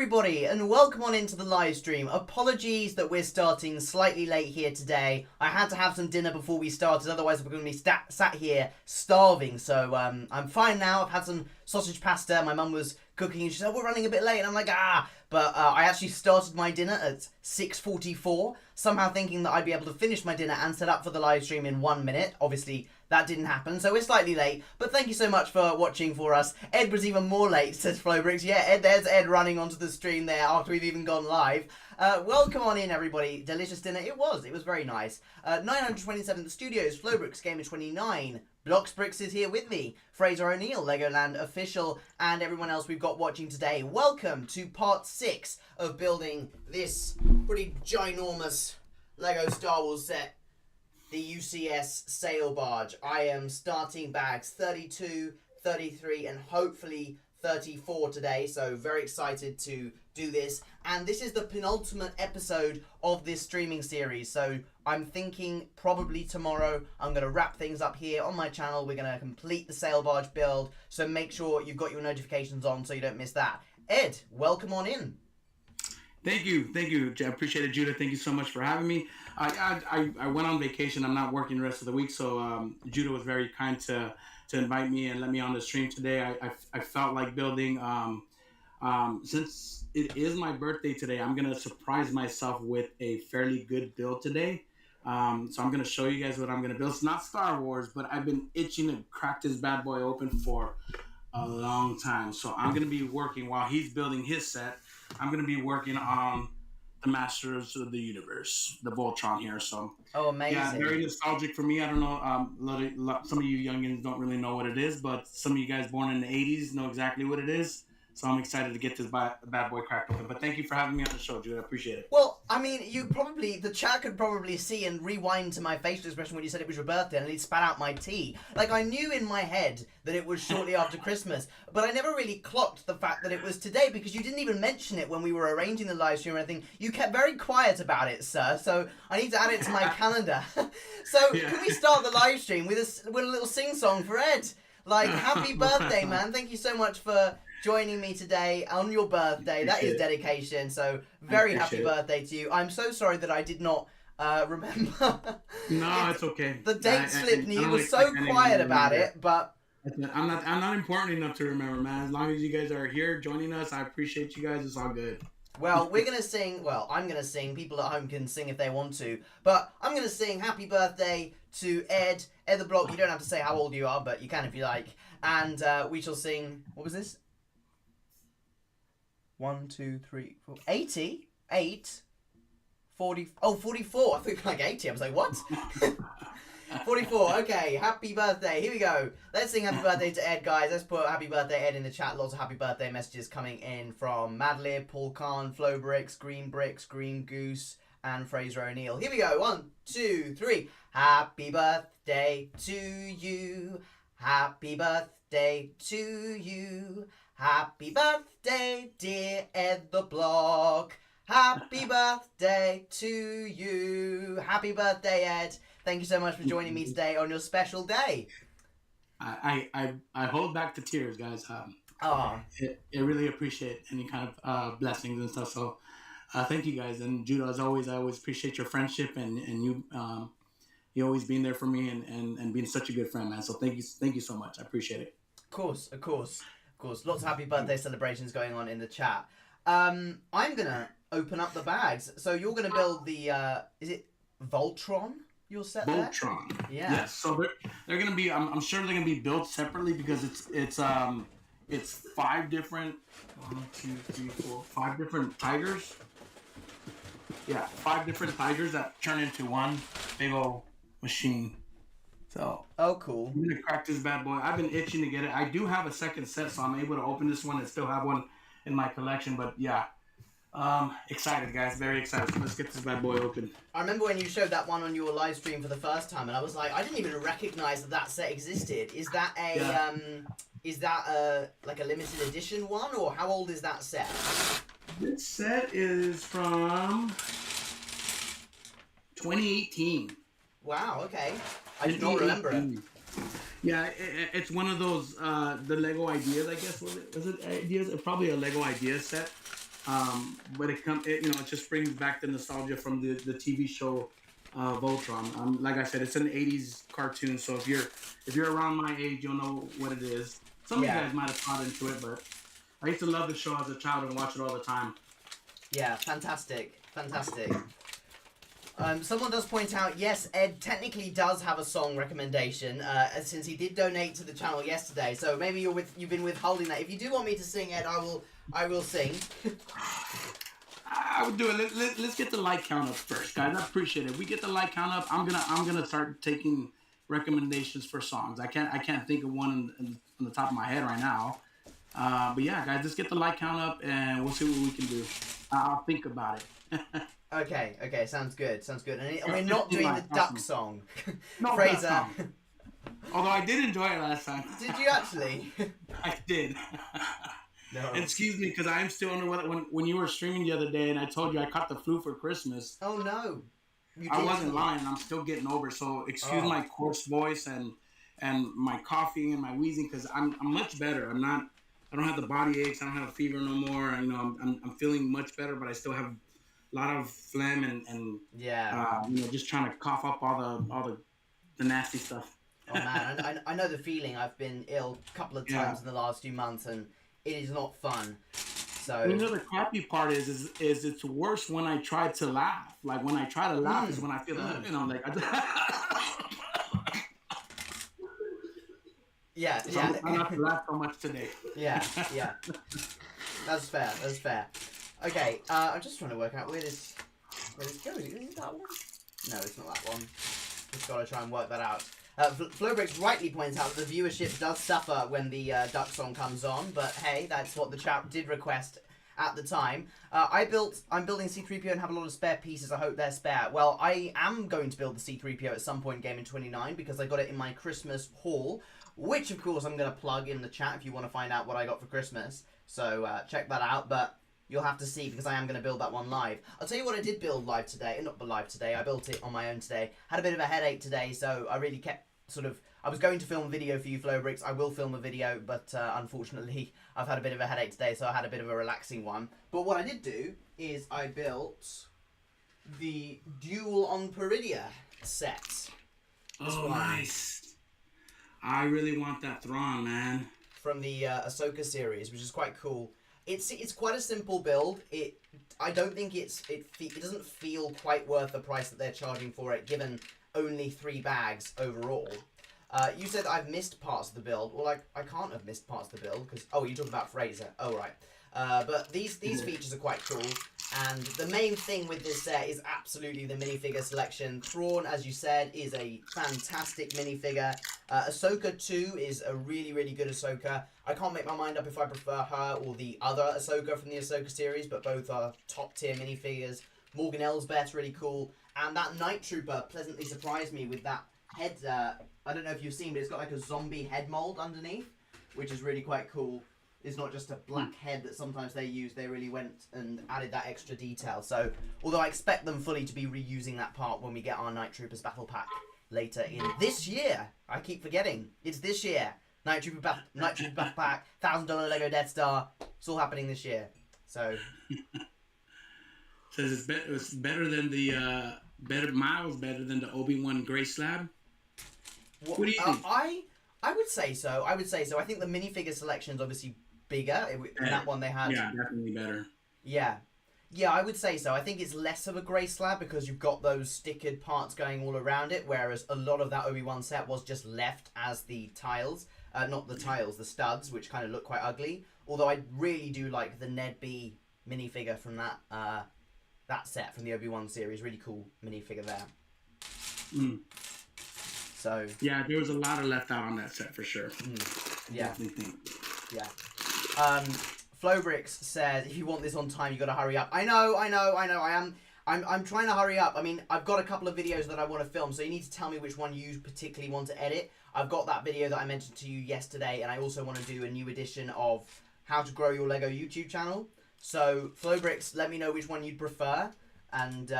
everybody, and welcome on into the live stream. Apologies that we're starting slightly late here today. I had to have some dinner before we started, otherwise we're going to be sat here starving. So I'm fine now. I've had some sausage pasta. My mum was cooking and she said, oh, we're running a bit late. And I'm like, But I actually started my dinner at 6:44, somehow thinking that I'd be able to finish my dinner and set up for the live stream in 1 minute. Obviously, that didn't happen, so we're slightly late. But thank you so much for watching for us. Ed was even more late, says BlocksBricks. Yeah, Ed, there's Ed running onto the stream there after we've even gone live. Welcome on in, everybody. Delicious dinner. It was very nice. 927 the studios, BlocksBricks Gamer 29. BlocksBricks is here with me. Fraser O'Neill, Legoland official, and everyone else we've got watching today. Welcome to part 6 of building this pretty ginormous Lego Star Wars set, the UCS Sail Barge. I am starting bags 32, 33, and hopefully 34 today, so very excited to do this. And this is the penultimate episode of this streaming series, so I'm thinking probably tomorrow I'm going to wrap things up here on my channel. We're going to complete the Sail Barge build, so make sure you've got your notifications on so you don't miss that. Ed, welcome on in. Thank you. I appreciate it, Judah. Thank you so much for having me. I went on vacation. I'm not working the rest of the week, so Judah was very kind to invite me and let me on the stream today. I felt like building. Since it is my birthday today, I'm gonna surprise myself with a fairly good build today. So I'm gonna show you guys what I'm gonna build. It's not Star Wars, but I've been itching to crack this bad boy open for a long time. So I'm gonna be working while he's building his set. I'm going to be working on the Masters of the Universe, the Voltron here. So, amazing. Yeah, very nostalgic for me. I don't know, some of you youngins don't really know what it is, but some of you guys born in the 80s know exactly what it is. So I'm excited to get this bad boy cracked open. But thank you for having me on the show, Jude. I appreciate it. Well, I mean, the chat could probably see and rewind to my facial expression when you said it was your birthday and it spat out my tea. Like, I knew in my head that it was shortly after Christmas, but I never really clocked the fact that it was today because you didn't even mention it when we were arranging the live stream or anything. You kept very quiet about it, sir, so I need to add it to my calendar. So, yeah. Can we start the live stream with a little sing-song for Ed? Like, happy birthday, man. Thank you so much for joining me today on your birthday. That is dedication, so very happy birthday to you. I'm so sorry that I did not remember. No, it's okay. The date slipped me. You were so quiet about it, but I'm not important enough to remember, man. As long as you guys are here joining us, I appreciate you guys. It's all good. Well, we're going to sing. Well, I'm going to sing. People at home can sing if they want to. But I'm going to sing happy birthday to Ed the Block. You don't have to say how old you are, but you can if you like. And we shall sing, what was this? 1, 2, 3, 4, 80? 8? 40, oh, 44. I think like 80. I was like, what? 44. Okay, happy birthday. Here we go. Let's sing happy birthday to Ed, guys. Let's put happy birthday Ed in the chat. Lots of happy birthday messages coming in from Madlib, Paul Khan, BlocksBricks, Green Goose, and Fraser O'Neill. Here we go. 1, 2, 3. Happy birthday to you. Happy birthday to you. Happy birthday, dear Ed the Block. Happy birthday to you. Happy birthday, Ed. Thank you so much for joining me today on your special day. I hold back the tears, guys. I really appreciate any kind of blessings and stuff. So thank you guys. And Judah, as always, I always appreciate your friendship and you always being there for me and being such a good friend, man. So thank you so much. I appreciate it. Of course. Lots of happy birthday celebrations going on in the chat. I'm gonna open up the bags. So you're gonna build the is it Voltron? You'll set Voltron. There? Yeah. Yes. So they're gonna be. I'm sure they're gonna be built separately because it's 5 different. 1, 2, 3, 4, 5 different tigers. Yeah, 5 different tigers that turn into one big old machine. So. Oh, cool. I'm gonna crack this bad boy. I've been itching to get it. I do have a second set, so I'm able to open this one and still have one in my collection. But yeah. Excited, guys. Very excited. So let's get this bad boy open. I remember when you showed that one on your live stream for the first time, and I was like, I didn't even recognize that set existed. Is that like a limited edition one, or how old is that set? This set is from 2018. Wow. Okay. I did not remember it. Yeah, it's one of those the Lego Ideas, I guess. Was it Ideas? It's probably a Lego Ideas set. But it just brings back the nostalgia from the TV show Voltron. Like I said, it's an '80s cartoon, so if you're around my age, you'll know what it is. Some of you guys might have caught into it, but I used to love the show as a child and watch it all the time. Yeah, fantastic, fantastic. Someone does point out, yes, Ed technically does have a song recommendation, since he did donate to the channel yesterday. So maybe you've been withholding that. If you do want me to sing, Ed, I will sing. I would do it. Let's get the like count up first, guys. I appreciate it. We get the like count up. I'm gonna start taking recommendations for songs. I can't think of one on the top of my head right now. But yeah, guys, let's get the like count up and we'll see what we can do. I'll think about it. Okay, sounds good. And we're not doing the duck song. No, Fraser. duck song. Although I did enjoy it last time. Did you actually? I did. No. Excuse me, because I'm still under weather. When you were streaming the other day and I told you I caught the flu for Christmas. Oh no. I wasn't lying. I'm still getting over it. So excuse my coarse voice and my coughing and my wheezing, because I'm much better. I don't have the body aches. I don't have a fever no more. I'm feeling much better, but I still have a lot of phlegm and just trying to cough up all the nasty stuff. Oh man, I know the feeling. I've been ill a couple of times in the last few months, and it is not fun. So the crappy part is it's worse when I try to laugh. Like when I try to laugh is when I feel like yeah. I'm not to laugh so much today. Yeah. That's fair. Okay, I'm just trying to work out where this goes. Is it that one? No, it's not that one. Just gotta try and work that out. BlocksBricks rightly points out that the viewership does suffer when the duck song comes on, but hey, that's what the chat did request at the time. I'm building C-3PO and have a lot of spare pieces. I hope they're spare. Well, I am going to build the C-3PO at some point in Gaming 29 because I got it in my Christmas haul, which of course I'm going to plug in the chat if you want to find out what I got for Christmas. So check that out, but you'll have to see because I am going to build that one live. I'll tell you what I did build live today. Not live today, I built it on my own today. Had a bit of a headache today, so I really kept I was going to film a video for you, BlocksBricks. I will film a video, but unfortunately I've had a bit of a headache today, so I had a bit of a relaxing one. But what I did do is I built the Duel on Peridia set. Oh, nice. I really want that Thrawn, man. From the Ahsoka series, which is quite cool. It's quite a simple build. I don't think it doesn't feel quite worth the price that they're charging for it, given only 3 bags overall. You said I've missed parts of the build. Well, I can't have missed parts of the build because you're talking about Fraser. Oh right. But these features are quite cool. And the main thing with this set is absolutely the minifigure selection. Thrawn, as you said, is a fantastic minifigure. Ahsoka 2 is a really, really good Ahsoka. I can't make my mind up if I prefer her or the other Ahsoka from the Ahsoka series, but both are top tier minifigures. Morgan Elsbeth's really cool. And that Night Trooper pleasantly surprised me with that head. I don't know if you've seen, but it's got like a zombie head mold underneath, which is really quite cool. It's not just a black head that sometimes they use. They really went and added that extra detail. So, although I expect them fully to be reusing that part when we get our Night Troopers Battle Pack later in this year. I keep forgetting. It's this year. Night Trooper Battle Pack, $1,000 Lego Death Star. It's all happening this year. So... Says it's better than the miles better than the Obi-Wan Gray Slab. What do you think? I would say so. I think the minifigure selection is obviously bigger. In that one they had... Yeah, definitely better. Yeah, I would say so. I think it's less of a grey slab because you've got those stickered parts going all around it, whereas a lot of that Obi-Wan set was just left as the tiles. Not the tiles, the studs, which kind of look quite ugly. Although I really do like the Ned B minifigure from that set from the Obi-Wan series. Really cool minifigure there. So yeah, there was a lot of left out on that set for sure. Yeah. Think. Yeah. BlocksBricks says if you want this on time, you got to hurry up. I know. I'm trying to hurry up. I mean, I've got a couple of videos that I want to film, so you need to tell me which one you particularly want to edit. I've got that video that I mentioned to you yesterday, and I also want to do a new edition of how to grow your Lego YouTube channel. So, BlocksBricks, let me know which one you'd prefer. And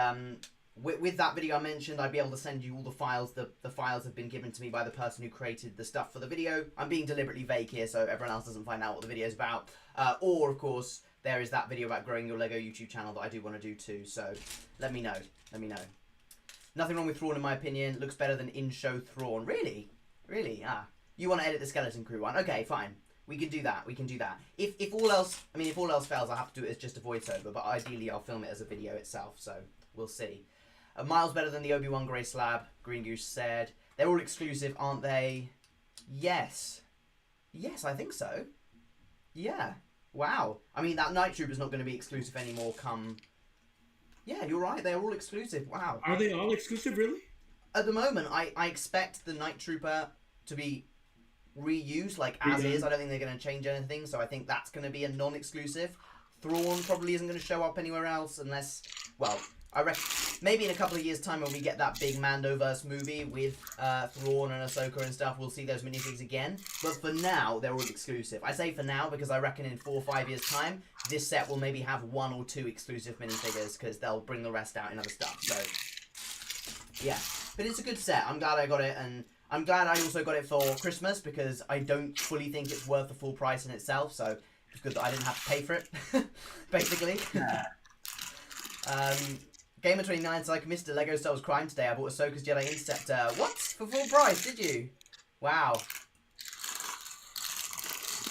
with that video I mentioned, I'd be able to send you all the files. The files have been given to me by the person who created the stuff for the video. I'm being deliberately vague here so everyone else doesn't find out what the video's about. Or, of course, there is that video about growing your Lego YouTube channel that I do want to do too. So let me know. Let me know. Nothing wrong with Thrawn in my opinion. Looks better than in-show Thrawn. Really? Really? Ah. You want to edit the Skeleton Crew one? Okay, fine. We can do that. We can do that. If all else, I mean, if all else fails, I'll have to do it as just a voiceover. But ideally, I'll film it as a video itself. So we'll see. Miles better than the Obi-Wan Grey slab. Green Goose said. They're all exclusive, aren't they? Yes. Yes, I think so. Yeah. Wow. I mean, that Night Trooper's not going to be exclusive anymore come... Yeah, you're right. They're all exclusive. Wow. Are they all exclusive, really? At the moment, I expect the Night Trooper to be reused, like, as is. I don't think they're going to change anything, so I think that's going to be a non-exclusive. Thrawn probably isn't going to show up anywhere else unless... Well, I reckon maybe in a couple of years' time when we get that big Mandoverse movie with Thrawn and Ahsoka and stuff, we'll see those minifigs again. But for now, they're all exclusive. I say for now because I reckon in 4 or 5 years' time, this set will maybe have 1 or 2 exclusive minifigures because they'll bring the rest out in other stuff. So, yeah. But it's a good set. I'm glad I got it, and I'm glad I also got it for Christmas because I don't fully think it's worth the full price in itself. So it's good that I didn't have to pay for it, basically. Gamer29 says, like Mr. Lego Star Wars Crime today. I bought Ahsoka's Jedi Interceptor. What? For full price, did you? Wow.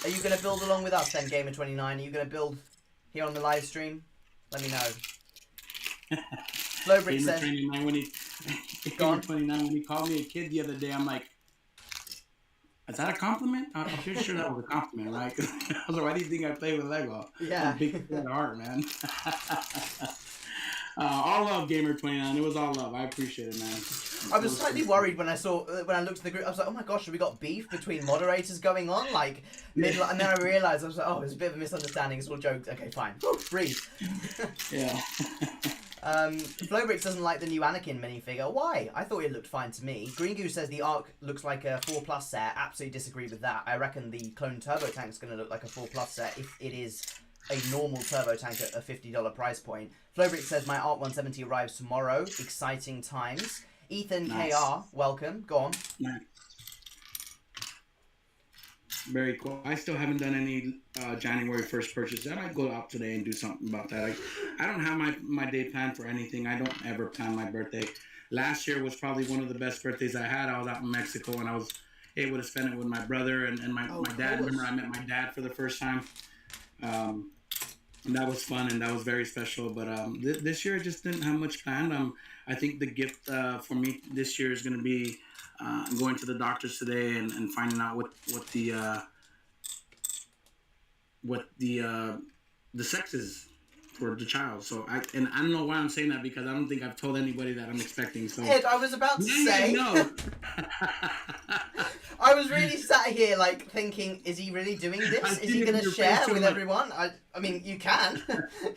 Are you going to build along with us then, Gamer29? Are you going to build here on the live stream? Let me know. FlowBricks says... Gamer29 when he called me a kid the other day, I'm like, is that a compliment? I'm pretty sure that was a compliment, right? I was like, why do you think I play with Lego? Yeah. I'm a big fan of art, man. All love, Gamer29. It was all love. I appreciate it, man. I was slightly worried when I looked at the group. I was like, oh my gosh, have we got beef between moderators going on? Like, and then I realised, I was like, oh, it's a bit of a misunderstanding. It's all jokes. Okay, fine. Breathe. Yeah. FlowBricks doesn't like the new Anakin minifigure. Why? I thought it looked fine to me. Green Goose says the Arc looks like a 4+ set. Absolutely disagree with that. I reckon the Clone Turbo Tank is going to look like a 4+ set if it is a normal turbo tank at a $50 price point. FlowBricks says my Arc 170 arrives tomorrow. Exciting times. Ethan nice. KR, welcome. Go on. Nice. Very cool. I still haven't done any January 1st purchase. I might go out today and do something about that. I don't have my day planned for anything. I don't ever plan my birthday. Last year was probably one of the best birthdays I had. I was out in Mexico and I was able to spend it with my brother and my dad. Remember, I met my dad for the first time. And that was fun and that was very special. But this year I just didn't have much planned. I think the gift for me this year is going to be going to the doctors today and finding out what the sex is for the child. So I don't know why I'm saying that because I don't think I've told anybody that I'm expecting. So Ed, I was about to say. No. I was really sat here like thinking, is he really doing this? Is he going to share with everyone? I mean, you can.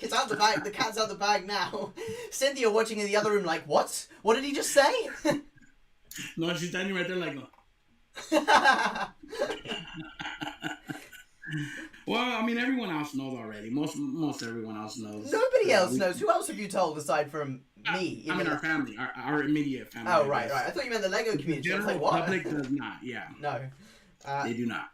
It's out the bag. The cat's out the bag now. Cynthia watching in the other room like, what? What did he just say? No, she's standing right there like, well, I mean, everyone else knows already. Most everyone else knows. Nobody else knows. Who else have you told aside from me? I mean, our family, our immediate family. Oh, right. I thought you meant the Lego community. The general public does not, yeah. No. They do not.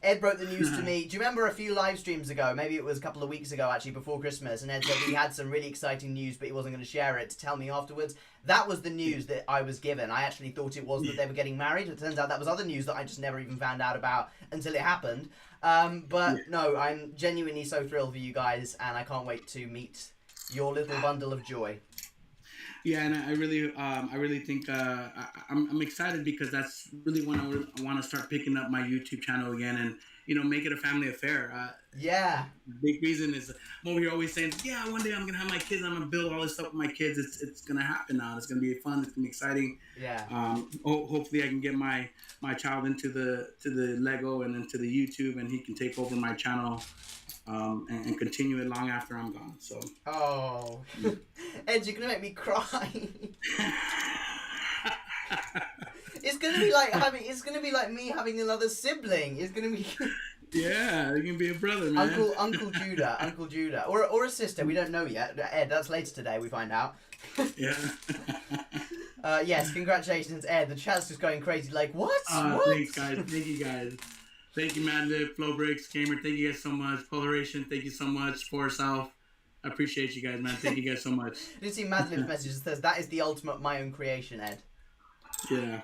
Ed broke the news to me. Do you remember a few live streams ago? Maybe it was a couple of weeks ago, actually, before Christmas. And Ed said he had some really exciting news, but he wasn't going to share it to tell me afterwards. That was the news that I was given. I actually thought it was that they were getting married. It turns out that was other news that I just never even found out about until it happened. But no, I'm genuinely so thrilled for you guys, and I can't wait to meet your little bundle of joy. Yeah, and I really think I'm excited because that's really when I want to start picking up my YouTube channel again and make it a family affair. Yeah. Big reason is I'm over here always saying, yeah, one day I'm gonna have my kids. I'm gonna build all this stuff with my kids. It's gonna happen now. It's gonna be fun. It's gonna be exciting. Yeah. Hopefully I can get my child into the Lego and into the YouTube, and he can take over my channel. And continue it long after I'm gone. So. Oh, Ed, you're gonna make me cry. It's gonna be like me having another sibling. It's gonna be. Yeah, you can be a brother, man. Uncle Judah, or a sister. We don't know yet. Ed, that's later today. We find out. Yeah. Yes, congratulations, Ed. The chat's just going crazy. Like what? What? Thanks, guys. Thank you, guys. Thank you, Madlib, BlocksBricks, Gamer. Thank you guys so much. Polaration, thank you so much. For South, I appreciate you guys, man. Thank you guys so much. Did you see Madlib's message that says that is the ultimate my own creation, Ed? Yeah.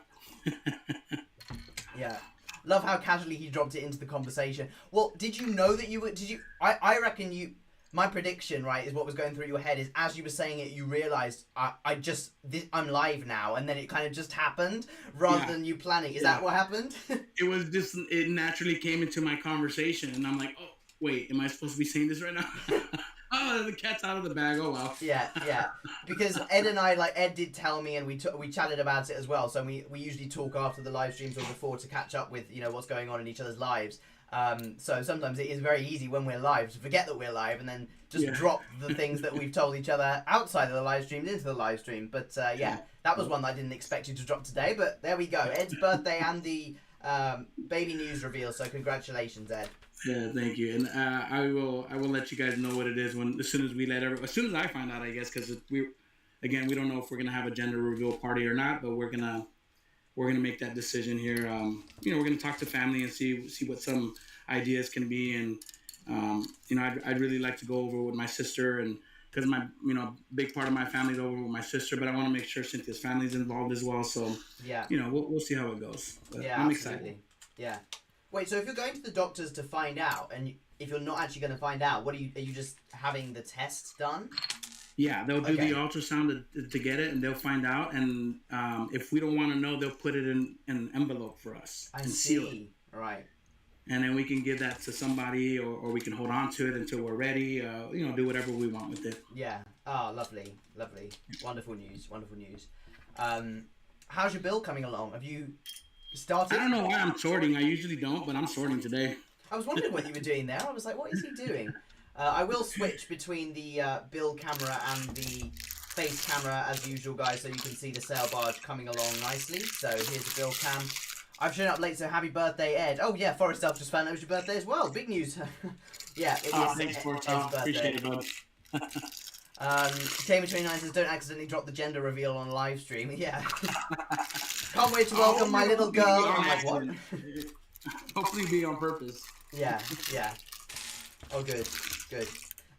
Yeah. Love how casually he dropped it into the conversation. Well, did you know that you were... I reckon you... My prediction, right, is what was going through your head is as you were saying it, you realised I'm live now, and then it kind of just happened rather than you planning. Is that what happened? It was just, it naturally came into my conversation, and I'm like, oh, wait, am I supposed to be saying this right now? Oh, the cat's out of the bag. Oh, wow. Yeah. Because Ed and I, Ed did tell me, and we chatted about it as well. So we usually talk after the live streams or before to catch up with, what's going on in each other's lives. So sometimes it is very easy when we're live to forget that we're live and then just drop the things that we've told each other outside of the live stream into the live stream. But that was one that I didn't expect you to drop today. But there we go. Ed's birthday and the baby news reveal. So congratulations, Ed. Yeah, thank you. And I will let you guys know what it is as soon as I find out, I guess, because we don't know if we're gonna have a gender reveal party or not, but we're gonna make that decision here. We're gonna talk to family and see what some ideas can be, and I'd really like to go over with my sister, and because my big part of my family's over with my sister, but I want to make sure Cynthia's family's involved as well. So we'll see how it goes. But I'm excited. Yeah. Wait, so if you're going to the doctors to find out, and if you're not actually going to find out, are you just having the tests done? Yeah, they'll do the ultrasound to get it, and they'll find out. And if we don't want to know, they'll put it in an envelope for us and seal it. Right. And then we can give that to somebody, or we can hold on to it until we're ready. Do whatever we want with it. Yeah. Oh, lovely. Wonderful news. How's your build coming along? Have you started? I don't know why I'm sorting. I usually don't, but I'm sorting today. I was wondering what you were doing there. I was like, what is he doing? I will switch between the build camera and the face camera as usual, guys, so you can see the sail barge coming along nicely. So here's the build cam. I've shown up late, so happy birthday, Ed. Oh yeah, Forrest Elf just found out it was your birthday as well. Big news. Yeah, it is thanks, Ed's birthday. Appreciate it, bud. Tamer29 says, don't accidentally drop the gender reveal on live stream. Yeah. Can't wait to welcome my little girl. I'm like, what? Hopefully be on purpose. Yeah. Oh, good.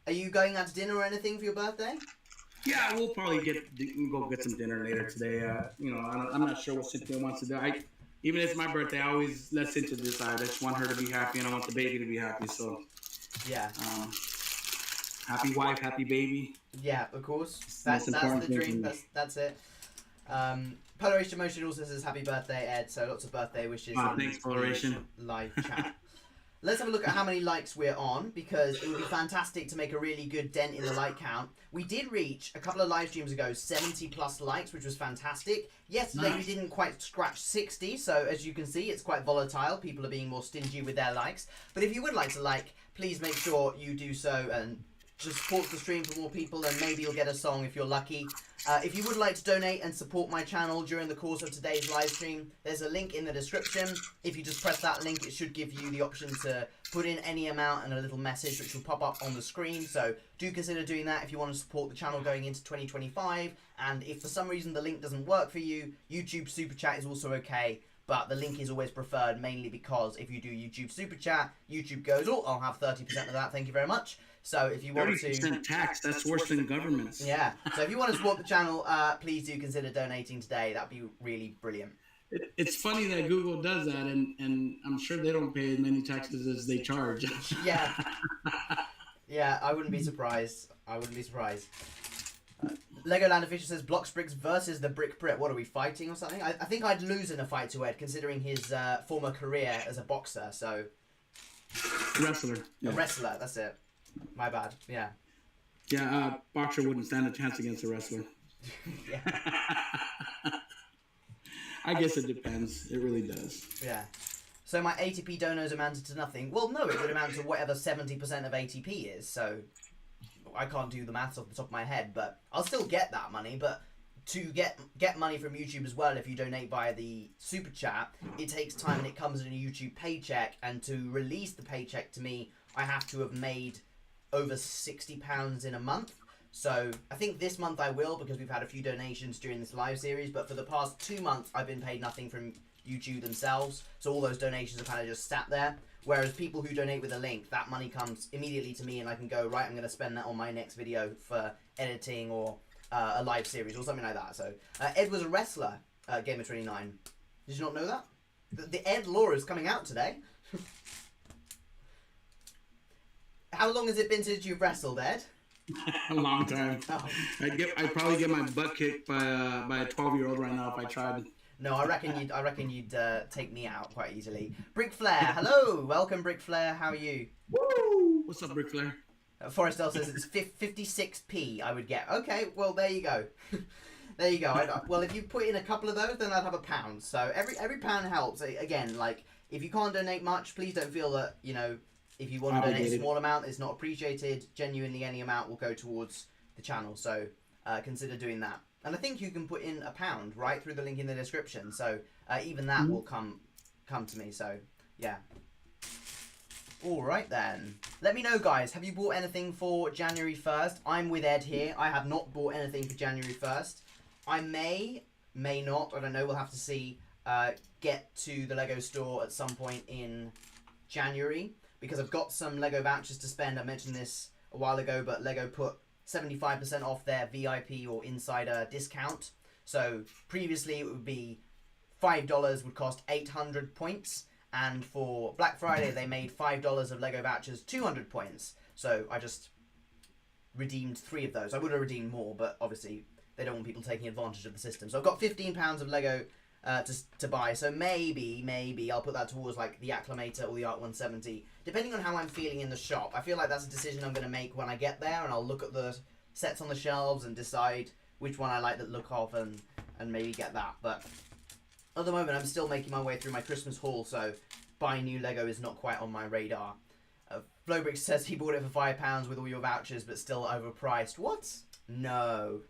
Are you going out to dinner or anything for your birthday? Yeah, we'll probably go get some dinner later today. I'm not sure what Cynthia wants to do. Even if it's my birthday, I always let Cynthia decide. I just want her to be happy, and I want the baby to be happy. So, yeah. Happy wife, happy baby. Yeah, of course. That's the dream. That's it. Polaration Motion also says happy birthday, Ed. So lots of birthday wishes. Thanks, Polaration. Live chat. Let's have a look at how many likes we're on, because it would be fantastic to make a really good dent in the like count. We did reach, a couple of live streams ago, 70 plus likes, which was fantastic. Yesterday we didn't quite scratch 60, so as you can see, it's quite volatile. People are being more stingy with their likes. But if you would like to like, please make sure you do so and just support the stream for more people, and maybe you'll get a song if you're lucky. If you would like to donate and support my channel during the course of today's live stream, there's a link in the description. If you just press that link, it should give you the option to put in any amount and a little message which will pop up on the screen. So do consider doing that if you want to support the channel going into 2025. And if for some reason the link doesn't work for you, YouTube Super Chat is also okay. But the link is always preferred, mainly because if you do YouTube Super Chat, YouTube goes, oh, I'll have 30% of that, thank you very much. So if you want to... 30% tax, that's worse than governments. Yeah, so if you want to support the channel, please do consider donating today. That'd be really brilliant. It's funny that Google does that, and I'm sure they don't pay as many taxes as they charge. Yeah. Yeah, I wouldn't be surprised. Legoland Official says BlocksBricks versus the Brit. What are we fighting or something? I think I'd lose in a fight to Ed, considering his former career as a boxer. So wrestler. Yeah. A wrestler. That's it. My bad. Yeah. Yeah. Boxer wouldn't stand a chance against a wrestler. Yeah. I guess it depends. It really does. Yeah. So my ATP donos amounted to nothing. Well, no, it would amount to whatever 70% of ATP is. So I can't do the maths off the top of my head, but I'll still get that money. But to get money from YouTube as well, if you donate via the super chat, it takes time and it comes in a YouTube paycheck. And to release the paycheck to me, I have to have made over £60 in a month. So I think this month I will, because we've had a few donations during this live series. But for the past 2 months, I've been paid nothing from YouTube themselves. So all those donations are kind of just sat there. Whereas people who donate with a link, that money comes immediately to me, and I can go, right, I'm going to spend that on my next video for editing or a live series or something like that. So Ed was a wrestler, Gamer29. Did you not know that? The Ed lore is coming out today. How long has it been since you've wrestled, Ed? A long time. Oh. I'd probably get my butt kicked by a 12-year-old right now if I tried. No, I reckon you'd take me out quite easily. Brick Flair, hello, welcome, Brick Flair. How are you? Woo! What's up, Brick Flair? Forrestel says it's 56p. I would get. Okay, well there you go. There you go. Well, if you put in a couple of those, then I'd have £1. So every pound helps. Again, like if you can't donate much, please don't feel that if you want to donate a small amount, it's not appreciated. Genuinely, any amount will go towards the channel. So consider doing that. And I think you can put in £1 right through the link in the description. So even that will come to me. So yeah. All right then. Let me know, guys. Have you bought anything for January 1st? I'm with Ed here. I have not bought anything for January 1st. I may not. I don't know. We'll have to see. Get to the Lego store at some point in January because I've got some Lego vouchers to spend. I mentioned this a while ago, but Lego put 75% off their VIP or insider discount. So previously it would be $5 would cost 800 points, and for Black Friday they made $5 of Lego vouchers 200 points. So I just redeemed 3 of those. I would have redeemed more, but obviously they don't want people taking advantage of the system. So I've got £15 of Lego to buy. So maybe I'll put that towards like the Acclimator or the Art 170, depending on how I'm feeling in the shop. I feel like that's a decision I'm going to make when I get there, and I'll look at the sets on the shelves and decide which one I like the look of and maybe get that. But at the moment, I'm still making my way through my Christmas haul, so buying new Lego is not quite on my radar. FlowBricks says he bought it for £5 with all your vouchers, but still overpriced. What? No,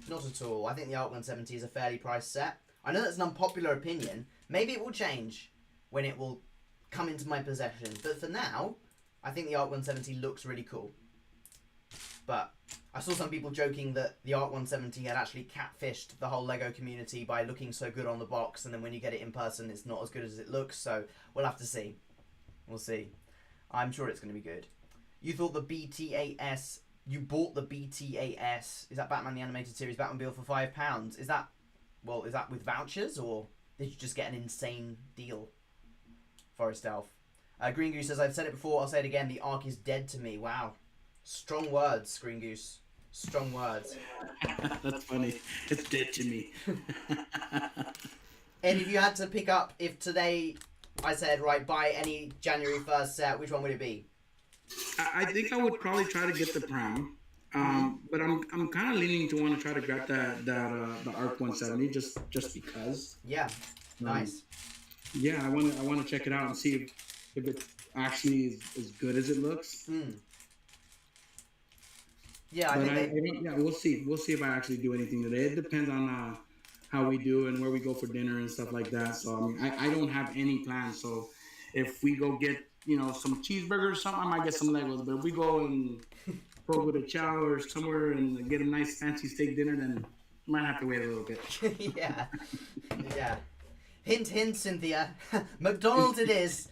not at all. I think the Art 170 is a fairly priced set. I know that's an unpopular opinion. Maybe it will change when it will come into my possession. But for now, I think the Art 170 looks really cool. But I saw some people joking that the Art 170 had actually catfished the whole Lego community by looking so good on the box, and then when you get it in person, it's not as good as it looks. So we'll have to see. We'll see. I'm sure it's going to be good. You thought the BTAS... You bought the BTAS. Is that Batman the Animated Series Batmobile for £5? Is that with vouchers, or did you just get an insane deal? Forest Elf. Green Goose says, I've said it before, I'll say it again, the Ark is dead to me. Wow. Strong words, Green Goose. Strong words. That's funny. It's dead to me. And if you had to pick up, if today I said, right, buy any January 1st set, which one would it be? I think I would probably try to get the Pram. But I'm kind of leaning to want to try to grab the Arc 170 just because. Yeah, nice. Yeah, I want to check it out and see if it actually is as good as it looks. Yeah, we'll see. We'll see if I actually do anything today. It depends on how we do and where we go for dinner and stuff like that. So I mean, I don't have any plans. So if we go get some cheeseburgers or something, I might get some Legos. But if we go and go to chow or somewhere and get a nice fancy steak dinner, then might have to wait a little bit. Yeah. Hint, hint, Cynthia. McDonald's it is.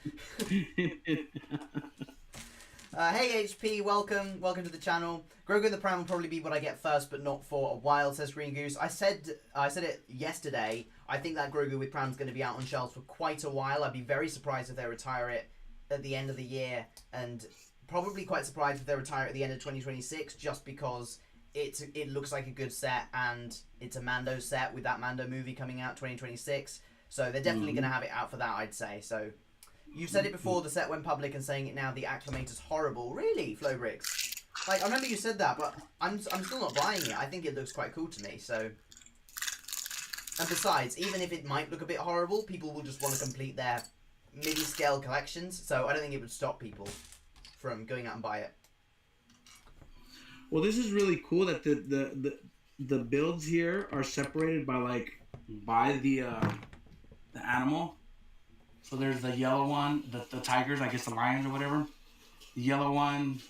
Hey HP, welcome to the channel. Grogu and the Pram will probably be what I get first, but not for a while, says Green Goose. I said it yesterday. I think that Grogu with Pram's going to be out on shelves for quite a while. I'd be very surprised if they retire it at the end of the year, and probably quite surprised if they retire at the end of 2026, just because it looks like a good set, and it's a Mando set with that Mando movie coming out 2026. So they're definitely going to have it out for that, I'd say. So you said it before, the set went public, and saying it now, the Acclimator's horrible. Really, FlowBricks? Like, I remember you said that, but I'm still not buying it. I think it looks quite cool to me, so... And besides, even if it might look a bit horrible, people will just want to complete their mini-scale collections, so I don't think it would stop people from going out and buy it. Well, this is really cool that the builds here are separated by the animal. So there's the yellow one, the tigers, I guess the lions or whatever. The yellow one,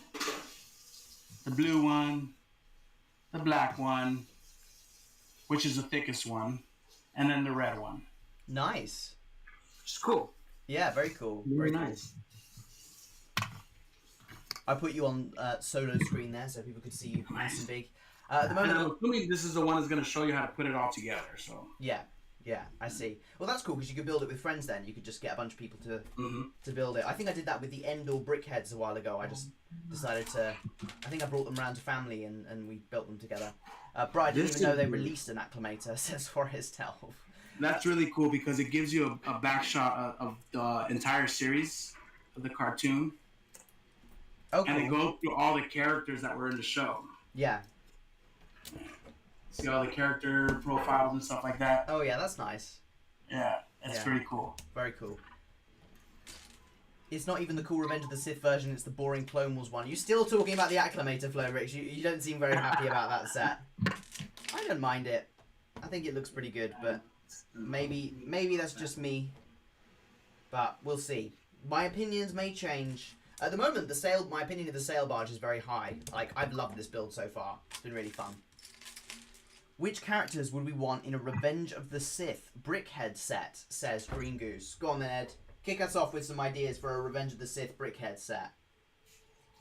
the blue one, the black one, which is the thickest one, and then the red one. Nice. It's cool. Yeah, very cool. Very Very nice. cool. I put you on solo screen there so people could see you nice and big. At the And moment, I'm assuming this is the one that's going to show you how to put it all together. So yeah, I see. Well, that's cool because you could build it with friends. Then you could just get a bunch of people to build it. I think I did that with the Endor brickheads a while ago. I just decided to. I think I brought them around to family and we built them together. Bri, I didn't even know they released an acclimator. Says Forest Elf. that's really cool because it gives you a back shot of the entire series of the cartoon. Oh, cool. And it goes through all the characters that were in the show. Yeah. See all the character profiles and stuff like that. Oh yeah, that's nice. Yeah, it's pretty cool. Very cool. It's not even the cool Revenge of the Sith version, it's the boring Clone Wars one. You're still talking about the Acclimator, Flowbricks. You don't seem very happy about that set. I don't mind it. I think it looks pretty good, but maybe that's just me. But we'll see. My opinions may change. At the moment, my opinion of the sail barge is very high. Like, I've loved this build so far. It's been really fun. Which characters would we want in a Revenge of the Sith brickhead set, says Green Goose. Go on then, Ed. Kick us off with some ideas for a Revenge of the Sith brickhead set.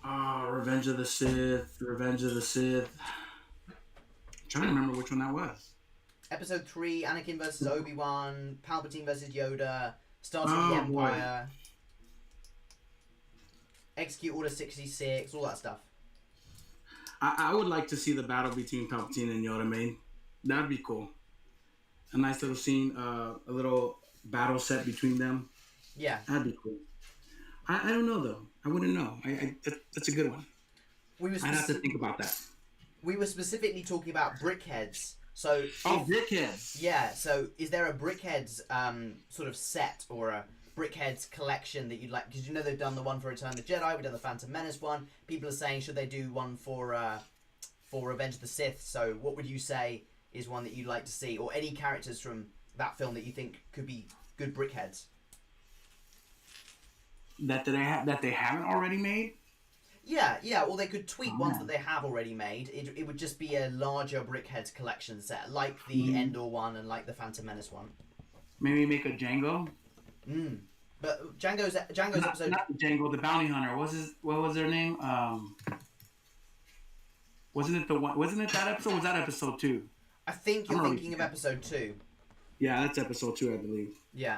Revenge of the Sith. I'm trying to remember which one that was. Episode 3, Anakin versus Obi-Wan, Palpatine versus Yoda, Starting the Empire, Execute Order 66, all that stuff. I would like to see the battle between Palpatine and Yoda made. That'd be cool. A nice little scene, a little battle set between them. Yeah. That'd be cool. I don't know, though. I wouldn't know. That's a good one. I'd have to think about that. We were specifically talking about brickheads. So brickheads. Yeah, so is there a brickheads sort of set or a brickheads collection that you'd like? Because you know they've done the one for Return of the Jedi, we've done the Phantom Menace one. People are saying should they do one for Revenge of the Sith? So what would you say is one that you'd like to see, or any characters from that film that you think could be good brickheads? That they haven't already made? Yeah, or they could tweak ones that they have already made. It would just be a larger brickheads collection set, like the Endor one and like the Phantom Menace one. Maybe make a Django? But Django's episode... Not Django, the bounty hunter. What was their name? Wasn't it that episode? Was that episode 2? I think you're thinking of episode 2. Yeah, that's episode 2, I believe. Yeah.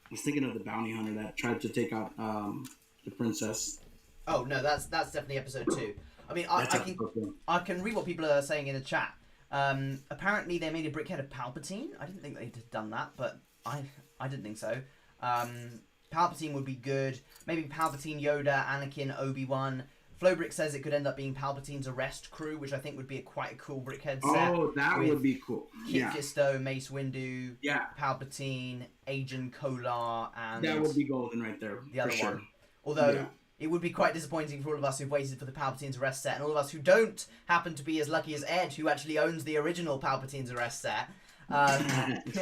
I was thinking of the bounty hunter that tried to take out the princess. Oh no, that's definitely episode 2. I mean, I can read what people are saying in the chat. Apparently, they made a brickhead of Palpatine. I didn't think they'd done that, but I didn't think so. Palpatine would be good. Maybe Palpatine, Yoda, Anakin, Obi-Wan. Flowbrick says it could end up being Palpatine's arrest crew, which I think would be quite a cool brickhead set. Oh, that would be cool. Kit Fisto, Mace Windu, yeah, Palpatine, Agent Kolar, and... That would be golden right there, the other sure. one. Although, it would be quite disappointing for all of us who've waited for the Palpatine's arrest set, and all of us who don't happen to be as lucky as Ed, who actually owns the original Palpatine's arrest set.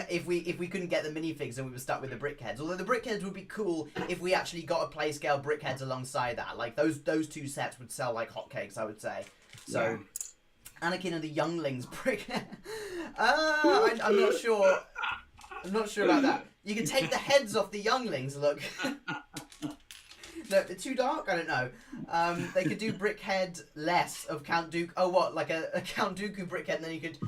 If we couldn't get the minifigs and we were stuck with the brickheads. Although the brickheads would be cool if we actually got a play scale brickheads alongside that. Like those two sets would sell like hotcakes, I would say. So Anakin and the Younglings brickhead. I'm not sure. I'm not sure about that. You can take the heads off the Younglings. Look. No, they're too dark? I don't know. They could do brickhead less of Count Dooku. Oh, what? Like a Count Dooku brickhead, and then you could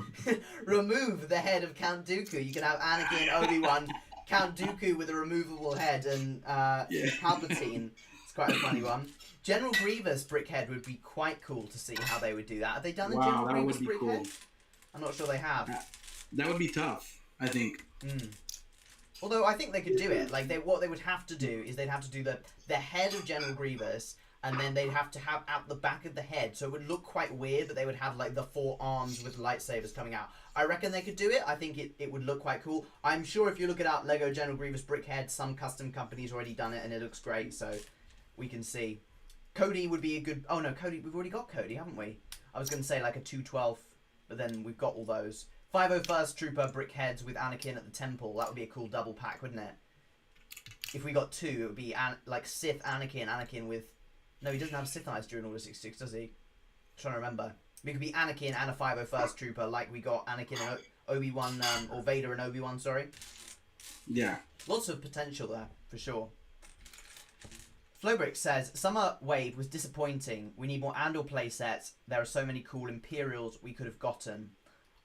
remove the head of Count Dooku. You can have Anakin, Obi-Wan, Count Dooku with a removable head, and Palpatine. It's quite a funny one. General Grievous brickhead would be quite cool to see how they would do that. Have they done a General Grievous brickhead? Cool. I'm not sure they have. That would be tough, I think. Although I think they could do it. Like what they would have to do is they'd have to do the head of General Grievous, and then they'd have to have at the back of the head, so it would look quite weird that they would have like the 4 arms with lightsabers coming out. I reckon they could do it. I think it would look quite cool. I'm sure if you look it up, Lego General Grievous brickhead, some custom company's already done it, and it looks great. So we can see. Cody would be a good. Oh no, Cody. We've already got Cody, haven't we? I was going to say like a 212, but then we've got all those. 501st Trooper brickheads with Anakin at the temple. That would be a cool double pack, wouldn't it? If we got 2, it would be like Sith Anakin with... No, he doesn't have Sith eyes during Order 66, does he? I'm trying to remember. It could be Anakin and a 501st Trooper, like we got Anakin and Obi-Wan, or Vader and Obi-Wan, sorry. Yeah. Lots of potential there, for sure. BlocksBricks says, Summer Wave was disappointing. We need more Andor playsets. There are so many cool Imperials we could have gotten.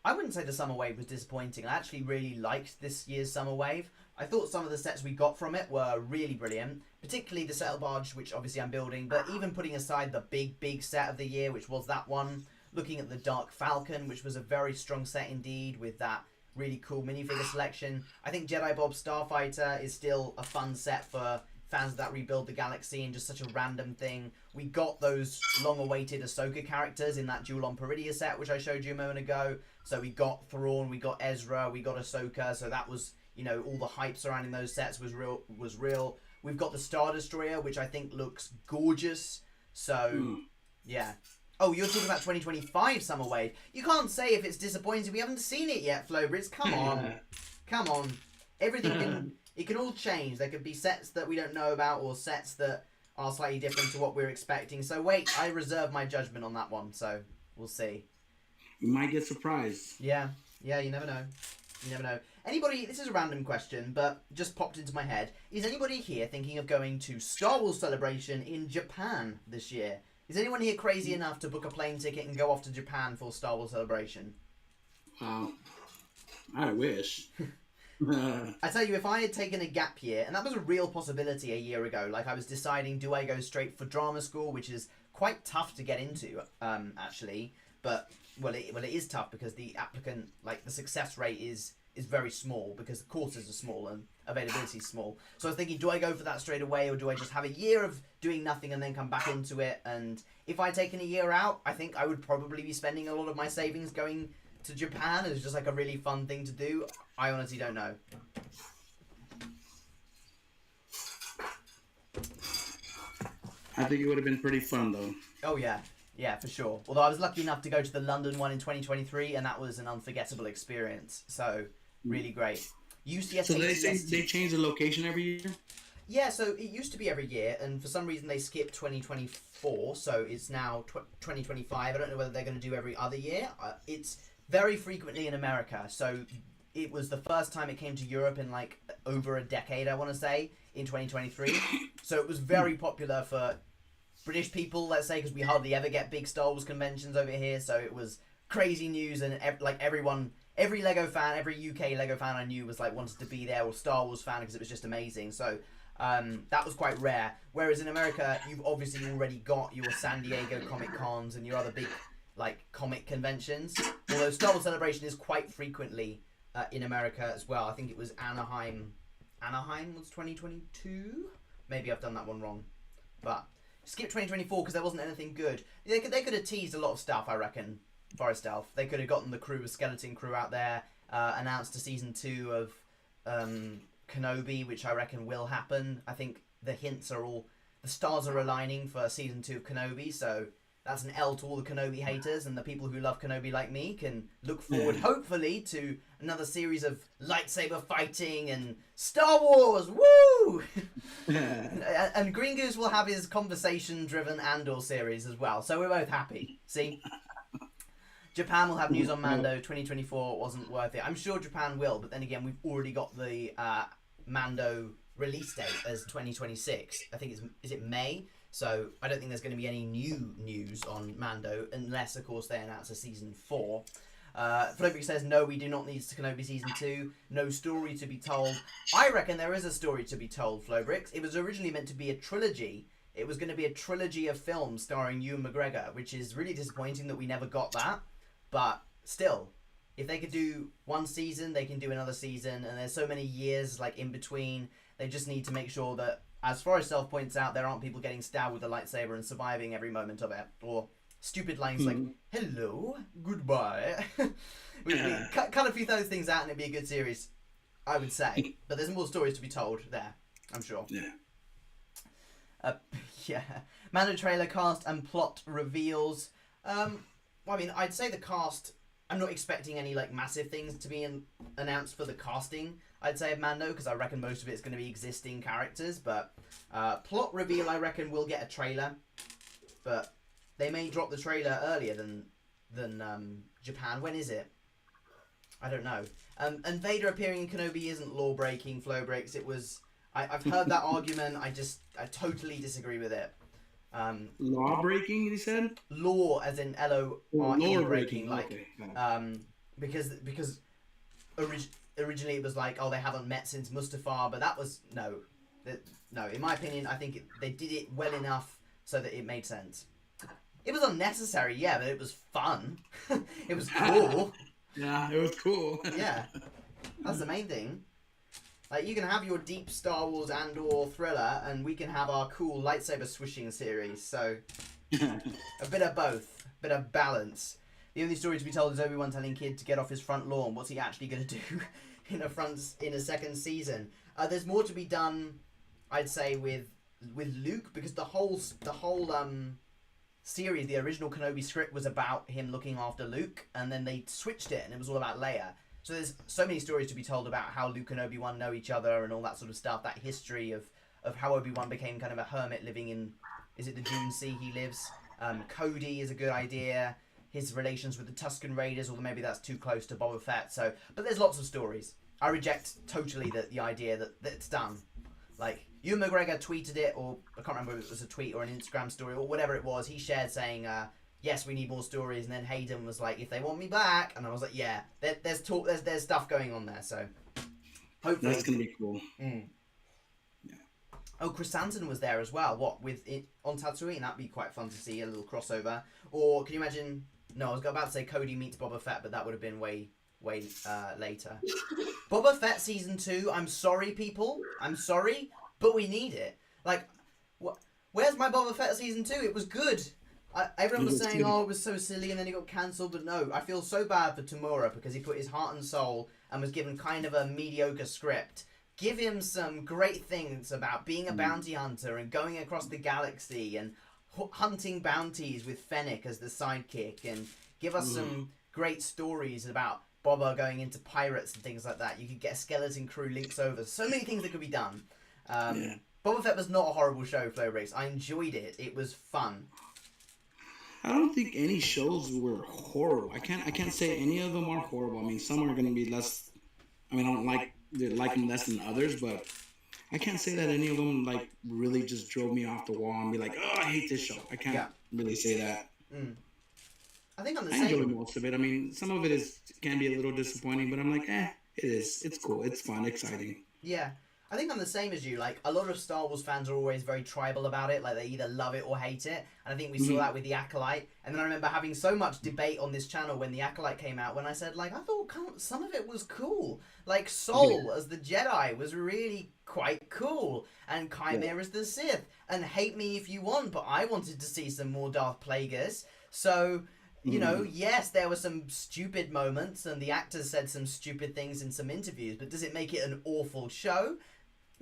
I wouldn't say the Summer Wave was disappointing. I actually really liked this year's Summer Wave. I thought some of the sets we got from it were really brilliant, particularly the Settle Barge, which obviously I'm building, but even putting aside the big set of the year, which was that one, looking at the Dark Falcon, which was a very strong set indeed with that really cool minifigure selection. I think Jedi Bob Starfighter is still a fun set for fans that rebuild the galaxy and just such a random thing. We got those long-awaited Ahsoka characters in that Duel on Peridia set, which I showed you a moment ago. So we got Thrawn, we got Ezra, we got Ahsoka. So that was, you know, all the hype surrounding those sets was real. We've got the Star Destroyer, which I think looks gorgeous. So, yeah. Oh, you're talking about 2025 Summer Wave. You can't say if it's disappointing. We haven't seen it yet, BlocksBricks. Come on. Come on. Everything can... It can all change. There could be sets that we don't know about or sets that are slightly different to what we're expecting. So wait, I reserve my judgment on that one. So we'll see. You might get surprised. Yeah, you never know. You never know. Anybody, this is a random question, but just popped into my head. Is anybody here thinking of going to Star Wars Celebration in Japan this year? Is anyone here crazy enough to book a plane ticket and go off to Japan for Star Wars Celebration? I wish. I tell you, if I had taken a gap year, and that was a real possibility a year ago, like I was deciding, do I go straight for drama school, which is quite tough to get into, actually, but, well, it is tough because the applicant, like, the success rate is very small because the courses are small and availability is small. So I was thinking, do I go for that straight away, or do I just have a year of doing nothing and then come back into it? And if I'd taken a year out, I think I would probably be spending a lot of my savings going to Japan. It's just like a really fun thing to do. I honestly don't know. I think it would have been pretty fun though. Oh yeah, for sure. Although I was lucky enough to go to the London one in 2023, and that was an unforgettable experience. So really great. UCS. So they change the location every year? Yeah, so it used to be every year, and for some reason they skipped 2024, so it's now 2025. I don't know whether they're going to do every other year. It's very frequently in America, so it was the first time it came to Europe in like over a decade, I want to say, in 2023. So it was very popular for British people, let's say, because we hardly ever get big Star Wars conventions over here, so it was crazy news, and like everyone, every Lego fan, every UK Lego fan I knew was like wanted to be there, or Star Wars fan, because it was just amazing. So that was quite rare. Whereas in America, you've obviously already got your San Diego Comic Cons and your other big like comic conventions. Although Star Wars Celebration is quite frequently in America as well. I think it was Anaheim. Anaheim was 2022. Maybe I've done that one wrong, but skip 2024 because there wasn't anything good. They could have teased a lot of stuff, I reckon. Forest Elf. They could have gotten the crew, a skeleton crew out there. Announced a season 2 of Kenobi, which I reckon will happen. I think the hints are all, the stars are aligning for season 2 of Kenobi, so that's an L to all the Kenobi haters, and the people who love Kenobi like me can look forward, hopefully, to another series of lightsaber fighting and Star Wars. Woo! And Green Goose will have his conversation-driven Andor series as well, so we're both happy. See? Japan will have news on Mando. 2024 wasn't worth it. I'm sure Japan will, but then again, we've already got the Mando release date as 2026. I think is it May? So I don't think there's going to be any new news on Mando unless, of course, they announce a season 4. Flippy says, no, we do not need Kenobi season 2. No story to be told. I reckon there is a story to be told, BlocksBricks. It was originally meant to be a trilogy. It was going to be a trilogy of films starring Ewan McGregor, which is really disappointing that we never got that. But still, if they could do one season, they can do another season, and there's so many years like in between. They just need to make sure that, as Forrest Self points out, there aren't people getting stabbed with a lightsaber and surviving every moment of it, or stupid lines like "hello, goodbye." we cut a few of those things out, and it'd be a good series, I would say. But there's more stories to be told there, I'm sure. Yeah. Yeah. Mando trailer cast and plot reveals. Well, I mean, I'd say the cast, I'm not expecting any like massive things to be announced for the casting, I'd say, of Mando, because I reckon most of it's going to be existing characters, but plot reveal, I reckon we'll get a trailer, but they may drop the trailer earlier than Japan. When is it? I don't know. And Vader appearing in Kenobi isn't law breaking, flow breaks. It was. I've heard that argument. I totally disagree with it. Law breaking, he said. Law as in LORE Law breaking, like okay. because originally it was like, oh, they haven't met since Mustafar, but that was no. In my opinion, I think they did it well enough so that it made sense. It was unnecessary, yeah, but it was fun. It was cool. Yeah, it was cool. Yeah, that's the main thing. Like, you can have your deep Star Wars and/or thriller, and we can have our cool lightsaber swishing series. So, a bit of both, bit of balance. The only story to be told is Obi-Wan telling Kid to get off his front lawn. What's he actually going to do in a second season? There's more to be done, I'd say, with Luke, because the whole series, the original Kenobi script was about him looking after Luke, and then they switched it, and it was all about Leia. So there's so many stories to be told about how Luke and Obi-Wan know each other and all that sort of stuff. That history of how Obi-Wan became kind of a hermit living in, is it the Dune Sea he lives? Cody is a good idea. His relations with the Tusken Raiders, although maybe that's too close to Boba Fett. So, but there's lots of stories. I reject totally the idea that it's done. Like, Ewan McGregor tweeted it, or I can't remember if it was a tweet or an Instagram story or whatever it was. He shared saying, yes, we need more stories, and then Hayden was like, if they want me back, and I was like, yeah, there's stuff going on there, so hopefully that's gonna be cool. Yeah. Oh, Chrysanthemum was there as well. What, with it on Tatooine? That'd be quite fun to see, a little crossover. Or can you imagine? No, I was about to say Cody meets Boba Fett, but that would have been way later. Boba Fett season 2. I'm sorry, people. I'm sorry, but we need it. Like, where's my Boba Fett season 2? It was good. Everyone was saying, oh, it was so silly, and then he got cancelled, but no, I feel so bad for Tamura because he put his heart and soul and was given kind of a mediocre script. Give him some great things about being a bounty hunter and going across the galaxy and hunting bounties with Fennec as the sidekick, and give us some great stories about Boba going into pirates and things like that. You could get a skeleton crew links over. So many things that could be done. Boba Fett was not a horrible show, Flowbricks. I enjoyed it. It was fun. I don't think any shows were horrible. I can't say any of them are horrible. I mean, some are going to be less. I mean, I don't like them less than others, but I can't say that any of them like really just drove me off the wall and be like, oh, I hate this show. I can't really say that. I think I'm the I same. enjoy most of it. I mean, some of it can be a little disappointing, but I'm like, it is. It's cool. It's fun, exciting. Yeah. I think I'm the same as you. Like, a lot of Star Wars fans are always very tribal about it. Like, they either love it or hate it. And I think we saw that with The Acolyte. And then I remember having so much debate on this channel when The Acolyte came out, when I said, like, I thought some of it was cool. Like, Sol as the Jedi was really quite cool. And Chimera as the Sith. And hate me if you want, but I wanted to see some more Darth Plagueis. So, you know, yes, there were some stupid moments, and the actors said some stupid things in some interviews, but does it make it an awful show?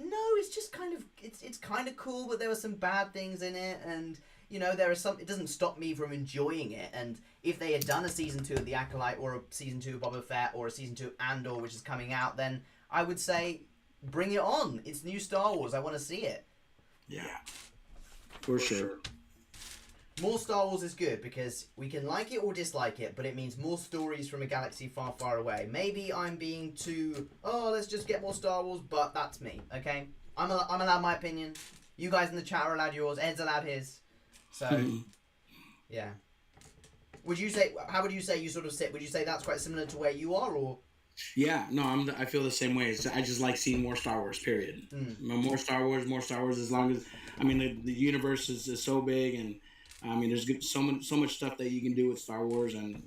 No, it's just kind of, it's kind of cool, but there were some bad things in it, and, you know, there are some, it doesn't stop me from enjoying it. And if they had done a season 2 of The Acolyte, or a season 2 of Boba Fett, or a season 2 of Andor, which is coming out, then I would say, bring it on. It's new Star Wars. I want to see it. Yeah, for sure. More Star Wars is good because we can like it or dislike it, but it means more stories from a galaxy far, far away. Maybe I'm being too, let's just get more Star Wars, but that's me, okay? I'm allowed my opinion. You guys in the chat are allowed yours. Ed's allowed his. So, yeah. How would you say you sort of sit? Would you say that's quite similar to where you are, or? Yeah, no, I feel the same way. I just like seeing more Star Wars, period. More Star Wars, as long as, I mean, the universe is so big, and I mean, there's so much stuff that you can do with Star Wars, and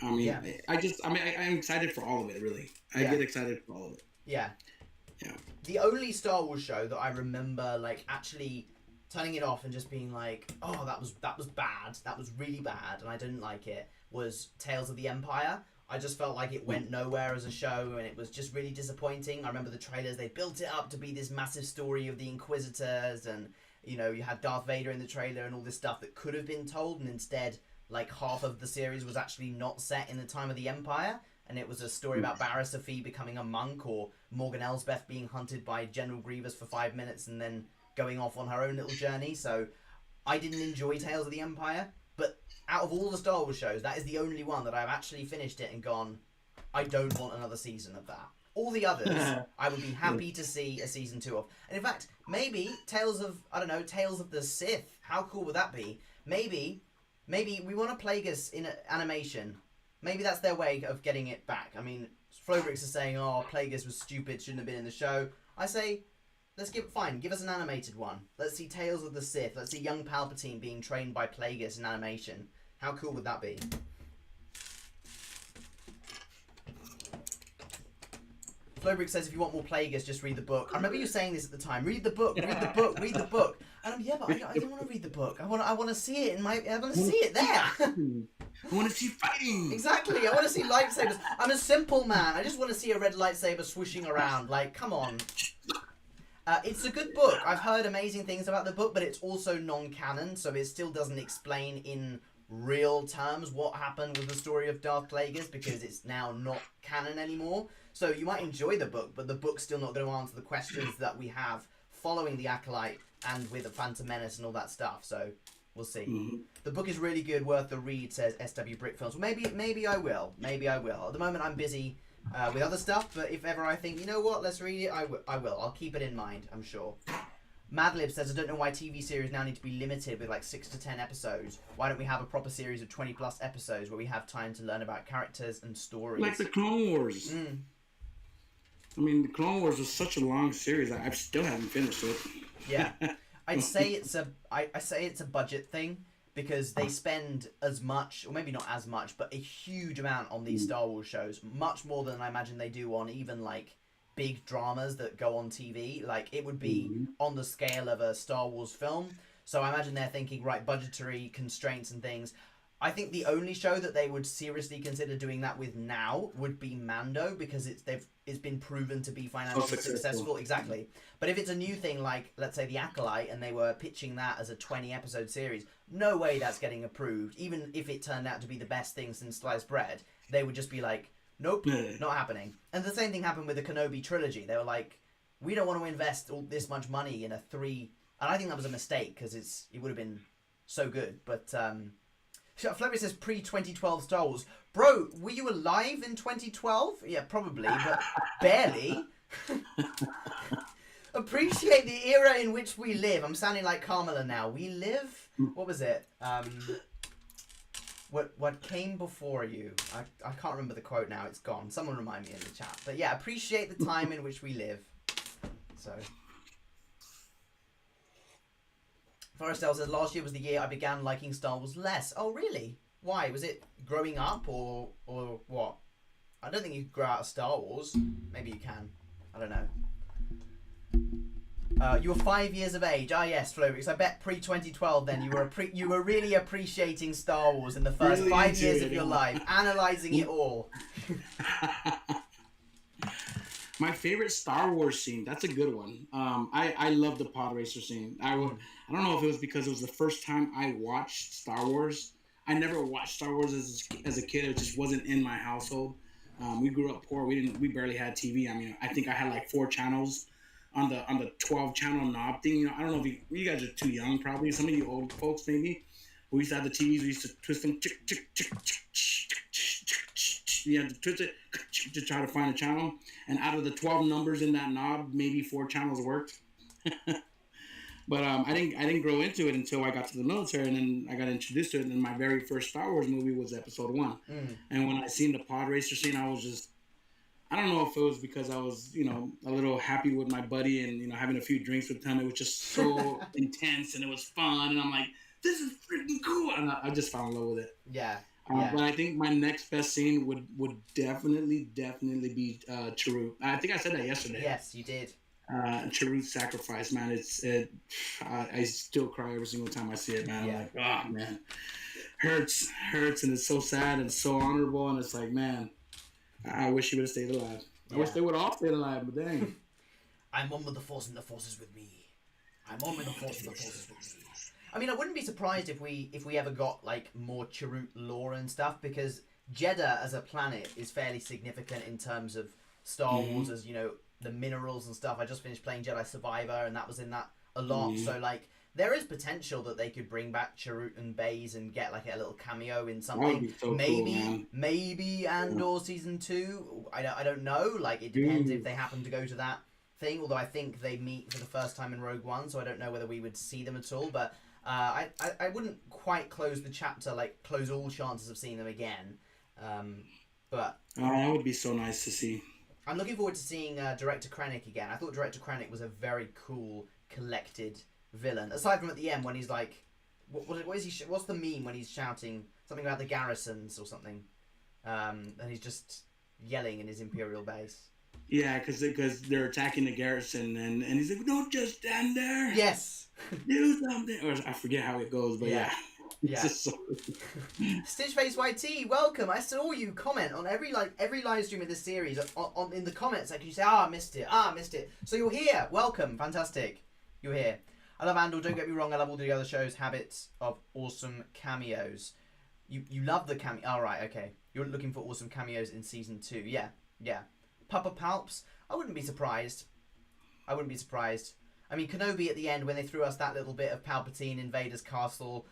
I mean, I'm excited for all of it, really. I get excited for all of it. Yeah. Yeah. The only Star Wars show that I remember, like, actually turning it off and just being like, oh, that was bad, that was really bad, and I didn't like it, was Tales of the Empire. I just felt like it went nowhere as a show, and it was just really disappointing. I remember the trailers, they built it up to be this massive story of the Inquisitors, and, you know, you had Darth Vader in the trailer and all this stuff that could have been told, and instead, like, half of the series was actually not set in the time of the Empire, and it was a story about Barra Sophie becoming a monk, or Morgan Elsbeth being hunted by General Grievous for 5 minutes and then going off on her own little journey. So I didn't enjoy Tales of the Empire, but out of all the Star Wars shows, that is the only one that I've actually finished it and gone, I don't want another season of that. All the others, I would be happy to see a season 2 of. And in fact, maybe Tales of the Sith. How cool would that be? Maybe we want a Plagueis in animation. Maybe that's their way of getting it back. I mean, FlowBricks is saying, oh, Plagueis was stupid, shouldn't have been in the show. I say, give us an animated one. Let's see Tales of the Sith. Let's see young Palpatine being trained by Plagueis in animation. How cool would that be? FlowBricks says, if you want more Plagueis, just read the book. I remember you saying this at the time. Read the book, read the book, read the book. And yeah, but I don't want to read the book. I want to see it I want to see it there. I want to see fighting. Exactly. I want to see lightsabers. I'm a simple man. I just want to see a red lightsaber swooshing around. Like, come on. It's a good book. I've heard amazing things about the book, but it's also non-canon, so it still doesn't explain in real terms what happened with the story of Darth Plagueis, because it's now not canon anymore. So you might enjoy the book, but the book's still not going to answer the questions that we have following the Acolyte and with the Phantom Menace and all that stuff. So we'll see. Mm-hmm. The book is really good, worth the read, says SW Brick Films. Well, maybe I will. Maybe I will. At the moment, I'm busy with other stuff, but if ever I think, you know what, let's read it, I will. I'll keep it in mind, I'm sure. Madlib says, I don't know why TV series now need to be limited with like 6 to 10 episodes. Why don't we have a proper series of 20 plus episodes where we have time to learn about characters and stories? Like the Clone Wars. Mm. I mean, the Clone Wars was such a long series. I still haven't finished it. Yeah. I'd say it's a budget thing, because they spend as much, or maybe not as much, but a huge amount on these Star Wars shows. Much more than I imagine they do on even like big dramas that go on TV. Like, it would be on the scale of a Star Wars film. So I imagine they're thinking, right, budgetary constraints and things. I think the only show that they would seriously consider doing that with now would be Mando, because it's been proven to be financially successful. Exactly. But if it's a new thing like, let's say, The Acolyte, and they were pitching that as a 20-episode series, no way that's getting approved. Even if it turned out to be the best thing since sliced bread, they would just be like, nope, not happening. And the same thing happened with the Kenobi trilogy. They were like, we don't want to invest all this much money in a 3... And I think that was a mistake, because it would have been so good. But Flurry says pre-2012 Star Wars. Bro, were you alive in 2012? Yeah, probably, but barely. Appreciate the era in which we live. I'm sounding like Kamala now. We live... What was it? What came before you? I can't remember the quote now. It's gone. Someone remind me in the chat. But yeah, appreciate the time in which we live. So... Forestel says, last year was the year I began liking Star Wars less. Oh, really? Why? Was it growing up or what? I don't think you could grow out of Star Wars. Maybe you can. I don't know. You were 5 years of age. Ah, yes, Florix. I bet pre-2012 then you were really appreciating Star Wars in the first really 5 years of your life, analysing it all. My favorite Star Wars scene, that's a good one. I love the pod racer scene. I don't know if it was because it was the first time I watched Star Wars. I never watched Star Wars as a kid. It just wasn't in my household. We grew up poor. We barely had TV. I mean, I think I had like 4 channels on the 12 channel knob thing. You know, I don't know if you guys are too young, probably. Some of you old folks maybe. We used to have the TVs. We used to twist them. You had to twist it to try to find a channel. And out of the 12 numbers in that knob, maybe 4 channels worked. But I didn't grow into it until I got to the military, and then I got introduced to it. And my very first Star Wars movie was Episode 1. And when I seen the pod racer scene, I was just, I don't know if it was because I was, a little happy with my buddy and, having a few drinks with him. It was just so intense and it was fun. And I'm like, this is freaking cool. And I just fell in love with it. Yeah. But I think my next best scene would definitely be Chirrut. I think I said that yesterday. Yes, you did. Chirrut's sacrifice, man. I still cry every single time I see it, man. Yeah. I'm like, oh man, hurts, and it's so sad and so honorable, and it's like, man, I wish he would have stayed alive. I wish they would all stayed alive, but dang. I'm one with the Force, and the Force is with me. I'm one with the Force, and the Force is with me. I mean, I wouldn't be surprised if we ever got like more Chirrut lore and stuff, because Jeddah as a planet is fairly significant in terms of Star Wars, as the minerals and stuff. I just finished playing Jedi Survivor, and that was in that a lot. So like there is potential that they could bring back Chirrut and Baze and get like a little cameo in That would something. be so maybe, cool, man. maybe Andor season 2. I don't know. Like it depends if Dude. they happen to go to that thing. Although I think they meet for the first time in Rogue One, so I don't know whether we would see them at all. But I wouldn't quite close the chapter, like close all chances of seeing them again. But That would be so nice to see. I'm looking forward to seeing Director Krennic again. I thought Director Krennic was a very cool, collected villain. Aside from at the end when he's like, what is he? What's the meme when he's shouting something about the garrisons or something, and he's just yelling in his Imperial base. Yeah, because they're attacking the garrison, and he's like, "Don't just stand there. Yes. Do something." Or I forget how it goes, but yeah. Yeah. It's just so... Stitchface YT, welcome. I saw you comment on every live stream of this series on in the comments section. You say, I missed it. So you're here. Welcome. Fantastic. You're here. I love Andor. Don't get me wrong. I love all the other shows. Habits of awesome cameos. You love the cameo. All right. Okay. You're looking for awesome cameos in season 2. Yeah. Papa Palps. I wouldn't be surprised. I mean, Kenobi at the end when they threw us that little bit of Palpatine in Vader's castle.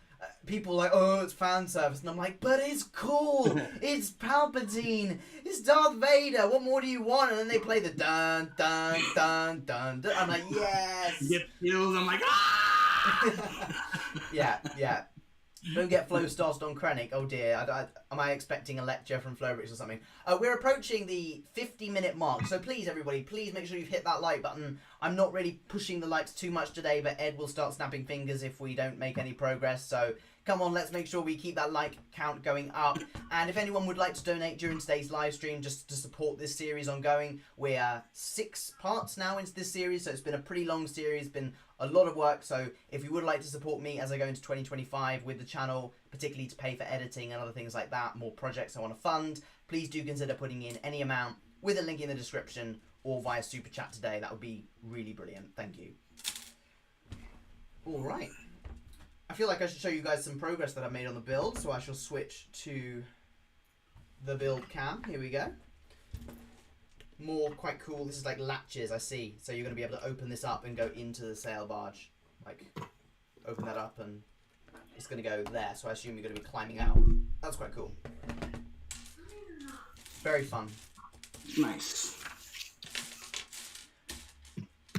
People are like, oh, it's fan service, and I'm like, but it's cool. It's Palpatine. It's Darth Vader. What more do you want? And then they play the dun dun dun dun dun. I'm like, yes. You get feels. I'm like, ah. Yeah. Don't get flow started on Krennic. Oh dear. Am I expecting a lecture from Flowbricks or something? We're approaching the 50-minute mark, so please, everybody, please make sure you've hit that like button. I'm not really pushing the likes too much today, but Ed will start snapping fingers if we don't make any progress. So come on, let's make sure we keep that like count going up. And if anyone would like to donate during today's live stream just to support this series ongoing, we're 6 parts now into this series, so it's been a pretty long series, been a lot of work. So if you would like to support me as I go into 2025 with the channel, particularly to pay for editing and other things like that, more projects I want to fund, please do consider putting in any amount with a link in the description or via super chat today. That would be really brilliant. Thank you. All right. I feel like I should show you guys some progress that I've made on the build, so I shall switch to the build cam. Here we go. More quite cool. This is like latches, I see. So you're going to be able to open this up and go into the sail barge. Like, open that up and it's going to go there. So I assume you're going to be climbing out. That's quite cool. Very fun. Nice.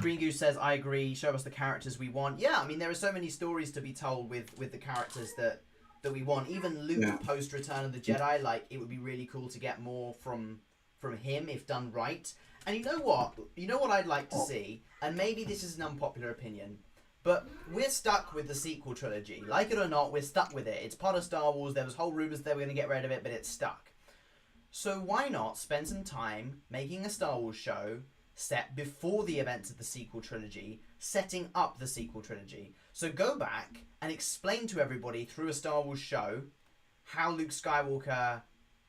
Green Goose says, I agree, show us the characters we want. Yeah, I mean, there are so many stories to be told with the characters that we want. Even Luke post Return of the Jedi, like, it would be really cool to get more from him if done right. And you know what I'd like to see, and maybe this is an unpopular opinion, but we're stuck with the sequel trilogy. Like it or not, we're stuck with it. It's part of Star Wars. There was whole rumors they were going to get rid of it, but it's stuck. So why not spend some time making a Star Wars show set before the events of the sequel trilogy, setting up the sequel trilogy? So go back and explain to everybody through a Star Wars show how Luke Skywalker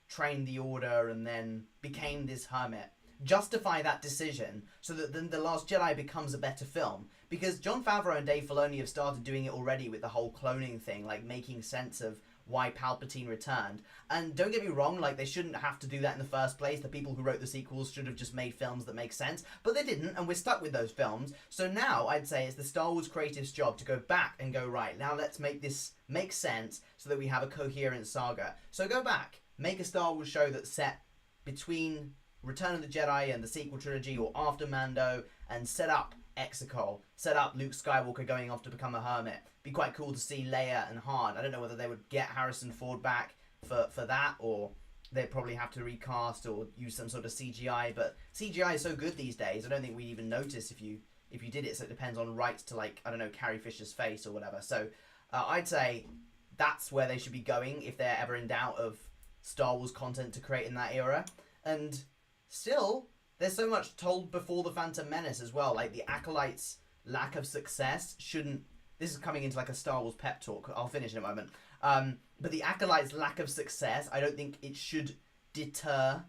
trained the Order and then became this hermit. Justify that decision so that then The Last Jedi becomes a better film. Because Jon Favreau and Dave Filoni have started doing it already with the whole cloning thing, like making sense of why Palpatine returned. And don't get me wrong, like, they shouldn't have to do that in the first place. The people who wrote the sequels should have just made films that make sense, but they didn't, and we're stuck with those films. So now I'd say it's the Star Wars creative's job to go back and go, right, now let's make this make sense so that we have a coherent saga. So go back, make a Star Wars show that's set between Return of the Jedi and the sequel trilogy, or after Mando, and set up Exegol, set up Luke Skywalker going off to become a hermit. Be quite cool to see Leia and Han. I don't know whether they would get Harrison Ford back for that, or they'd probably have to recast or use some sort of CGI, but CGI is so good these days, I don't think we'd even notice if you did it, so it depends on rights to, like, I don't know, Carrie Fisher's face or whatever. So I'd say that's where they should be going if they're ever in doubt of Star Wars content to create in that era. And still, there's so much told before The Phantom Menace as well. Like, the Acolyte's lack of success shouldn't... This is coming into like a Star Wars pep talk. I'll finish in a moment. But the Acolyte's lack of success, I don't think it should deter...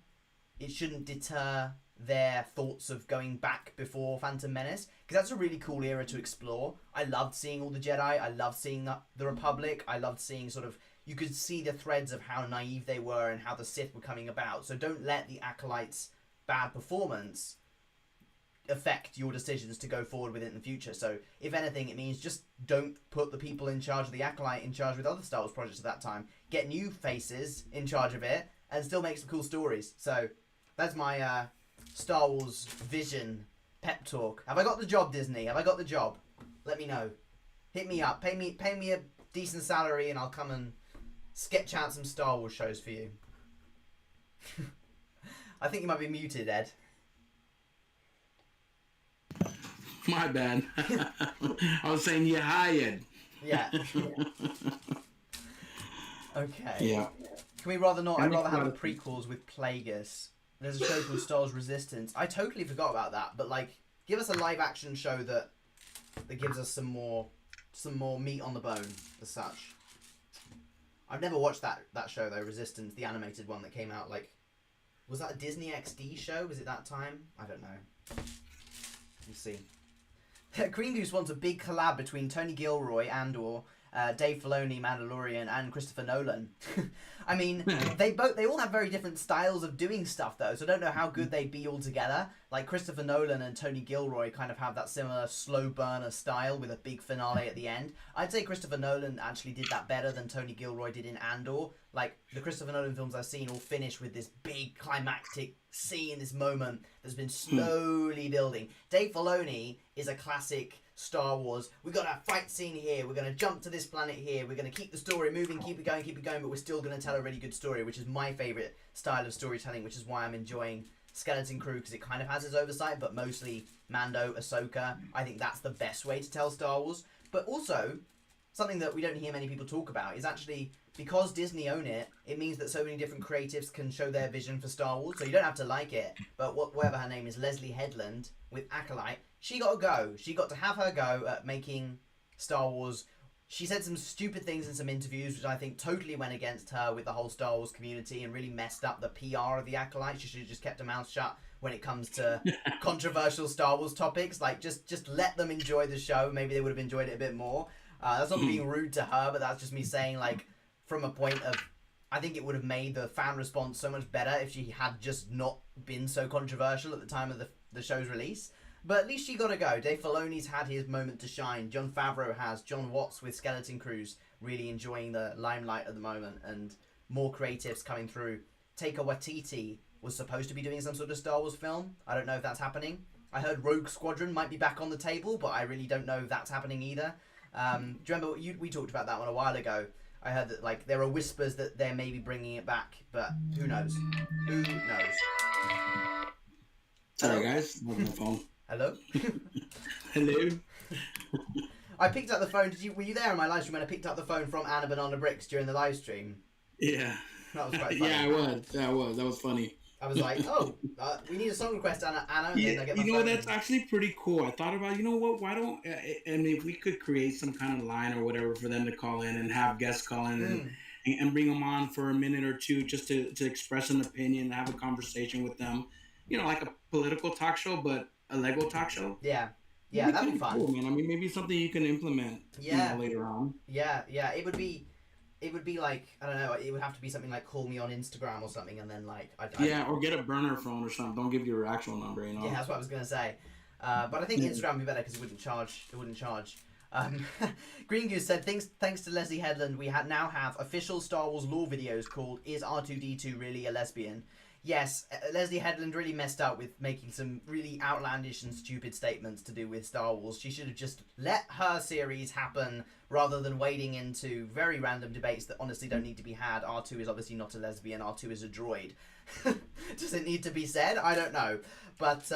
It shouldn't deter their thoughts of going back before Phantom Menace. Because that's a really cool era to explore. I loved seeing all the Jedi. I loved seeing the Republic. I loved seeing sort of... You could see the threads of how naive they were and how the Sith were coming about. So don't let the Acolyte's bad performance affect your decisions to go forward with it in the future. So if anything, it means just don't put the people in charge of the Acolyte in charge with other Star Wars projects at that time. Get new faces in charge of it and still make some cool stories. So that's my Star Wars vision pep talk. Have I got the job, Disney? Have I got the job? Let me know. Hit me up. Pay me a decent salary and I'll come and sketch out some Star Wars shows for you. I think you might be muted, Ed. My bad. I was saying you hired. Yeah. Okay. Yeah. Can we rather not? I'd rather have the prequels with Plagueis. There's a show called Star Wars Resistance. I totally forgot about that, but like, give us a live action show that gives us some more meat on the bone as such. I've never watched that show though, Resistance, the animated one that came out like, was that a Disney XD show? Was it that time? I don't know. We'll see. Green Goose wants a big collab between Tony Gilroy, Andor, Dave Filoni, Mandalorian, and Christopher Nolan. I mean, they all have very different styles of doing stuff though, so I don't know how good they'd be all together. Like Christopher Nolan and Tony Gilroy kind of have that similar slow burner style with a big finale at the end. I'd say Christopher Nolan actually did that better than Tony Gilroy did in Andor. Like the Christopher Nolan films I've seen all finish with this big climactic scene, this moment that's been slowly building. Dave Filoni is a classic Star Wars. We got a fight scene here. We're going to jump to this planet here. We're going to keep the story moving, keep it going, but we're still going to tell a really good story, which is my favorite style of storytelling, which is why I'm enjoying Skeleton Crew, because it kind of has its oversight, but mostly Mando, Ahsoka. I think that's the best way to tell Star Wars. But also, something that we don't hear many people talk about is actually, because Disney own it, it means that so many different creatives can show their vision for Star Wars. So you don't have to like it, but whatever her name is, Leslie Headland with Acolyte, she got to go. She got to have her go at making Star Wars. She said some stupid things in some interviews, which I think totally went against her with the whole Star Wars community and really messed up the PR of the Acolyte. She should have just kept her mouth shut when it comes to controversial Star Wars topics. Like, just let them enjoy the show. Maybe they would have enjoyed it a bit more. That's not being rude to her, but that's just me saying, like, from a point of, I think it would have made the fan response so much better if she had just not been so controversial at the time of the show's release. But at least she got to go. Dave Filoni's had his moment to shine. Jon Favreau has. John Watts with Skeleton Crews really enjoying the limelight at the moment, and more creatives coming through. Taika Waititi was supposed to be doing some sort of Star Wars film. I don't know if that's happening. I heard Rogue Squadron might be back on the table, but I really don't know if that's happening either. Do you remember we talked about that one a while ago? I heard that like there are whispers that they're maybe bringing it back, but who knows? Who knows? Sorry guys, I'm on my phone. Hello? Hello. I picked up the phone. Were you there on my live stream when I picked up the phone from Anna Banana Bricks during the live stream? Yeah. That was quite funny. Yeah, I was. That was funny. I was like, we need a song request, Anna. And Yeah, then I get my you know, phone. that's actually pretty cool. I thought about, you know what, why don't, and if we could create some kind of line or whatever for them to call in and have guests call in and bring them on for a minute or two just to express an opinion and have a conversation with them. You know, like a political talk show, but a Lego talk show. Yeah, that'd be fun. Cool, man. I mean, maybe something you can implement. Yeah. You know, later on. Yeah. It would be like, I don't know. It would have to be something like call me on Instagram or something, and then like or get a burner phone or something. Don't give your actual number. You know. Yeah, that's what I was gonna say. But I think Instagram would be better because it wouldn't charge. Green Goose said, thanks to Leslie Headland, we now have official Star Wars lore videos called "Is R2D2 Really a Lesbian?" Yes, Leslie Headland really messed up with making some really outlandish and stupid statements to do with Star Wars. She should have just let her series happen rather than wading into very random debates that honestly don't need to be had. R2 is obviously not a lesbian. R2 is a droid. Does it need to be said? I don't know. But,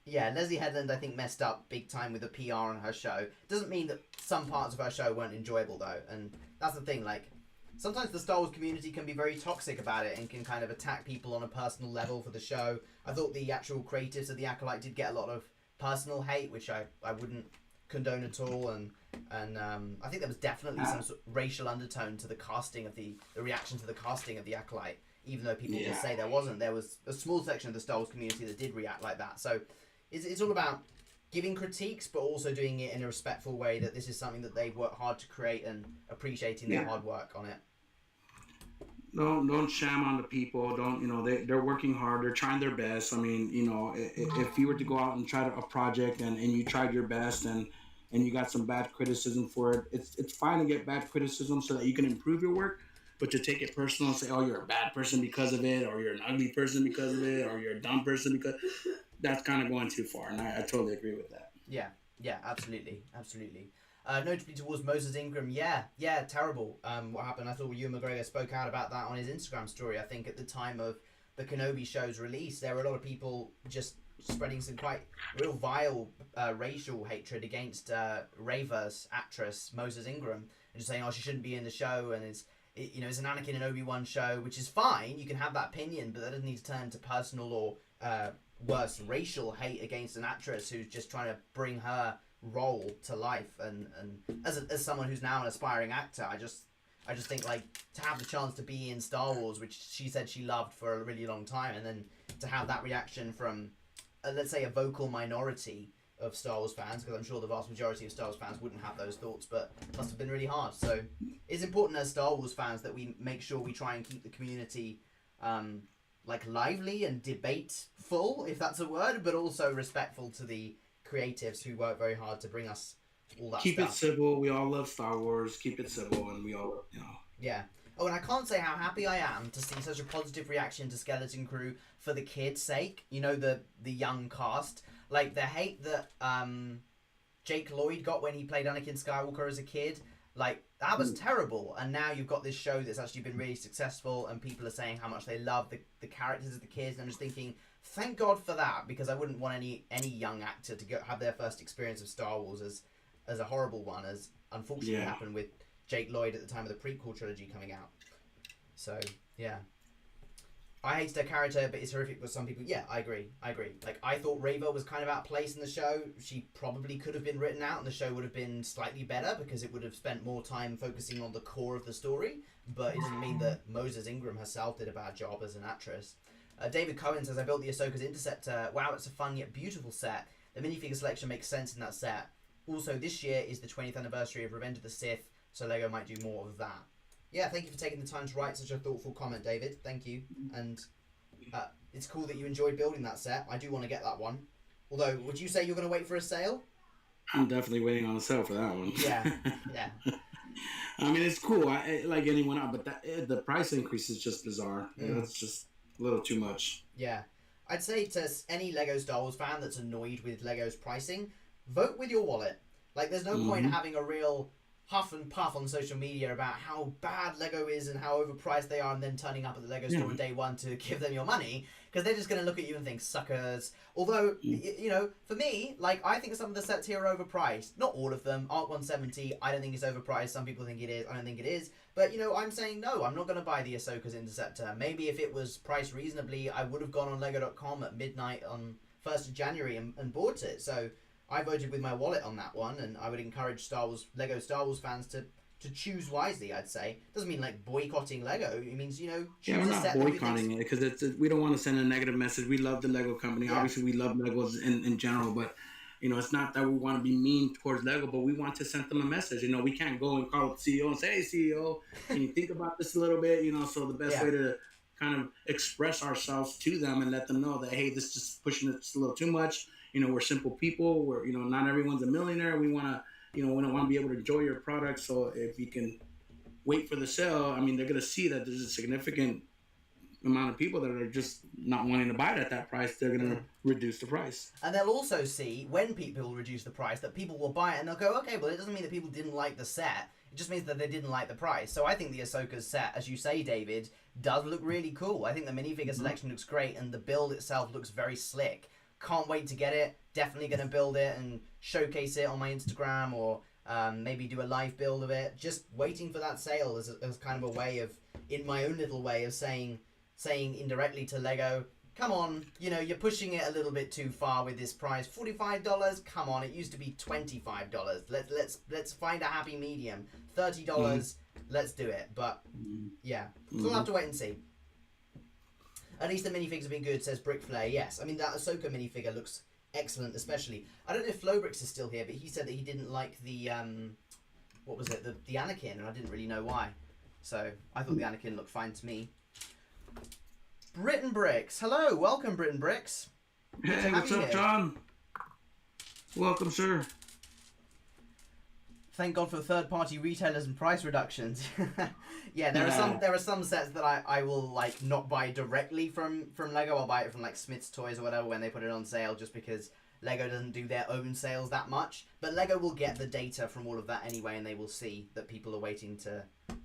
Leslie Headland, I think, messed up big time with the PR on her show. Doesn't mean that some parts of her show weren't enjoyable, though. And that's the thing, like, sometimes the Star Wars community can be very toxic about it and can kind of attack people on a personal level for the show. I thought the actual creatives of the Acolyte did get a lot of personal hate, which I wouldn't condone at all. And I think there was definitely some sort of racial undertone to the casting of the reaction to the casting of the Acolyte, even though people would say there wasn't. There was a small section of the Star Wars community that did react like that. So it's all about giving critiques, but also doing it in a respectful way, that this is something that they work hard to create and appreciating their hard work on it. don't sham on the people. Don't they're working hard. They're trying their best. I mean, if you were to go out and try a project and you tried your best and you got some bad criticism for it, it's fine to get bad criticism so that you can improve your work. But to take it personal and say, oh, you're a bad person because of it, or you're an ugly person because of it, or you're a dumb person because that's kind of going too far. And I totally agree with that. Yeah, yeah, absolutely, absolutely. Notably towards Moses Ingram, yeah, terrible. What happened? I thought Ewan McGregor spoke out about that on his Instagram story. I think at the time of the Kenobi show's release, there were a lot of people just spreading some quite real vile racial hatred against Reyver's actress Moses Ingram, and just saying, oh, she shouldn't be in the show, and it's an Anakin and Obi-Wan show, which is fine. You can have that opinion, but that doesn't need to turn to personal or worse, racial hate against an actress who's just trying to bring her role to life. And as someone who's now an aspiring actor, I just think, like, to have the chance to be in Star Wars, which she said she loved for a really long time, and then to have that reaction from let's say a vocal minority of Star Wars fans, because I'm sure the vast majority of Star Wars fans wouldn't have those thoughts, but it must have been really hard. So it's important as Star Wars fans that we make sure we try and keep the community like lively and debateful, if that's a word, but also respectful to the creatives who work very hard to bring us all that Keep stuff. it civil. We all love Star Wars. Keep it civil, and we all, Yeah. Oh, and I can't say how happy I am to see such a positive reaction to Skeleton Crew for the kids' sake. You know, the young cast. Like, the hate that Jake Lloyd got when he played Anakin Skywalker as a kid, like, that was terrible. And now you've got this show that's actually been really successful, and people are saying how much they love the characters of the kids. And I'm just thinking, thank God for that, because I wouldn't want any young actor to have their first experience of Star Wars as a horrible one, as unfortunately happened with Jake Lloyd at the time of the prequel trilogy coming out. So, yeah. I hated her character, but it's horrific for some people. Yeah, I agree. Like, I thought Reva was kind of out of place in the show. She probably could have been written out, and the show would have been slightly better, because it would have spent more time focusing on the core of the story. But it doesn't mean that Moses Ingram herself did a bad job as an actress. David Cohen says, I built the Ahsoka's Interceptor. Wow, it's a fun yet beautiful set. The minifigure selection makes sense in that set. Also, this year is the 20th anniversary of Revenge of the Sith, so LEGO might do more of that. Yeah, thank you for taking the time to write such a thoughtful comment, David. Thank you. And it's cool that you enjoyed building that set. I do want to get that one. Although, would you say you're going to wait for a sale? I'm definitely waiting on a sale for that one. Yeah. I mean, it's cool. I like anyone else, but the price increase is just bizarre. It's just a little too much. Yeah. I'd say to any LEGO Star Wars fan that's annoyed with LEGO's pricing, vote with your wallet. Like, there's no point having a real huff and puff on social media about how bad Lego is and how overpriced they are, and then turning up at the Lego store on day one to give them your money, because they're just going to look at you and think, suckers. Although, for me, like, I think some of the sets here are overpriced. Not all of them. Arc 170, I don't think it's overpriced. Some people think it is. I don't think it is. But, I'm saying no, I'm not going to buy the Ahsoka's Interceptor. Maybe if it was priced reasonably, I would have gone on Lego.com at midnight on 1st of January and bought it. So I voted with my wallet on that one, and I would encourage Lego Star Wars fans to choose wisely. I'd say doesn't mean like boycotting Lego. It means choose we're not boycotting it, because we don't want to send a negative message. We love the Lego company. Yeah. Obviously, we love Legos in general, but it's not that we want to be mean towards Lego, but we want to send them a message. We can't go and call the CEO and say, "Hey, CEO, can you think about this a little bit?" So the best way to kind of express ourselves to them and let them know that, hey, this is just pushing it just a little too much. We're simple people. We're, not everyone's a millionaire. We want to, we don't want to be able to enjoy your product. So if you can wait for the sale, I mean, they're going to see that there's a significant amount of people that are just not wanting to buy it at that price. They're going to reduce the price. And they'll also see, when people reduce the price, that people will buy it, and they'll go, okay, well, it doesn't mean that people didn't like the set. It just means that they didn't like the price. So I think the Ahsoka's set, as you say, David, does look really cool. I think the minifigure selection looks great, and the build itself looks very slick. Can't wait to get it. Definitely going to build it and showcase it on my Instagram, or maybe do a live build of it. Just waiting for that sale as kind of a way of, in my own little way of saying indirectly to Lego, come on, you're pushing it a little bit too far with this price. $45, come on, it used to be $25. Let's find a happy medium. $30, let's do it. But yeah, so we'll have to wait and see. At least the minifigs have been good, says Brickflay. Yes, I mean, that Ahsoka minifigure looks excellent, especially. I don't know if FlowBricks is still here, but he said that he didn't like the, what was it, the Anakin, and I didn't really know why. So I thought the Anakin looked fine to me. BritBricks. Hello, welcome BritBricks. Hey, what's up, John? Welcome, sir. Thank God for third-party retailers and price reductions. Yeah, there are some sets that I will like not buy directly from Lego. I'll buy it from like Smith's Toys or whatever when they put it on sale, just because Lego doesn't do their own sales that much. But Lego will get the data from all of that anyway, and they will see that people are waiting to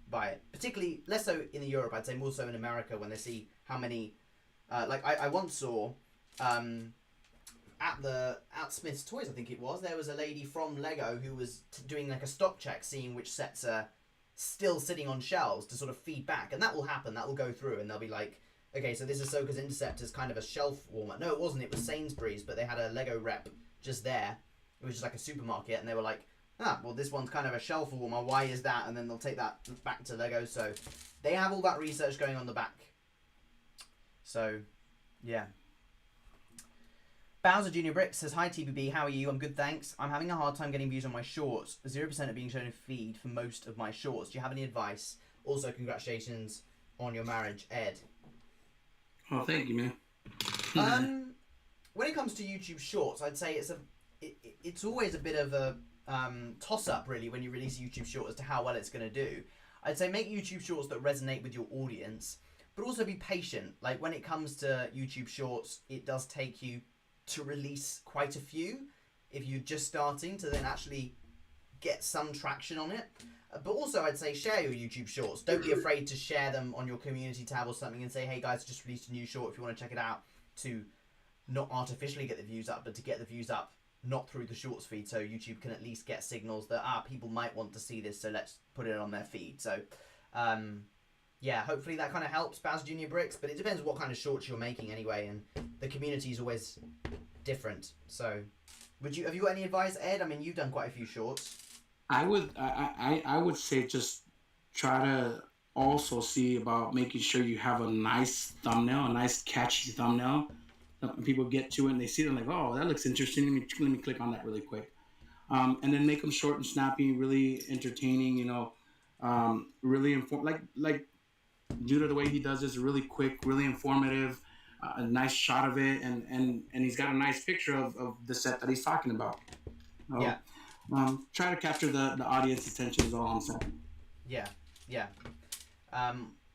buy it. Particularly less so in Europe, I'd say more so in America, when they see how many. Like I once saw. At Smith's Toys, I think it was, there was a lady from Lego who was doing like a stock check, seeing which sets are still sitting on shelves to sort of feed back, and that will happen. That will go through, and they'll be like, okay, so this Ahsoka's Interceptor's kind of a shelf warmer. No, it wasn't. It was Sainsbury's, but they had a Lego rep just there. It was just like a supermarket, and they were like, well, this one's kind of a shelf warmer. Why is that? And then they'll take that back to Lego. So they have all that research going on the back. So, yeah. Bowser Junior Brick says, hi TBB, how are you? I'm good, thanks. I'm having a hard time getting views on my shorts. 0% are being shown in feed for most of my shorts. Do you have any advice? Also, congratulations on your marriage, Ed. Oh, thank you, man. When it comes to YouTube shorts, I'd say it's always a bit of a toss-up, really, when you release a YouTube short as to how well it's going to do. I'd say make YouTube shorts that resonate with your audience, but also be patient. Like, when it comes to YouTube shorts, it does take you to release quite a few if you're just starting to then actually get some traction on it. But also, I'd say share your YouTube shorts. Don't be afraid to share them on your community tab or something and say, hey guys, just released a new short if you want to check it out, to not artificially get the views up, but to get the views up not through the shorts feed, so YouTube can at least get signals that people might want to see this, so let's put it on their feed. So yeah, hopefully that kind of helps, Baz Junior Bricks, but it depends what kind of shorts you're making anyway, and the community is always different. So have you got any advice, Ed? I mean, you've done quite a few shorts. I would say just try to also see about making sure you have a nice thumbnail, a nice catchy thumbnail. When people get to it and they see it, they're like, oh, that looks interesting. Let me click on that really quick. And then make them short and snappy, really entertaining, really like Judah, the way he does this, really quick, really informative, a nice shot of it, and he's got a nice picture of the set that he's talking about. Yeah. Try to capture the audience attention is all I'm saying. Yeah.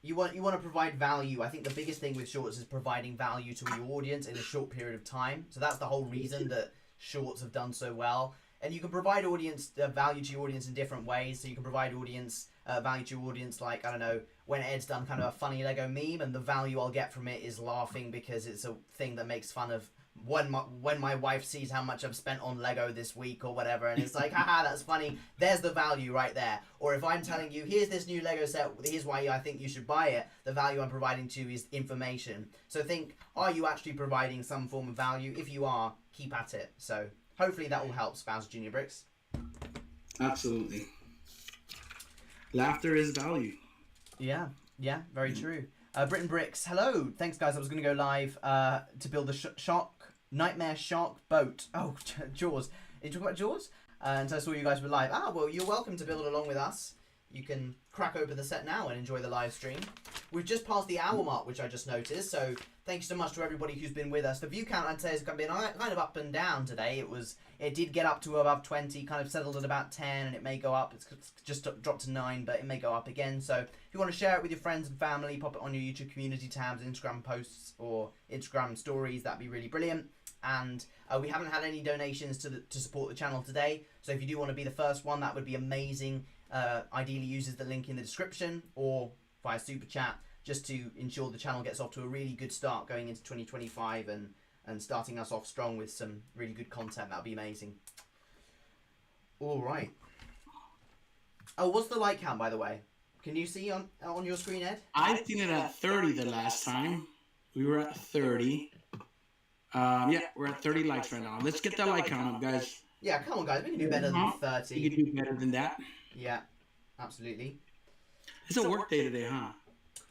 You want to provide value. I think the biggest thing with shorts is providing value to your audience in a short period of time. So that's the whole reason that shorts have done so well. And you can provide value to your audience in different ways. So you can provide value to your audience, like, I don't know, when Ed's done kind of a funny Lego meme, and the value I'll get from it is laughing because it's a thing that makes fun of when my wife sees how much I've spent on Lego this week or whatever, and it's like, haha, that's funny. There's the value right there. Or if I'm telling you, here's this new Lego set, here's why I think you should buy it, the value I'm providing to you is information. So think, are you actually providing some form of value? If you are, keep at it. So hopefully that will help, Bowser Junior Bricks. Absolutely. Laughter is value. Yeah, very true. BritBricks, hello. Thanks, guys. I was going to go live to build the Nightmare Shark boat. Oh, Jaws. Are you talking about Jaws? And so I saw you guys were live. Well, you're welcome to build along with us. You can crack open the set now and enjoy the live stream. We've just passed the hour mark, which I just noticed. So thank you so much to everybody who's been with us. The view count, I'd say, has been kind of up and down today. It did get up to above 20, kind of settled at about 10, and it may go up. It's just dropped to 9, but it may go up again. So if you want to share it with your friends and family, pop it on your YouTube community tabs, Instagram posts, or Instagram stories. That'd be really brilliant. And we haven't had any donations to support the channel today. So if you do want to be the first one, that would be amazing. Ideally uses the link in the description or via super chat, just to ensure the channel gets off to a really good start going into 2025 and starting us off strong with some really good content. That would be amazing. All right. Oh, what's the like count, by the way? Can you see on your screen, Ed? I seen it at 30 the last time. We were at 30. Yeah, we're at 30 likes right now. Let's get that like count up, guys. Yeah, come on, guys. We can do better than 30. We can do better than that. Yeah, absolutely. It's a work day today, huh?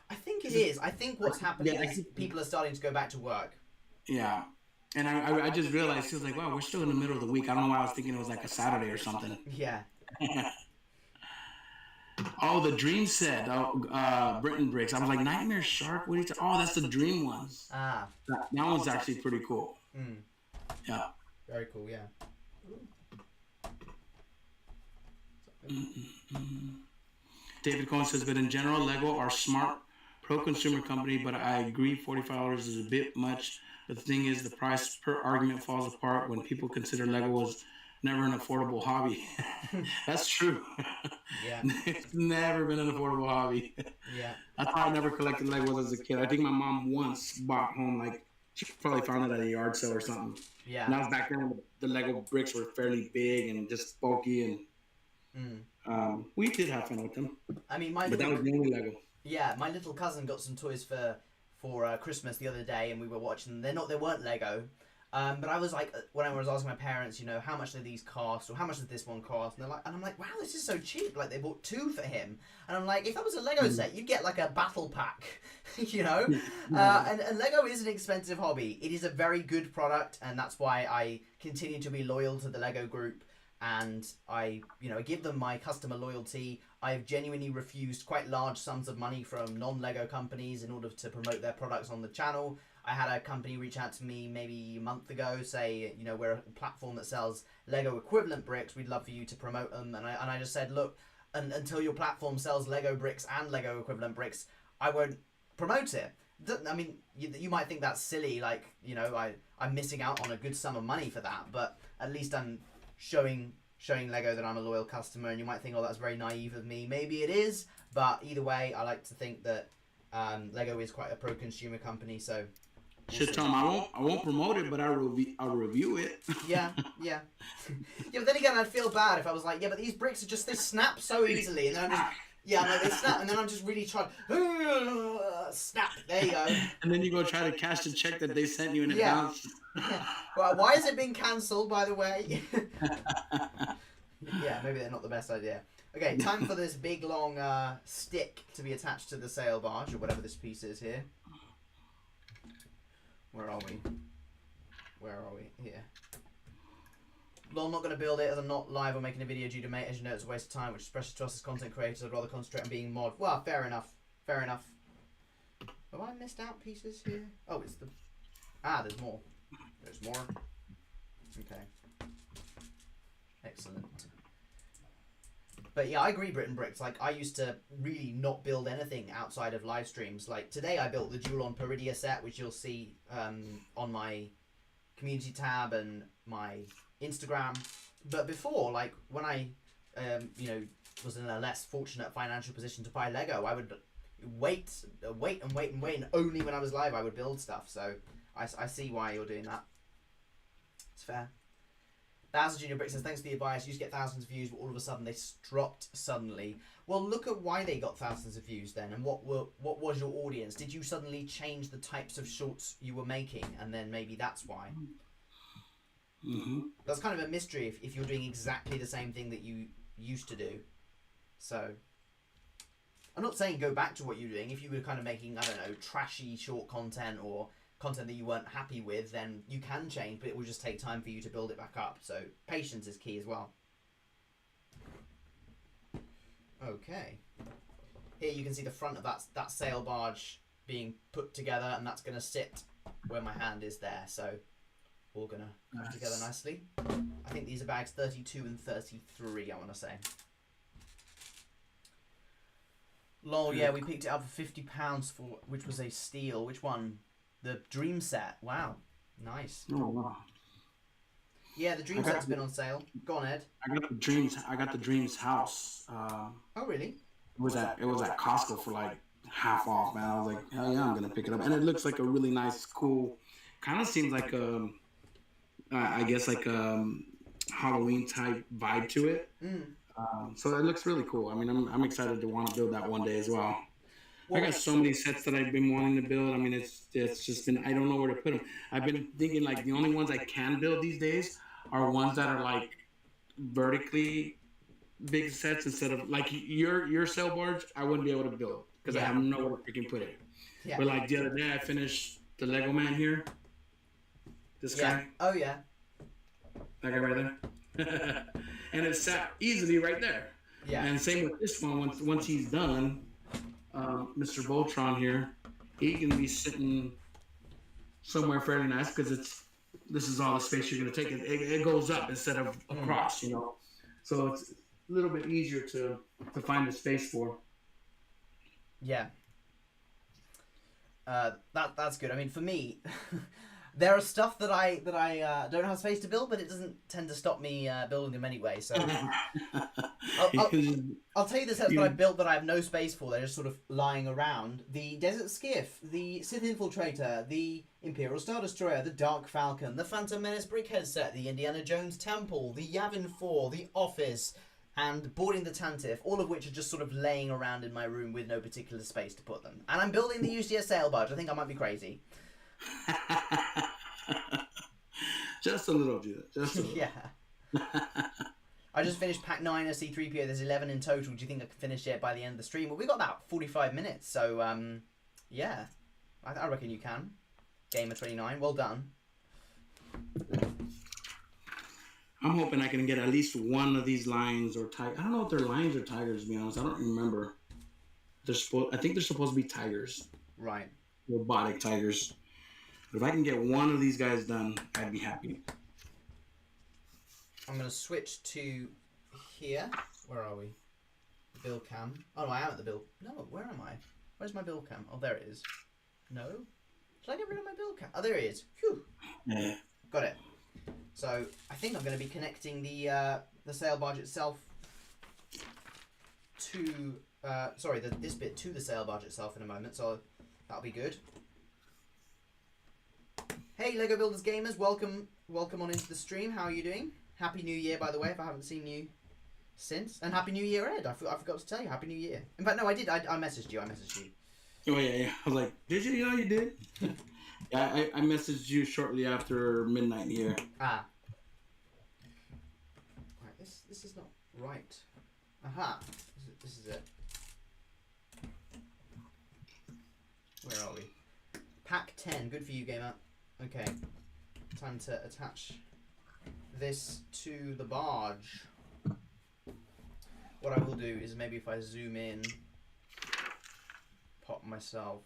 I think it is. I think what's happening is people are starting to go back to work. Yeah. And I just realized, he was like, wow, we're still in the middle of the week. I don't know why I was thinking it was like a Saturday or something. Yeah. Oh, the dream set. Oh, Bricks. I was like, Nightmare Shark? What are you Oh, that's the dream ones. Ah. That one's actually pretty cool. Mm. Yeah. Very cool, yeah. David Cohen says, but in general, Lego are smart, pro-consumer company, but I agree $45 is a bit much. But the thing is, the price per argument falls apart when people consider Lego was never an affordable hobby. That's true. Yeah. It's never been an affordable hobby. Yeah. That's why I never collected Legos as a kid. I think my mom once bought home, like, she probably found it at a yard sale or something. Yeah. And that was back then when the Lego bricks were fairly big and just bulky, and we did have fun with them. I mean, but that was the only Lego. Yeah, my little cousin got some toys for Christmas the other day, and we were watching them. They weren't Lego, but I was like, when I was asking my parents, you know, how much do these cost, or how much does this one cost? And I'm like, wow, this is so cheap. Like, they bought 2 for him, and I'm like, if that was a Lego set, you'd get like a battle pack, you know. And Lego is an expensive hobby. It is a very good product, and that's why I continue to be loyal to the Lego group. And I, you know, give them my customer loyalty. I've genuinely refused quite large sums of money from non-Lego companies in order to promote their products on the channel. I had a company reach out to me maybe a month ago, say, you know, we're a platform that sells Lego equivalent bricks. We'd love for you to promote them. And I just said, look, until your platform sells Lego bricks and Lego equivalent bricks, I won't promote it. I mean, you might think that's silly, like, you know, I'm missing out on a good sum of money for that, but at least I'm showing Lego that I'm a loyal customer, and you might think, oh, that's very naive of me. Maybe it is, but either way, I like to think that Lego is quite a pro-consumer company, so... Should tell them I won't promote it, but I'll review it. Yeah. Yeah, but then again, I'd feel bad if I was like, yeah, but these bricks they snap so easily, and then I'm just... Yeah, like they snap, and then I'm just really trying... Snap, there you go. And then you go try to cash the check that they sent you in advance. Well, why is it being cancelled, by the way? Yeah, maybe they're not the best idea. Okay, time for this big, long stick to be attached to the sail barge, or whatever this piece is here. Where are we? Here. Well, I'm not going to build it as I'm not live or making a video due to mate. As you know, it's a waste of time, which is precious to us as content creators. I'd rather concentrate on being mod. Well, fair enough. Fair enough. Have I missed out pieces here? Oh, it's the... Ah, there's more. There's more. Okay. Excellent. But yeah, I agree, Brit and Bricks. Like, I used to really not build anything outside of live streams. Like, today I built the Jewel on Peridia set, which you'll see on my community tab and my Instagram. But before, like, when I, you know, was in a less fortunate financial position to buy Lego, I would wait, and only when I was live I would build stuff. So I see why you're doing that. It's fair. Thousand Junior Brick says, thanks for the advice. You used to get thousands of views, but all of a sudden they dropped suddenly. Well, look at why they got thousands of views then, and what was your audience? Did you suddenly change the types of shorts you were making, and then maybe that's why? That's kind of a mystery if you're doing exactly the same thing that you used to do. So, I'm not saying go back to what you're doing. If you were kind of making, I don't know, trashy short content or content that you weren't happy with, then you can change, but it will just take time for you to build it back up. So patience is key as well. Okay. Here you can see the front of that sail barge being put together, and that's going to sit where my hand is there. So all going to come together nicely. I think these are bags 32 and 33, I want to say. Lol, yeah, we picked it up for £50 for, which was a steal. Which one? The Dream Set. Wow. Nice. Oh, wow. Yeah, the Dream Set's been on sale. Go on, Ed. I got the Dreams house. Oh, really? It was at Costco for like half off, man. I was like, hell yeah, I'm gonna pick it up. And it looks like a really nice, cool, kind of seems like I guess like Halloween type vibe to it. So it looks really cool. I mean, I'm excited to want to build that one day as well. I got so many sets that I've been wanting to build. I mean, it's just been, I don't know where to put them. I've been thinking like the only ones I can build these days are ones that are like vertically big sets instead of like your sail barge. I wouldn't be able to build because I have nowhere to freaking put it. Yeah. But like the other day, I finished the Lego man here. This guy. Oh yeah. That guy right there. And it sat easily right there. Yeah. And same with this one. Once he's done, Mr. Voltron here, he can be sitting somewhere fairly nice because this is all the space you're going to take. It goes up instead of across, you know. So it's a little bit easier to find the space for. Yeah. That's good. I mean, for me, there are stuff that I don't have space to build, but it doesn't tend to stop me building them anyway. So I'll tell you the sets that I built that I have no space for. They're just sort of lying around. The Desert Skiff, the Sith Infiltrator, the Imperial Star Destroyer, the Dark Falcon, the Phantom Menace Brickhead set, the Indiana Jones Temple, the Yavin 4, the Office, and Boarding the Tantive, all of which are just sort of laying around in my room with no particular space to put them. And I'm building the UCS Sail Barge. I think I might be crazy. Just a little, Judah. Just a little. Yeah. I just finished Pack 9 of C3PO. There's 11 in total. Do you think I can finish it by the end of the stream? Well, we got about 45 minutes, so yeah. I reckon you can. Gamer29, well done. I'm hoping I can get at least one of these lions or tigers. I don't know if they're lions or tigers, to be honest. I don't remember. I think they're supposed to be tigers. Right. Robotic tigers. But if I can get one of these guys done, I'd be happy. I'm going to switch to here. Where are we? Build cam. Oh, no, I am at the build. No, where am I? Where's my build cam? Oh, there it is. No? Should I get rid of my build cam? Oh, there it is. Phew. Yeah. Got it. So, I think I'm going to be connecting the sail barge itself to... this bit to the sail barge itself in a moment, so that'll be good. Hey, Lego Builders Gamers, welcome on into the stream. How are you doing? Happy New Year, by the way, if I haven't seen you since. And Happy New Year, Ed. I forgot to tell you, Happy New Year. In fact, no, I did. I messaged you. Oh, yeah. I was like, did you? Yeah, you did. Yeah, I messaged you shortly after midnight here. Ah. Right, this is not right. Aha. This is it. Where are we? Pack 10. Good for you, gamer. Okay. Time to attach this to the barge. What I will do is maybe if I zoom in, pop myself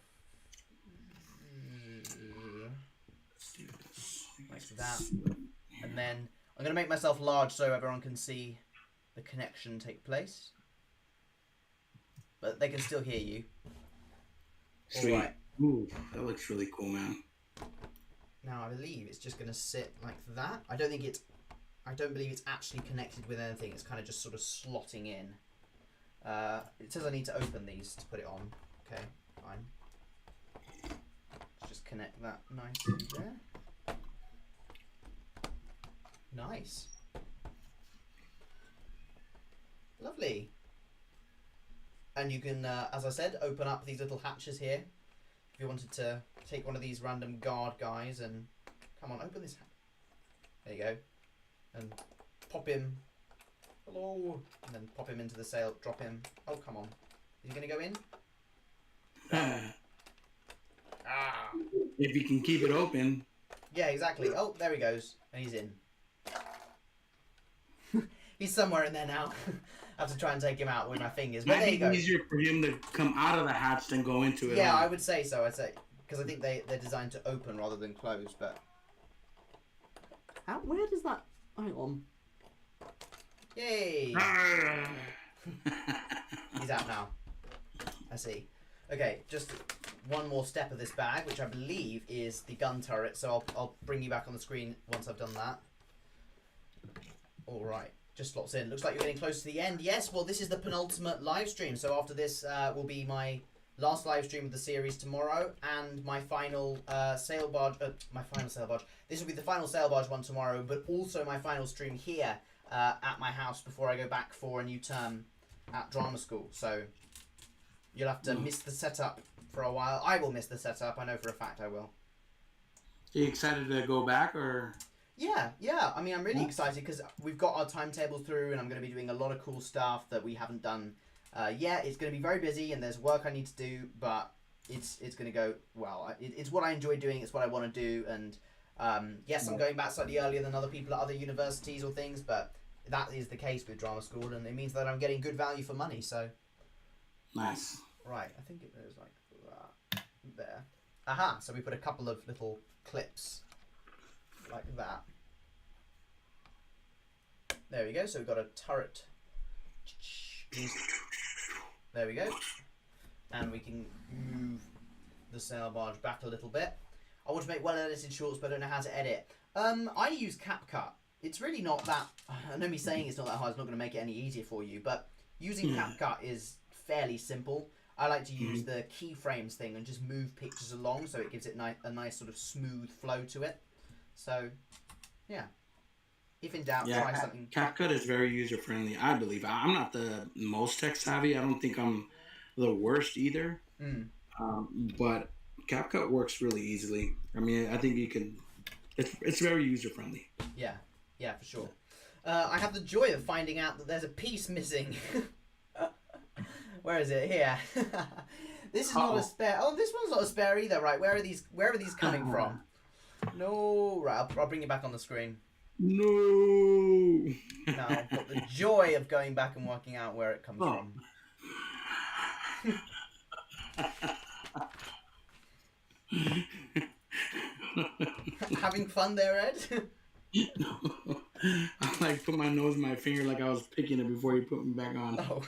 like that, and then I'm going to make myself large so everyone can see the connection take place, but they can still hear you. Sweet. All right. Ooh, that looks really cool, man. Now I believe it's just going to sit like that. I don't believe it's actually connected with anything. It's kind of just sort of slotting in. It says I need to open these to put it on. Okay, fine. Let's just connect that nicely there. Nice. Lovely. And you can, as I said, open up these little hatches here. If you wanted to take one of these random guard guys and... Come on, open this hatch. There you go. And pop him. Hello. And then pop him into the sail. Drop him. Oh, come on. Is he going to go in? Ah. If you can keep it open. Yeah, exactly. Oh, there he goes. And he's in. He's somewhere in there now. I have to try and take him out with my fingers. But there you go. Might be easier for him to come out of the hatch than go into it. Yeah, I would say so. Because I think they're designed to open rather than close. But where does that... Hang on. Yay! He's out now. I see. Okay, just one more step of this bag, which I believe is the gun turret. So I'll bring you back on the screen once I've done that. All right. Just slots in. Looks like you're getting close to the end. Yes, well, this is the penultimate live stream. So after this will be my last live stream of the series tomorrow, and my final sail barge. This will be the final sail barge one tomorrow, but also my final stream here at my house before I go back for a new term at drama school. So you'll have to miss the setup for a while. I will miss the setup. I know for a fact I will. Are you excited to go back, or? Yeah. I mean, I'm really excited because we've got our timetable through, and I'm going to be doing a lot of cool stuff that we haven't done yet. It's going to be very busy, and there's work I need to do, but it's going to go well. It's what I enjoy doing. It's what I want to do, and yes, I'm going back slightly earlier than other people at other universities or things, but that is the case with Drama School, and it means that I'm getting good value for money. So Nice. right, I think it is like that there. Aha! So we put a couple of little clips like that. There we go. So we've got a turret. There we go. And we can move the sail barge back a little bit. I want to make well-edited shorts, but I don't know how to edit. I use CapCut. It's really not that... I know me saying it's not that hard. It's not going to make it any easier for you, but using CapCut is fairly simple. I like to use the keyframes thing and just move pictures along so it gives it a nice sort of smooth flow to it. So, yeah. If in doubt, try something. CapCut is very user-friendly, I believe. I'm not the most tech-savvy. I don't think I'm the worst either. But CapCut works really easily. I mean, I think you can... It's very user-friendly. Yeah, for sure. I have the joy of finding out that there's a piece missing. Where is it? Here. This is not a spare. Oh, this one's not a spare either. Right? Where are these coming from? No. Right. I'll bring it back on the screen. No. Now I've got the joy of going back and working out where it comes from. Having fun there, Ed? No. I like put my nose in my finger like I was picking it before you put me back on. Oh.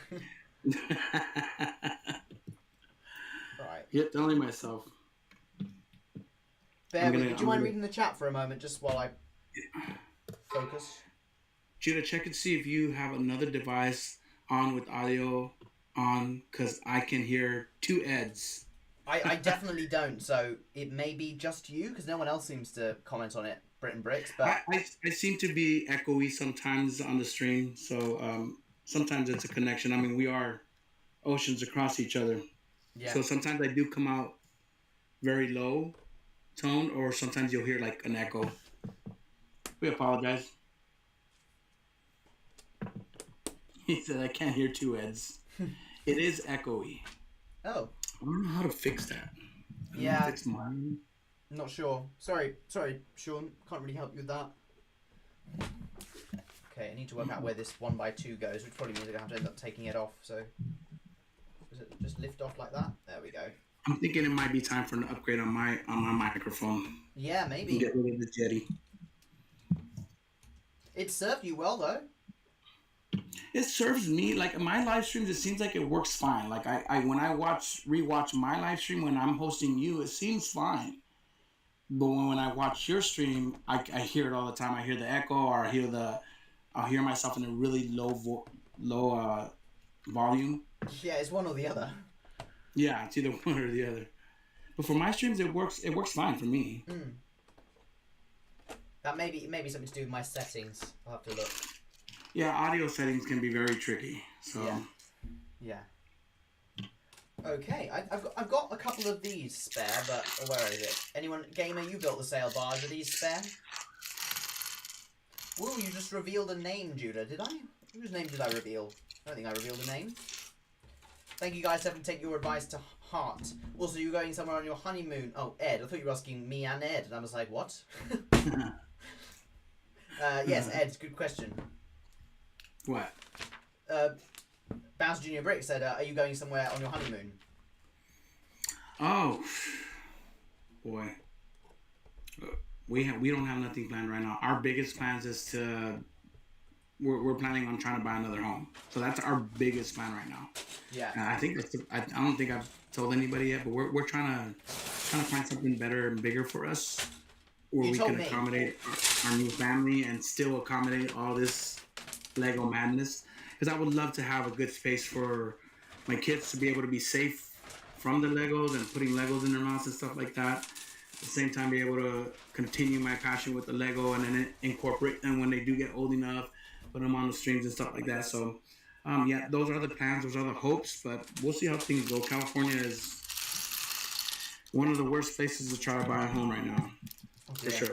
Right. Yep, telling myself. Bear with me. Do you mind reading the chat for a moment, just while I focus? Judah, check and see if you have another device on with audio on, because I can hear two Eds. I definitely don't, so it may be just you, because no one else seems to comment on it, BritBricks, but... I seem to be echoey sometimes on the stream, so sometimes it's a connection. I mean, we are oceans across each other. Yeah. So sometimes I do come out very low tone, or sometimes you'll hear like an echo. We apologize. He said, I can't hear two Eds. It is echoey. Oh. I don't know how to fix that. Yeah. Fix mine. Not sure. Sorry, Sean. Can't really help you with that. Okay, I need to work out where this 1x2 goes, which probably means I'm going to have to end up taking it off. So, does it just lift off like that? There we go. I'm thinking it might be time for an upgrade on my microphone. Yeah, maybe. Get rid of the Jetty. It served you well, though. It serves me, like my live streams, it seems like it works fine. Like I when I rewatch my live stream when I'm hosting you, it seems fine. But when I watch your stream, I hear it all the time. I hear the echo, or I'll hear myself in a really low volume. Yeah, it's one or the other. Yeah, it's either one or the other. But for my streams, it works fine for me. That may be something to do with my settings. I'll have to look. Yeah, audio settings can be very tricky. So. Yeah. Okay, I've got a couple of these spare, but where is it? Anyone, gamer, you built the sail barge. Are these spare? Ooh, you just revealed a name, Judah. Did I? Whose name did I reveal? I don't think I revealed a name. Thank you guys for take your advice to heart. Also, you're going somewhere on your honeymoon. Oh, Ed. I thought you were asking me and Ed, and I was like, what? Yes, Ed. Good question. What? Bounce Junior Brick said, are you going somewhere on your honeymoon? Oh, boy. We don't have nothing planned right now. Our biggest plans is to... We're planning on trying to buy another home. So that's our biggest plan right now. Yeah. And I think I don't think I've told anybody yet, but we're trying to find something better and bigger for us, where we can accommodate our new family and still accommodate all this Lego madness. Because I would love to have a good space for my kids to be able to be safe from the Legos and putting Legos in their mouths and stuff like that. At the same time, be able to continue my passion with the Lego and then incorporate them when they do get old enough, put them on the streams and stuff like that. So, yeah, those are the plans, those are the hopes, but we'll see how things go. California is one of the worst places to try to buy a home right now, for sure.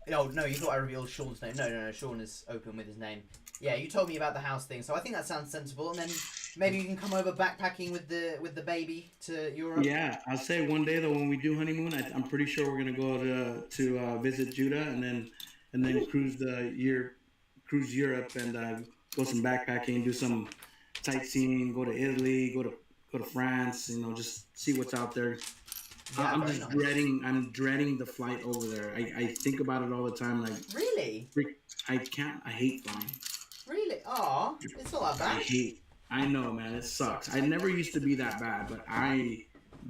No, you thought I revealed Sean's name. No, Sean is open with his name. Yeah, you told me about the house thing, so I think that sounds sensible. And then maybe you can come over backpacking with the baby to Europe. Yeah, I'll say one day though when we do honeymoon, I'm pretty sure we're gonna go to visit Judah, and then and then cruise Europe, and go some backpacking, do some sightseeing, go to Italy, go to France. You know, just see what's out there. Yeah, I'm very just nice. dreading the flight over there. I think about it all the time. Like, Really? I can't. I hate flying. Really? Aw, it's not that I bad. hate. I know, man. It sucks. I never used to be that bad, but I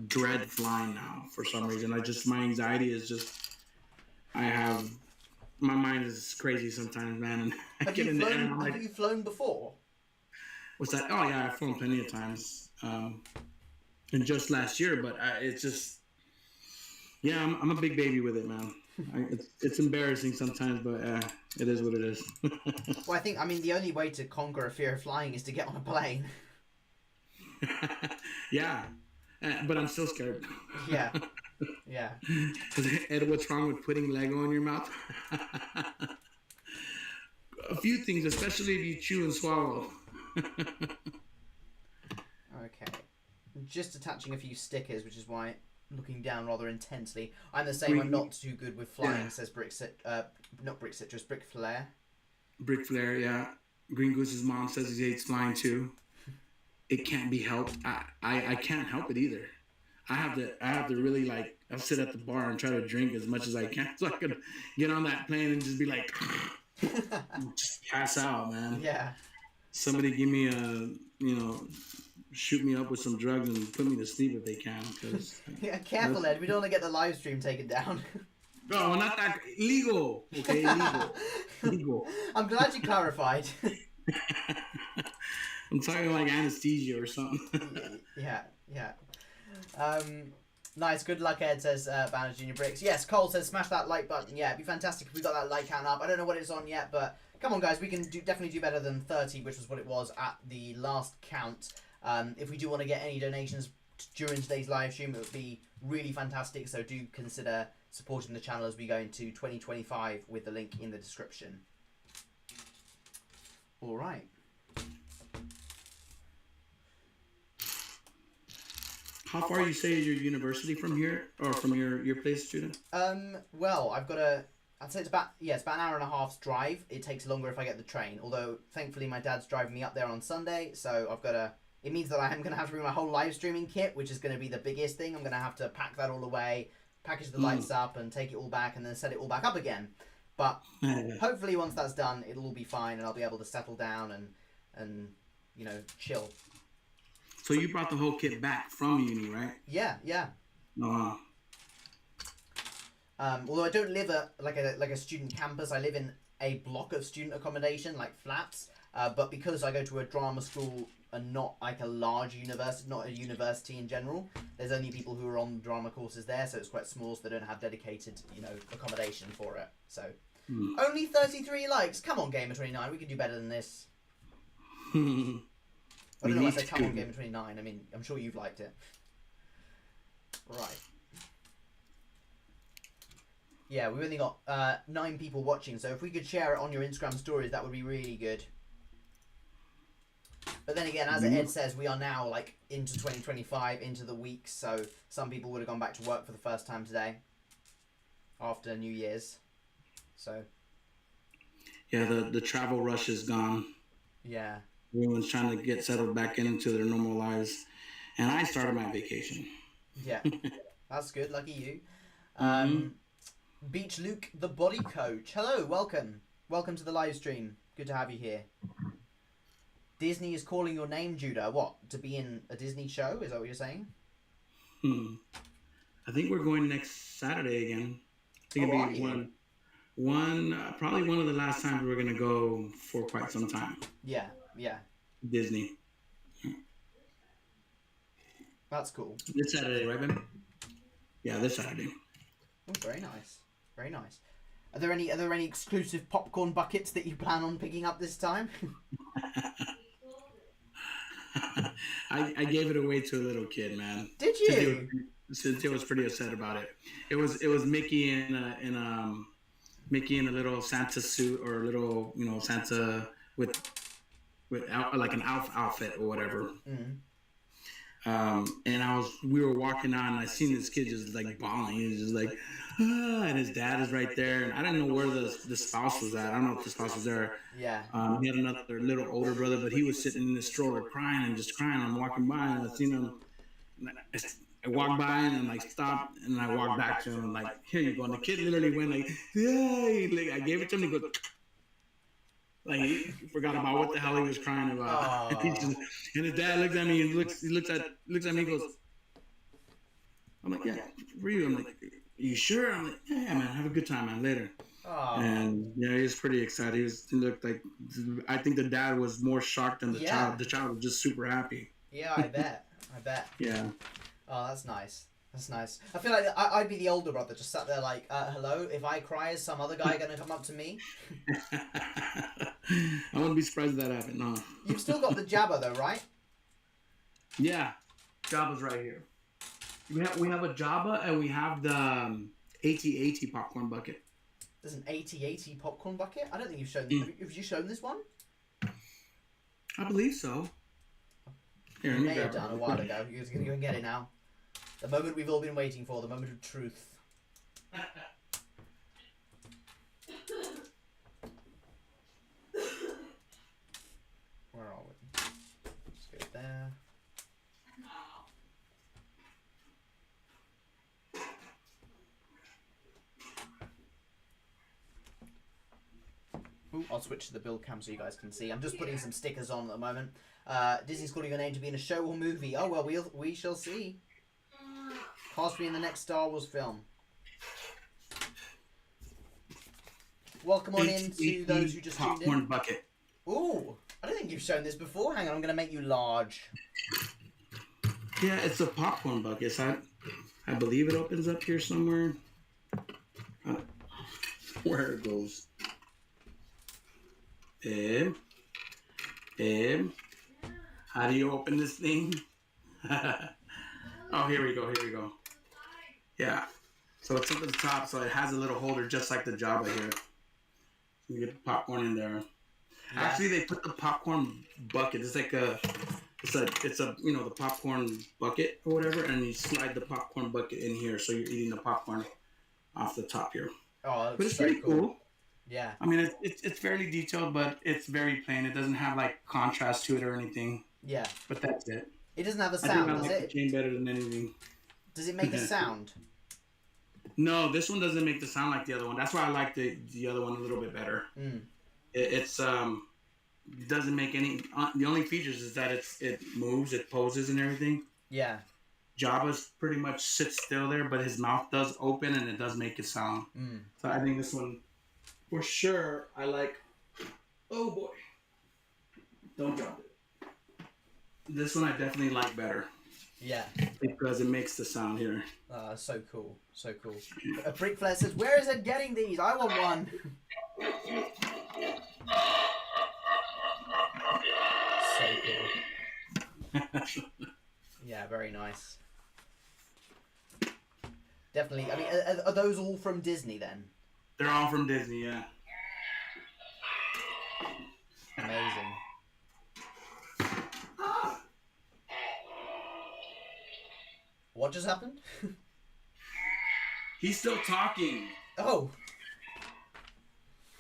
dread flying now for some reason. My anxiety is just. I have my mind is crazy sometimes, man. And I Have get you in the air and flown? I'm Have like, you flown before? what's that? Oh yeah, I've flown plenty of times. And just last year, but it's just yeah, I'm a big baby with it, man. It's embarrassing sometimes, but it is what it is. Well, I mean, the only way to conquer a fear of flying is to get on a plane. Yeah, but I'm still scared. Yeah, yeah. Ed, what's wrong with putting Lego in your mouth? A few things, especially if you chew and swallow. Okay. I'm just attaching a few stickers, which is why I'm looking down rather intensely. I'm the same. I'm not too good with flying, Yeah. says not Brick Citrus, Brick Flare. Brick Flare, yeah. Green Goose's mom says he hates flying too. It can't be helped. I can't help it either. I have to really like I'll sit at the bar and try to drink as much as I can so I could get on that plane and just be like just pass out, man. Yeah. Somebody give me shoot me up with some drugs and put me to sleep if they can. Cause Yeah, careful, Ed. We don't want to get the live stream taken down. no, not that legal. Okay, legal. I'm glad you clarified. I'm talking like anesthesia or something. Yeah. Nice, good luck, Ed, says Banner Junior Bricks. Yes, Cole says smash that like button. Yeah, it'd be fantastic if we got that like count up. I don't know what it's on yet, but come on, guys, we can definitely do better than 30, which was what it was at the last count. If we do want to get any donations during today's live stream, it would be really fantastic. So do consider supporting the channel as we go into 2025 with the link in the description. All right. How far you say is your university from here, or from your place, Judah? Well, I'd say it's about an hour and a half's drive. It takes longer if I get the train. Although, thankfully, my dad's driving me up there on Sunday, so it means that I am going to have to bring my whole live streaming kit, which is going to be the biggest thing. I'm going to have to pack that all away, package the lights up, and take it all back, and then set it all back up again. But hopefully, once that's done, it'll all be fine, and I'll be able to settle down and chill. So you brought the whole kit back from uni, right? Yeah. Oh. Although I don't live like a student campus, I live in a block of student accommodation, like flats. But because I go to a drama school and not like a large university, not a university in general, there's only people who are on drama courses there, so it's quite small, so they don't have dedicated, accommodation for it. So only 33 likes. Come on, Gamer29, we could do better than this. I don't know why I said come on, Gamer29. I mean, I'm sure you've liked it. Right. Yeah, we've only got 9 people watching, so if we could share it on your Instagram stories, that would be really good. But then again, as Ed says, we are now like into 2025, into the week, so some people would have gone back to work for the first time today after New Year's. So yeah, the travel rush is gone. Yeah. Everyone's trying to get settled back into their normal lives, and I started my vacation. Yeah, that's good. Lucky you. Beach Luke, the body coach. Hello, welcome to the live stream. Good to have you here. Disney is calling your name, Judah. What, to be in a Disney show? Is that what you're saying? I think we're going next Saturday again. I think it'll be probably one of the last times we're gonna go for quite some time. Yeah. Disney. That's cool. This Saturday, right, Ben? Yeah, this Saturday. Oh, very nice. Very nice. Are there any exclusive popcorn buckets that you plan on picking up this time? I gave it away to a little kid, man. Did you? Since he was pretty upset about it. It was Mickey in a little Santa suit, or a little Santa with like an outfit or whatever. And we were walking on, and I seen this kid just like bawling. He was just like, and his dad is right there, and I didn't know where the spouse was at. I don't know if the spouse was there. Yeah. He had another little older brother, but he was sitting in the stroller crying and just crying. I'm walking by, and I seen him. And I walked by and like stopped, and I walked back to him and like, here you go. And the kid literally went like, yeah. Like, I gave it to him. He goes. Like he forgot about what the hell he was crying about. And his dad looks at me and looks at me and goes, I'm like, yeah, for you. I'm like, are you sure? I'm like, yeah, man, have a good time, man, later. Aww. And yeah, he was pretty excited. He looked like, I think the dad was more shocked than the child. The child was just super happy. Yeah, I bet. Yeah. Oh, that's nice. That's nice. I feel like I'd be the older brother, just sat there like, hello, if I cry, is some other guy going to come up to me? I wouldn't be surprised if that happened, no. You've still got the Jabba though, right? Yeah. Jabba's right here. We have a Jabba, and we have the AT-AT popcorn bucket. There's an AT-AT popcorn bucket? I don't think you've shown... Have you shown this one? I believe so. Here, You may have done a while ago. You're going to go and get it now. The moment we've all been waiting for, the moment of truth. Where are we? Let's go there. Ooh, I'll switch to the build cam so you guys can see. I'm just putting some stickers on at the moment. Disney's calling your name to be in a show or movie. Oh, well, we shall see. Possibly in the next Star Wars film. Welcome on in to those who just tuned in. Popcorn bucket. Ooh, I don't think you've shown this before. Hang on, I'm going to make you large. Yeah, it's a popcorn bucket. So I believe it opens up here somewhere. Where it goes. How do you open this thing? Oh, here we go. Yeah. So it's up at the top, so it has a little holder just like the Jabba here. You get the popcorn in there. Yeah. Actually, they put the popcorn bucket. It's like it's a the popcorn bucket or whatever, and you slide the popcorn bucket in here, so you're eating the popcorn off the top here. Oh, that's but it's pretty cool. Yeah. I mean, it's fairly detailed, but it's very plain. It doesn't have like contrast to it or anything. Yeah. But that's it. It doesn't have a sound, does it? I like the chain better than anything. Does it make a sound? No, this one doesn't make the sound like the other one. That's why I like the other one a little bit better. Mm. It doesn't make any. The only features is that it moves, it poses, and everything. Yeah. Jabba's pretty much sits still there, but his mouth does open and it does make a sound. Mm. So I think this one, for sure, I like. Oh boy! Don't drop it. This one I definitely like better. Yeah. Because it makes the sound here. So cool. So cool. Brick Flare says, where is it getting these? I want one. So cool. Yeah, very nice. Definitely. I mean, are those all from Disney then? They're all from Disney, yeah. Amazing. What just happened? He's still talking. Oh.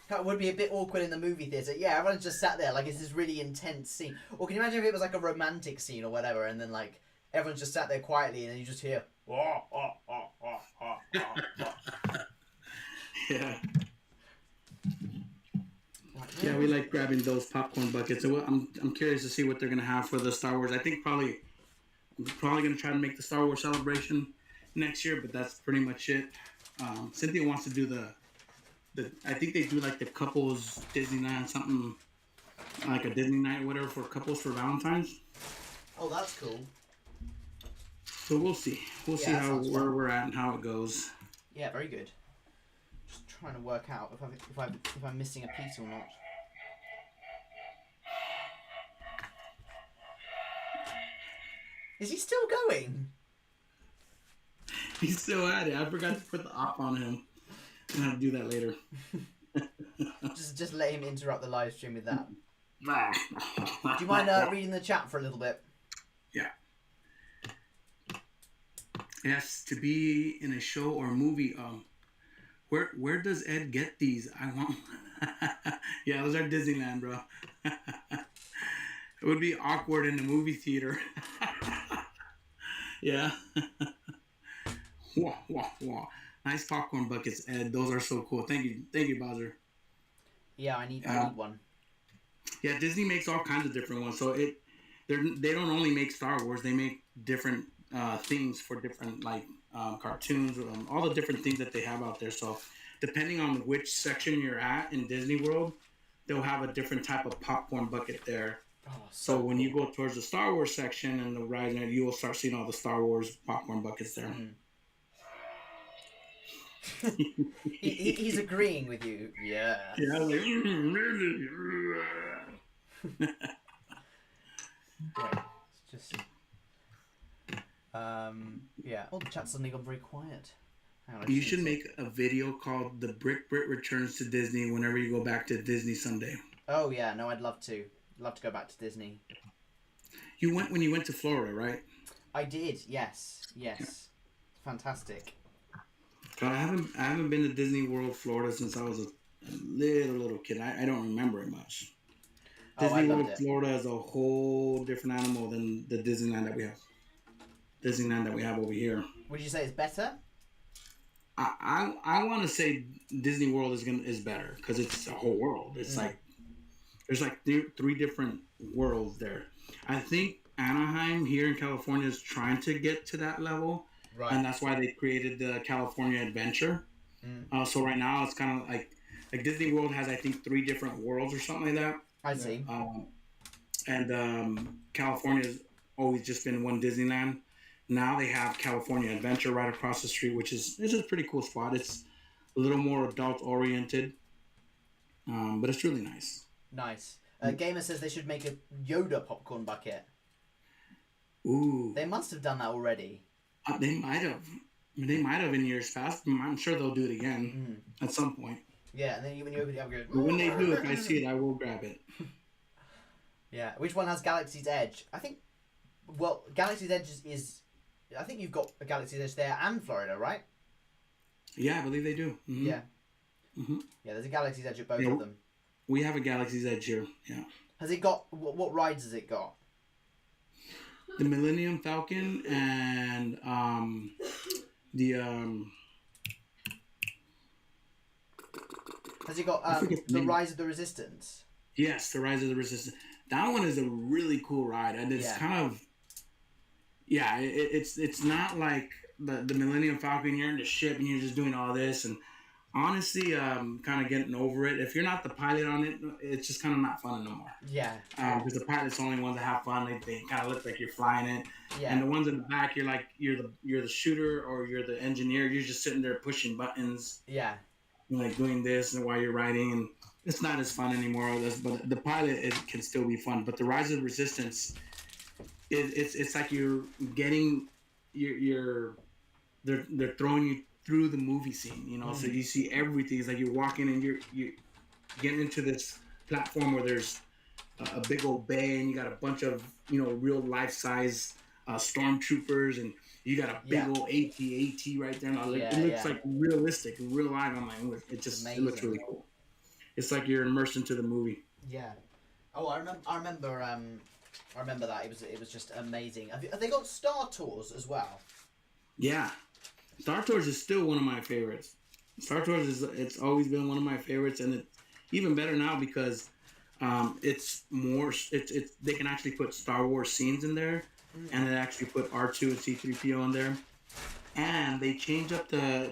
That would be a bit awkward in the movie theatre. Yeah, everyone's just sat there like it's this really intense scene. Or can you imagine if it was like a romantic scene or whatever, and then like everyone's just sat there quietly, and then you just hear. Yeah. Yeah, we like grabbing those popcorn buckets. So I'm curious to see what they're gonna have for the Star Wars. I think I'm probably gonna try to make the Star Wars celebration next year, but that's pretty much it. Cynthia wants to do the I think they do like the couples Disney night, something like a Disney night or whatever for couples for Valentine's. Oh, that's cool. So we'll see. We'll see where we're at and how it goes. Yeah, very good. Just trying to work out if I'm missing a piece or not. Is he still going? He's still at it. I forgot to put the op on him. I'm gonna do that later. just let him interrupt the live stream with that. Do you mind reading the chat for a little bit? Yeah. Yes, to be in a show or movie. Where does Ed get these? I want. Yeah, those are Disneyland, bro. It would be awkward in the movie theater. Yeah. Wah, wah, wah. Nice popcorn buckets, Ed. Those are so cool. Thank you, Bowser. Yeah, I need one. Yeah, Disney makes all kinds of different ones. So they don't only make Star Wars. They make different themes for different like cartoons, all the different things that they have out there. So depending on which section you're at in Disney World, they'll have a different type of popcorn bucket there. Oh, So when cool. you go towards the Star Wars section and the ride, you will start seeing all the Star Wars popcorn buckets there. He's agreeing with you. Yeah. Yeah, like, Right. It's just. Yeah. Oh, the chat's suddenly gone very quiet. Hang on, you should make a video called "The Brit Returns to Disney" whenever you go back to Disney someday. Oh yeah, no, I'd love to. Love to go back to Disney. You went when you went to Florida, right? I did. Yes. Yes. Yeah. Fantastic. God, I haven't been to Disney World Florida since I was a little kid. I don't remember it much. Disney World Florida is a whole different animal than the Disneyland that we have. Disneyland that we have over here. Would you say it's better? I want to say Disney World is better because it's a whole world. It's like there's like three different worlds there. I think Anaheim here in California is trying to get to that level. Right. And that's why they created the California Adventure. So right now it's kind of like Disney World has, I think, 3 different worlds or something like that. I see. California's always just been one Disneyland. Now they have California Adventure right across the street, which is a pretty cool spot. It's a little more adult oriented, but it's really nice. Nice. Gamer says they should make a Yoda popcorn bucket. Ooh. They must have done that already. They might have. They might have in years past. I'm sure they'll do it again at some point. Yeah, and then when you open it up, you go. But when they do, if I see it, I will grab it. Yeah. Which one has Galaxy's Edge? I think. Well, Galaxy's Edge is. I think you've got a Galaxy's Edge there and Florida, right? Yeah, I believe they do. Mm-hmm. Yeah. Mm-hmm. Yeah, there's a Galaxy's Edge at both of them. We have a Galaxy's Edge here. Yeah. Has it got what rides has it got? The Millennium Falcon and the Has it got the Rise of the Resistance? Yes, the Rise of the Resistance. That one is a really cool ride, and it's kind of it's not like the Millennium Falcon. You're in the ship and you're just doing all this, and honestly, kind of getting over it. If you're not the pilot on it, it's just kind of not fun anymore. Yeah. Because the pilot's the only ones that have fun. They kind of look like you're flying it. Yeah. And the ones in the back, you're the shooter or you're the engineer. You're just sitting there pushing buttons. Yeah. You're like doing this and while you're riding, and it's not as fun anymore. But the pilot can still be fun. But the Rise of the Resistance, it's like you're getting they're throwing you through the movie scene, you know, so you see everything. It's like you're walking and you're getting into this platform where there's a big old bay and you got a bunch of, you know, real life-size stormtroopers and you got a big old AT-AT right there. It looks like realistic, real live. I'm like, it looks really cool. It's like you're immersed into the movie. Yeah. Oh, I remember that. It was just amazing. Have they got Star Tours as well? Yeah. Star Tours is still one of my favorites. Star Tours it's always been one of my favorites, and it's even better now because it's more. They can actually put Star Wars scenes in there, and they actually put R2 and C-3PO in there, and they change up the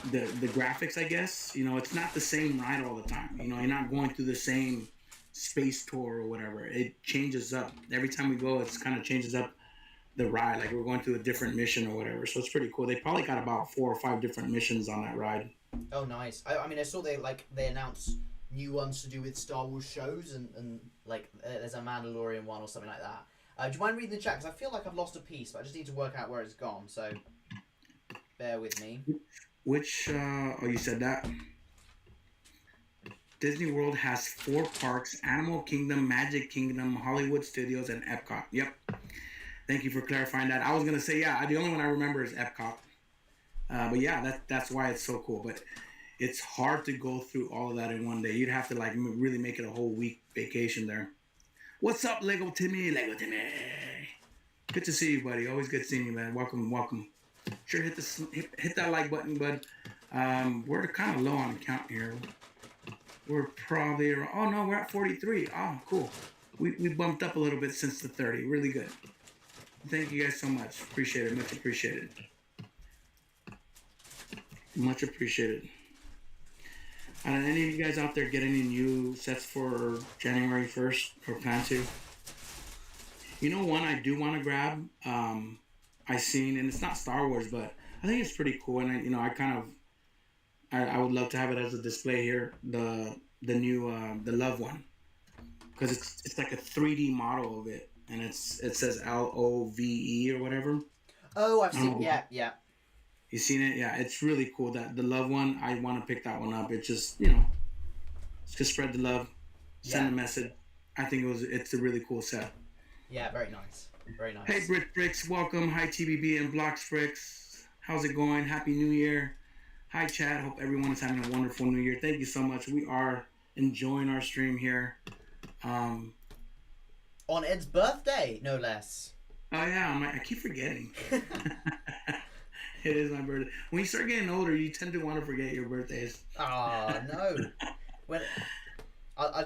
graphics. I guess you know it's not the same ride all the time. You know you're not going through the same space tour or whatever. It changes up every time we go. It's kind of changes up the ride, like we're going through a different mission or whatever. So it's pretty cool. They probably got about 4 or 5 different missions on that ride. Oh, nice. I mean, I saw they announced new ones to do with Star Wars shows and like there's a Mandalorian one or something like that. Do you mind reading the chat? Because I feel like I've lost a piece, but I just need to work out where it's gone. So bear with me. Which you said that? Disney World has 4 parks: Animal Kingdom, Magic Kingdom, Hollywood Studios, and Epcot. Yep. Thank you for clarifying that. I was gonna say, yeah, the only one I remember is Epcot. But yeah, that's why it's so cool. But it's hard to go through all of that in one day. You'd have to like really make it a whole week vacation there. What's up, Lego Timmy? Lego Timmy. Good to see you, buddy. Always good seeing you, man. Welcome, welcome. Sure, hit that like button, bud. We're kind of low on the count here. We're probably around, oh no, we're at 43. Oh, cool. We bumped up a little bit since the 30. Really good. Thank you guys so much. Appreciate it. Much appreciated. Much appreciated. Any of you guys out there get any new sets for January 1st or plan to? You know, one I do want to grab. I seen, and it's not Star Wars, but I think it's pretty cool. And I would love to have it as a display here. The new the Love one, because it's like a 3D model of it, and it says LOVE or whatever. Oh, I've seen. Yeah. You seen it? Yeah, it's really cool. That the Love one, I want to pick that one up. It just it's just spread the love, send a message. I think it's a really cool set. Yeah, very nice. Very nice. Hey, BritBricks, welcome. Hi, TBB and BlocksBricks. How's it going? Happy New Year. Hi, Chad. Hope everyone is having a wonderful New Year. Thank you so much. We are enjoying our stream here. On Ed's birthday, no less. Oh, yeah. I keep forgetting. It is my birthday. When you start getting older, you tend to want to forget your birthdays. Oh, no. When I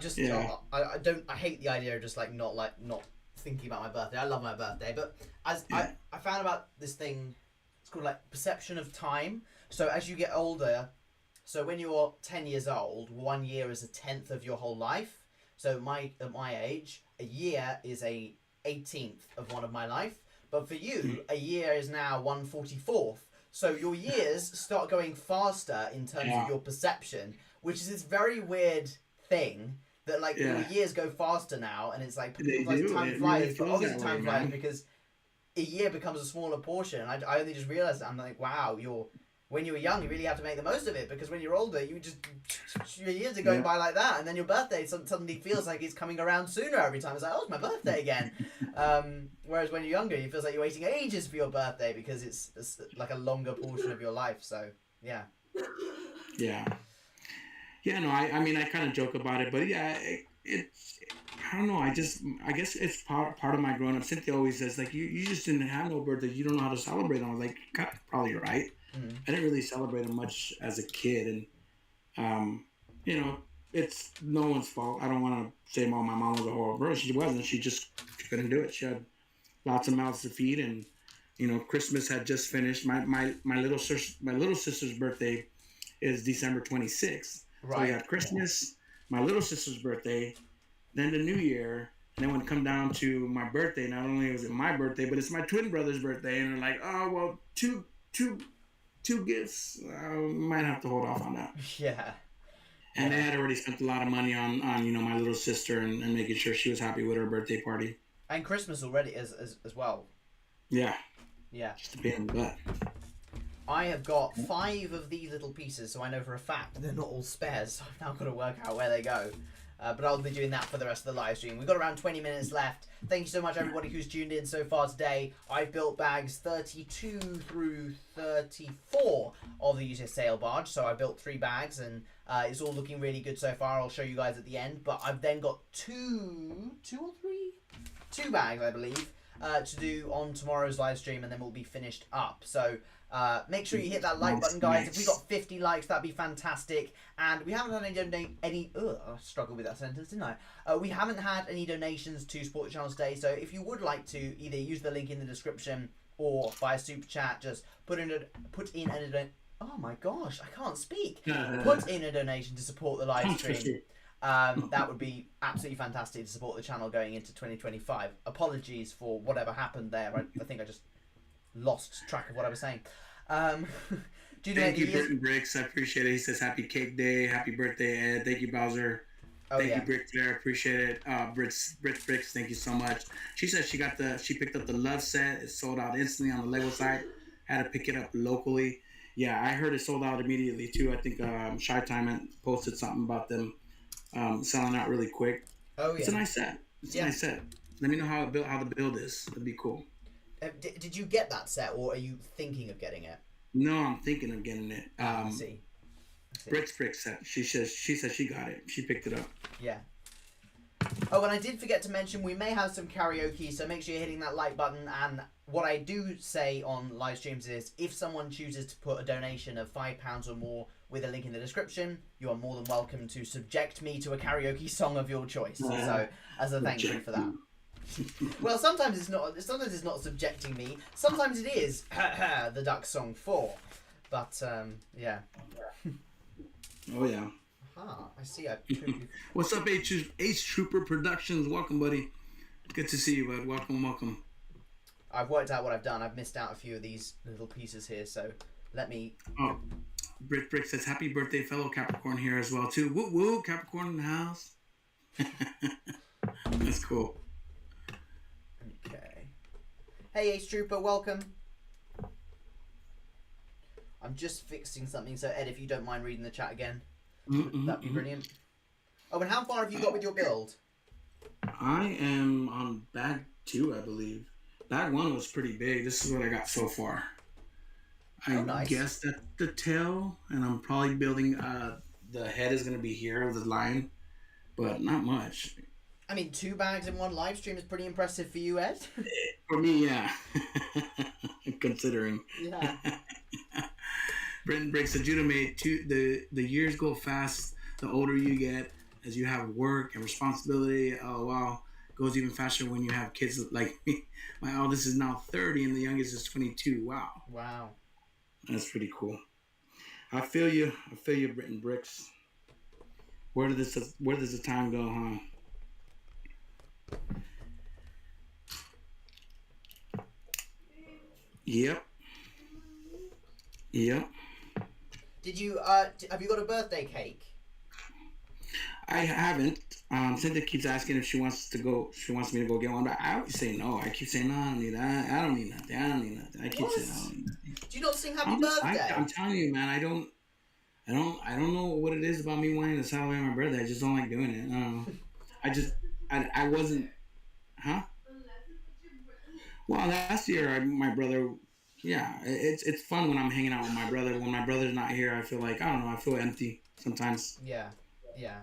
hate the idea of just not thinking about my birthday. I love my birthday, but I found about this thing, it's called like perception of time. So as you get older, so when you're 10 years old, 1 year is a tenth of your whole life. So at my age, a year is a 18th of one of my life. But for you, a year is now 1/44th. So your years start going faster in terms of your perception, which is this very weird thing that your years go faster now, and it's like time flies, but obviously time flies because a year becomes a smaller portion. I only just realized that. I'm like, wow, when you were young, you really have to make the most of it, because when you're older, your years are going by like that, and then your birthday suddenly feels like it's coming around sooner every time. It's like, oh, it's my birthday again. Whereas when you're younger, it feels like you're waiting ages for your birthday because it's like a longer portion of your life. So, yeah. Yeah. Yeah, no, I mean, I kind of joke about it, but yeah, it's I don't know. I guess it's part of my growing up. Cynthia always says, like, you just didn't have no birthday. You don't know how to celebrate them. I was like, probably right. Mm-hmm. I didn't really celebrate them much as a kid, and it's no one's fault. I don't want to say, my mom was a horrible person. She wasn't. She just couldn't do it. She had lots of mouths to feed, and Christmas had just finished. My little sister's birthday is December 26th. Right. So we got Christmas, my little sister's birthday, then the New Year, and then when it come down to my birthday, not only was it my birthday, but it's my twin brother's birthday, and they're like, oh well, two gifts. Might have to hold off on that. Yeah. And they had already spent a lot of money on my little sister and making sure she was happy with her birthday party. And Christmas already as well. Yeah. Yeah. Just a bit in the butt. I have got 5 of these little pieces, so I know for a fact they're not all spares, so I've now got to work out where they go. But I'll be doing that for the rest of the live stream. We've got around 20 minutes left. Thank you so much, everybody who's tuned in so far today. I've built bags 32 through 34 of the UCS Sail Barge. So I built 3 bags, and it's all looking really good so far. I'll show you guys at the end. But I've then got 2 bags, I believe, to do on tomorrow's live stream, and then we'll be finished up. So make sure you hit that like button, guys. If we got 50 likes, that'd be fantastic. And we haven't had any I struggled with that sentence, didn't I? We haven't had any donations to support the channel today. So if you would like to either use the link in the description or via super chat, just put in a oh my gosh, I can't speak. Put in a donation to support the live stream. That would be absolutely fantastic to support the channel going into 2025. Apologies for whatever happened there. I think I just lost track of what I was saying. Thank you, BritBricks. I appreciate it. He says happy cake day, happy birthday, Ed. Thank you, Bowser. Thank you, Brit there. Appreciate it. BritBricks, thank you so much. She said she picked up the Love set. It sold out instantly on the Lego site. Had to pick it up locally. Yeah, I heard it sold out immediately too. I think Shy Time posted something about them selling out really quick. Oh yeah, it's a nice set. It's a nice set. Let me know how the build is. It'd be cool. Did you get that set, or are you thinking of getting it? No, I'm thinking of getting it. I see. BlocksBricks set. She says she got it. She picked it up. Yeah. Oh, and I did forget to mention we may have some karaoke, so make sure you're hitting that like button. And what I do say on live streams is, if someone chooses to put a donation of £5 or more with a link in the description, you are more than welcome to subject me to a karaoke song of your choice. So, as a thank you for that. Well, sometimes it's not. Sometimes it's not subjecting me. Sometimes it is the Duck Song 4. But yeah. Oh yeah. Ah, I see. What's up, H Trooper Productions? Welcome, buddy. Good to see you, bud. Welcome. I've worked out what I've done. I've missed out a few of these little pieces here, so let me. Oh, Brick says happy birthday, fellow Capricorn here as well too. Woo woo, Capricorn in the house. That's cool. Okay. Hey, Ace Trooper, welcome. I'm just fixing something, so Ed, if you don't mind reading the chat again, that'd be brilliant. Oh, and how far have you got with your build? I am on bag 2, I believe. Bag 1 was pretty big. This is what I got so far. I guess that's the tail, and I'm probably building. The head is going to be here, the line, but not much. I mean, 2 bags in one live stream is pretty impressive for you, Ed. For me, yeah. Considering. Yeah. Brenton Briggs said, Judah made the years go fast the older you get, as you have work and responsibility. Oh, wow. Goes even faster when you have kids like me. My oldest is now 30 and the youngest is 22. Wow. That's pretty cool. I feel you, Brenton Briggs. Where does the time go, huh? Yep. Did you have you got a birthday cake? I haven't. Cynthia keeps asking if she wants me to go get one, but I always say no. I keep saying no, I don't need that. I don't need nothing. I keep saying no. Do you not sing Happy Birthday? I'm telling you, man. I don't know what it is about me wanting to celebrate my birthday. I just don't like doing it. I don't know. I wasn't. Huh? Well, last year my brother. Yeah, it's fun when I'm hanging out with my brother. When my brother's not here, I feel like, I don't know, I feel empty sometimes. Yeah.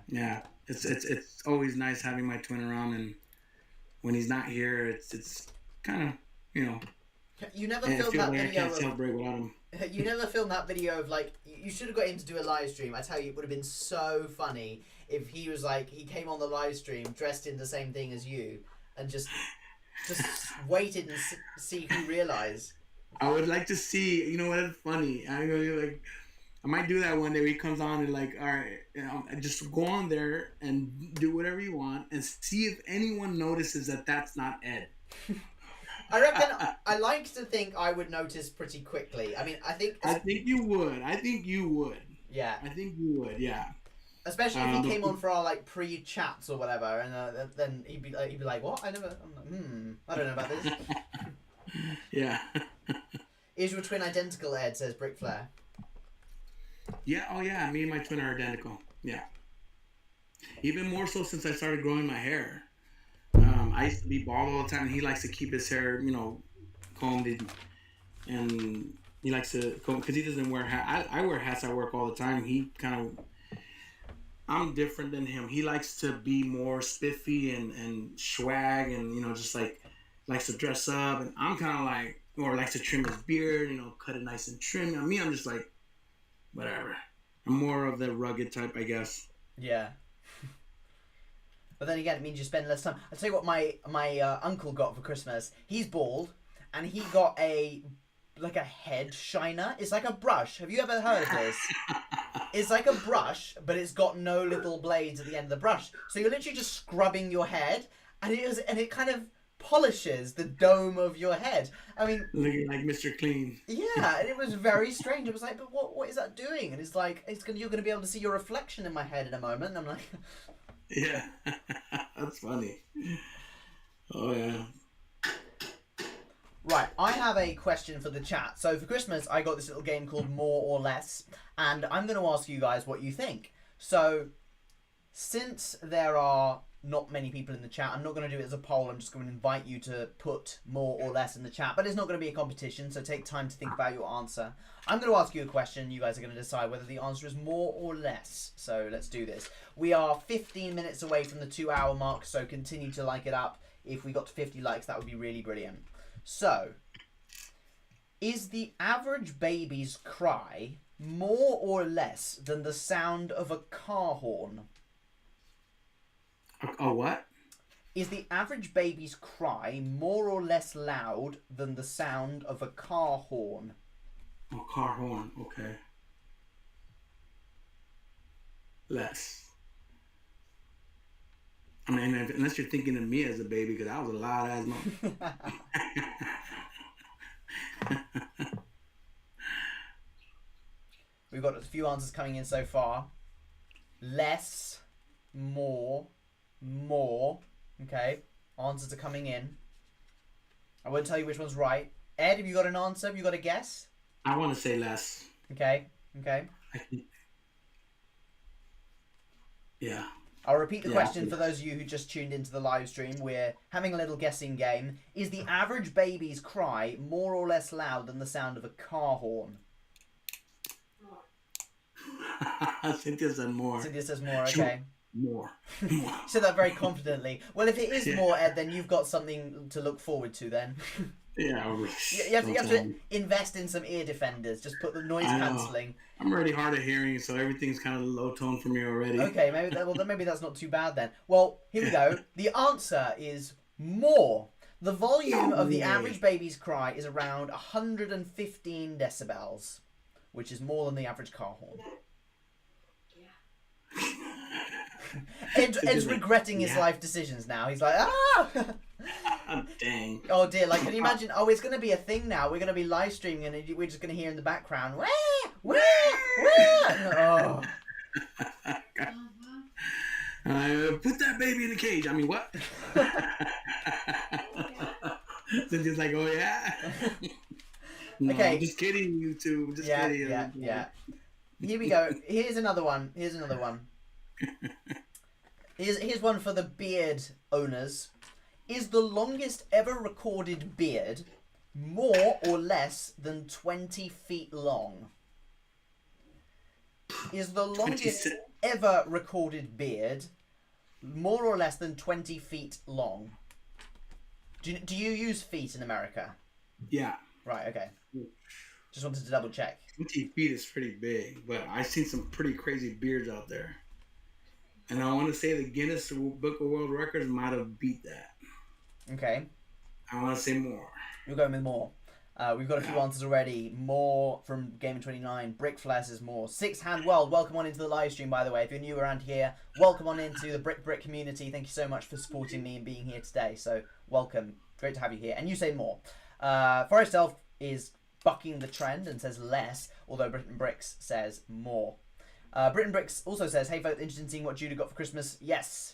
Yeah, it's always nice having my twin around, and when he's not here, it's kind of, You never filmed that video. I can't celebrate without him. You never filmed that video of like, you should have got him to do a live stream. I tell you, it would have been so funny if he was like, he came on the live stream dressed in the same thing as you, and just waited and see who realized. I would like to see, you know what, it's funny. I might do that one day where he comes on and like, all right, just go on there and do whatever you want and see if anyone notices that that's not Ed. I reckon, I like to think I would notice pretty quickly. I mean, I think you would. Yeah. I think you would, yeah. Especially if he came on for our like pre-chats or whatever, and then he'd be like, what? I'm like, I don't know about this. Yeah. Is your twin identical, Ed? Says Brick Flair. Yeah, oh yeah, me and my twin are identical. Yeah. Even more so since I started growing my hair. I used to be bald all the time, and he likes to keep his hair, combed, and he likes to comb, because he doesn't wear hats. I wear hats at work all the time. I'm different than him. He likes to be more spiffy and swag, and, just like, likes to dress up, and I'm kind of like, or likes to trim his beard, cut it nice and trim. I'm just like, whatever. I'm more of the rugged type, I guess. Yeah. But then again, it means you spend less time. I'll tell you what my uncle got for Christmas. He's bald, and he got a head shiner. It's like a brush. Have you ever heard of this? It's like a brush, but it's got no little blades at the end of the brush. So you're literally just scrubbing your head, and it kind of polishes the dome of your head. I mean, looking like Mr. Clean. Yeah, and it was very strange. It was like, but what is that doing? And it's like, you're gonna be able to see your reflection in my head in a moment. And I'm like, yeah, that's funny. Oh yeah. Right, I have a question for the chat. So for Christmas, I got this little game called More or Less, and I'm going to ask you guys what you think. So, since there are not many people in the chat. I'm not going to do it as a poll. I'm just going to invite you to put more or less in the chat. But it's not going to be a competition, so take time to think about your answer. I'm going to ask you a question. You guys are going to decide whether the answer is more or less. So let's do this. We are 15 minutes away from the 2-hour mark, so continue to like it up. If we got to 50 likes, that would be really brilliant. So, is the average baby's cry more or less than the sound of a car horn? A what? Is the average baby's cry more or less loud than the sound of a car horn? Oh, car horn. Okay. Less. I mean, unless you're thinking of me as a baby, because I was a loud ass mom. We've got a few answers coming in so far. Less, more. Okay, answers are coming in. I won't tell you which one's right. Ed, have you got an answer? Have you got a guess? I want to say less. Okay. Yeah. I'll repeat the question for those of you who just tuned into the live stream. We're having a little guessing game. Is the average baby's cry more or less loud than the sound of a car horn? Cynthia said more. Cynthia says more, okay. More. You said that very confidently. Well, if it is more, Ed, then you've got something to look forward to then. Yeah. You have to invest in some ear defenders. Just put the noise cancelling. I'm already hard of hearing, so everything's kind of low tone for me already. Okay, maybe that's not too bad then. Well, here we go. The answer is more. The volume of the average baby's cry is around 115 decibels, which is more than the average car horn. Ed's regretting his life decisions now. He's like, ah! Dang. Oh dear, like, can you imagine? Oh, it's going to be a thing now. We're going to be live streaming and we're just going to hear in the background, wah, wah, wah. Oh. Put that baby in the cage. I mean, what? So just like, oh yeah. No, Okay. I'm just kidding, you two. Just kidding. Yeah. Here we go. Here's another one. Here's one for the beard owners. Is the longest ever recorded beard more or less than 20 feet long? Is the longest ever recorded beard more or less than 20 feet long? Do you use feet in America? Yeah. Right, okay. Just wanted to double check. 20 feet is pretty big, but I've seen some pretty crazy beards out there. And I want to say the Guinness Book of World Records might have beat that. Okay. I want to say more. We're going with more. We've got a few answers already. More from Gamer29. Brickflash is more. Six Hand World, welcome on into the live stream, by the way. If you're new around here, welcome on into the Brick community. Thank you so much for supporting me and being here today. So, welcome. Great to have you here. And you say more. Forest Elf is bucking the trend and says less, although BrittenBricks says more. BrittenBricks also says, hey folks, interested in seeing what Judah got for Christmas? Yes.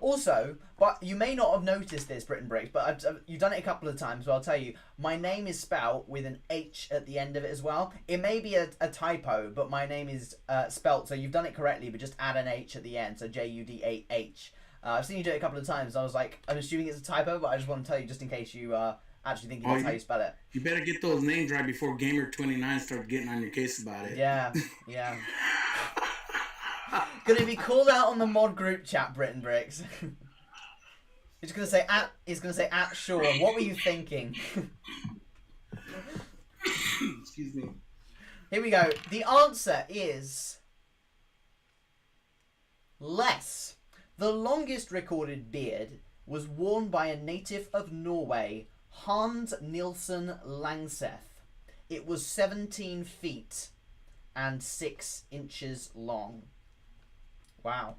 Also, but you may not have noticed this, BrittenBricks, but you've done it a couple of times, so I'll tell you, my name is spelt with an H at the end of it as well. It may be a typo, but my name is spelt, so you've done it correctly, but just add an H at the end, so Judah. I've seen you do it a couple of times, I was like, I'm assuming it's a typo, but I just want to tell you just in case you actually think that's how you spell it. You better get those names right before Gamer29 starts getting on your case about it. Yeah. Gonna be called out on the mod group chat, BrittenBricks. He's gonna say at Sean. What were you thinking? Excuse me. Here we go. The answer is less. The longest recorded beard was worn by a native of Norway, Hans Nilsen Langseth. It was 17 feet and 6 inches long. Wow.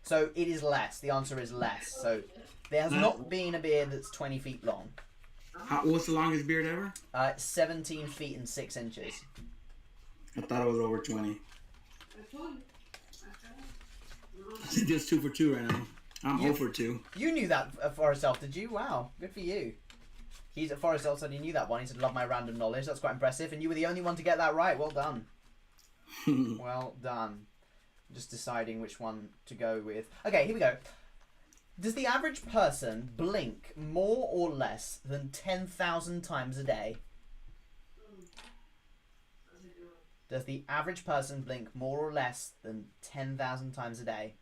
So it is less. The answer is less. So there has not been a beard that's 20 feet long. What's the longest beard ever? 17 feet and 6 inches. I thought it was over 20. She's just 2 for 2 right now. I'm 0 for 2. You knew that, Forest Elf, did you? Wow. Good for you. He's at Forest Elf said he knew that one. He said, love my random knowledge. That's quite impressive. And you were the only one to get that right. Well done. Well done. Just deciding which one to go with. Okay, here we go. Does the average person blink more or less than 10,000 times a day? Does the average person blink more or less than 10,000 times a day?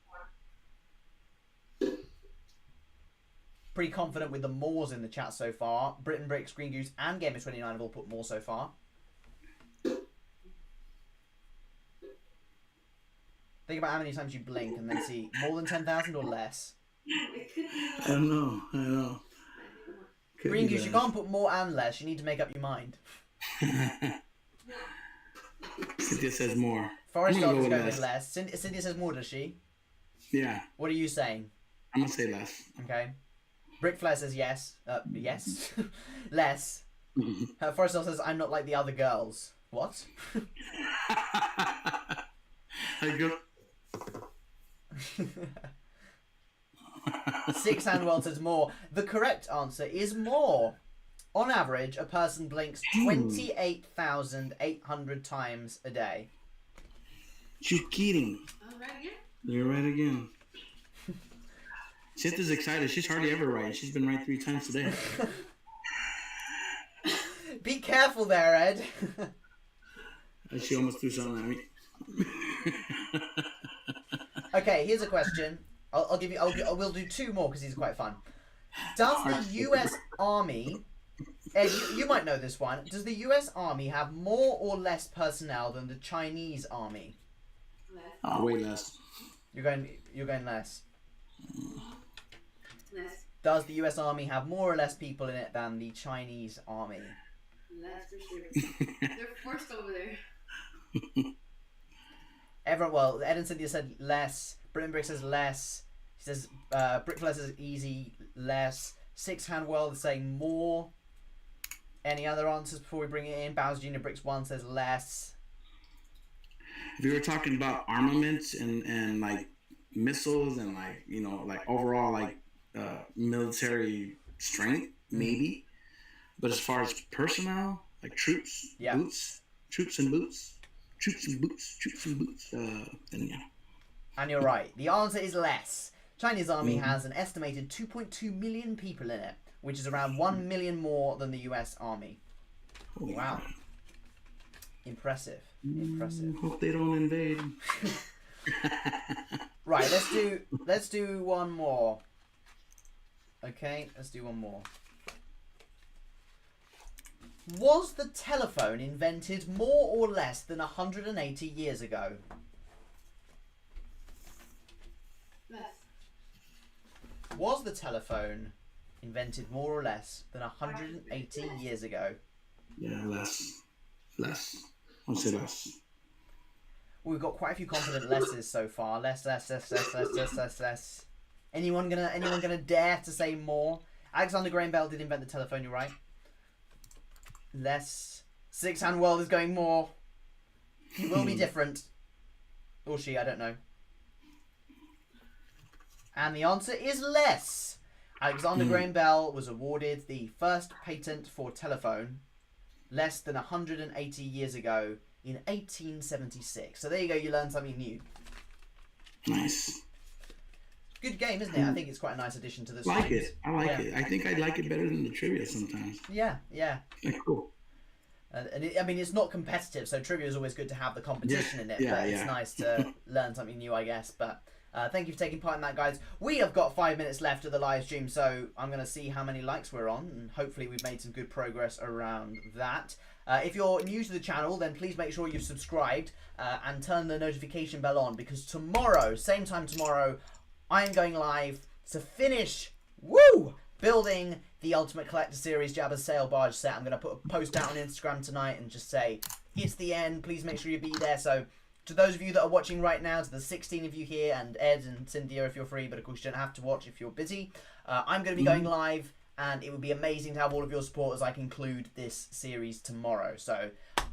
Pretty confident with the mores in the chat so far. BritBricks, Green Goose, and Gamer29 have all put more so far. Think about how many times you blink and then see more than 10,000 or less. I don't know. Green Goose, you can't put more and less. You need to make up your mind. Cynthia says more. Forest Dog is going with less. Cynthia says more, does she? Yeah. What are you saying? I'm gonna say less. Okay. Brick Flair says yes. Yes. Less. Forest Dog says, I'm not like the other girls. What? I go. 6 Handwell says more. The correct answer is more. On average, a person blinks 28,800 times a day. You kidding? You're right again. Cynthia's excited. She's hardly ever right. She's been right 3 times today. Be careful there, Ed. She almost threw something at me. Okay, here's a question. I'll give you. We'll do 2 more because these are quite fun. Does the U.S. Army, Ed, you might know this one. Does the U.S. Army have more or less personnel than the Chinese Army? Oh, way less. You're going less. Less. Does the U.S. Army have more or less people in it than the Chinese Army? Less for sure. They're forced over there. Everyone, well, Ed and Cynthia said less. BritBricks says less. He says Brickflash says easy, less. 6 Handwell is saying more. Any other answers before we bring it in? Bowser Jr. Bricks 1 says less. If we were talking about armaments and like missiles and like, you know, like overall like military strength, maybe. But as far as personnel, like troops, boots, then yeah. And you're right. The answer is less. Chinese army has an estimated 2.2 million people in it, which is around 1 million more than the US Army. Wow. Impressive. Impressive. Hope they don't invade. Right, let's do one more. Okay, let's do one more. Was the telephone invented more or less than 180 years ago? Less. Was the telephone invented more or less than 180 years ago? Yeah, less. I'll say less. We've got quite a few confident lesses so far. Less. Anyone gonna dare to say more? Alexander Graham Bell did invent the telephone. You're right. Less. 6 Hand World is going more. He will be different, or she. I don't know. And the answer is less. Alexander Graham Bell was awarded the first patent for telephone less than 180 years ago in 1876. So there you go, you learned something new. Nice. Good game, isn't it? I think it's quite a nice addition to the I like streams. it. I like it. I think I like it better than the trivia sometimes. Yeah. Yeah, cool. And I mean, it's not competitive, so trivia is always good to have the competition in it. Yeah, but it's nice to learn something new, I guess. But thank you for taking part in that, guys. We have got 5 minutes left of the live stream, so I'm going to see how many likes we're on, and hopefully we've made some good progress around that. If you're new to the channel, then please make sure you've subscribed and turn the notification bell on, because tomorrow, same time tomorrow, I am going live to finish, building the Ultimate Collector Series Jabba Sail Barge set. I'm going to put a post out on Instagram tonight and just say, it's the end, please make sure you be there. So, to those of you that are watching right now, to the 16 of you here, and Ed and Cynthia if you're free, but of course you don't have to watch if you're busy, I'm going to be going live, and it would be amazing to have all of your support as I conclude this series tomorrow. So,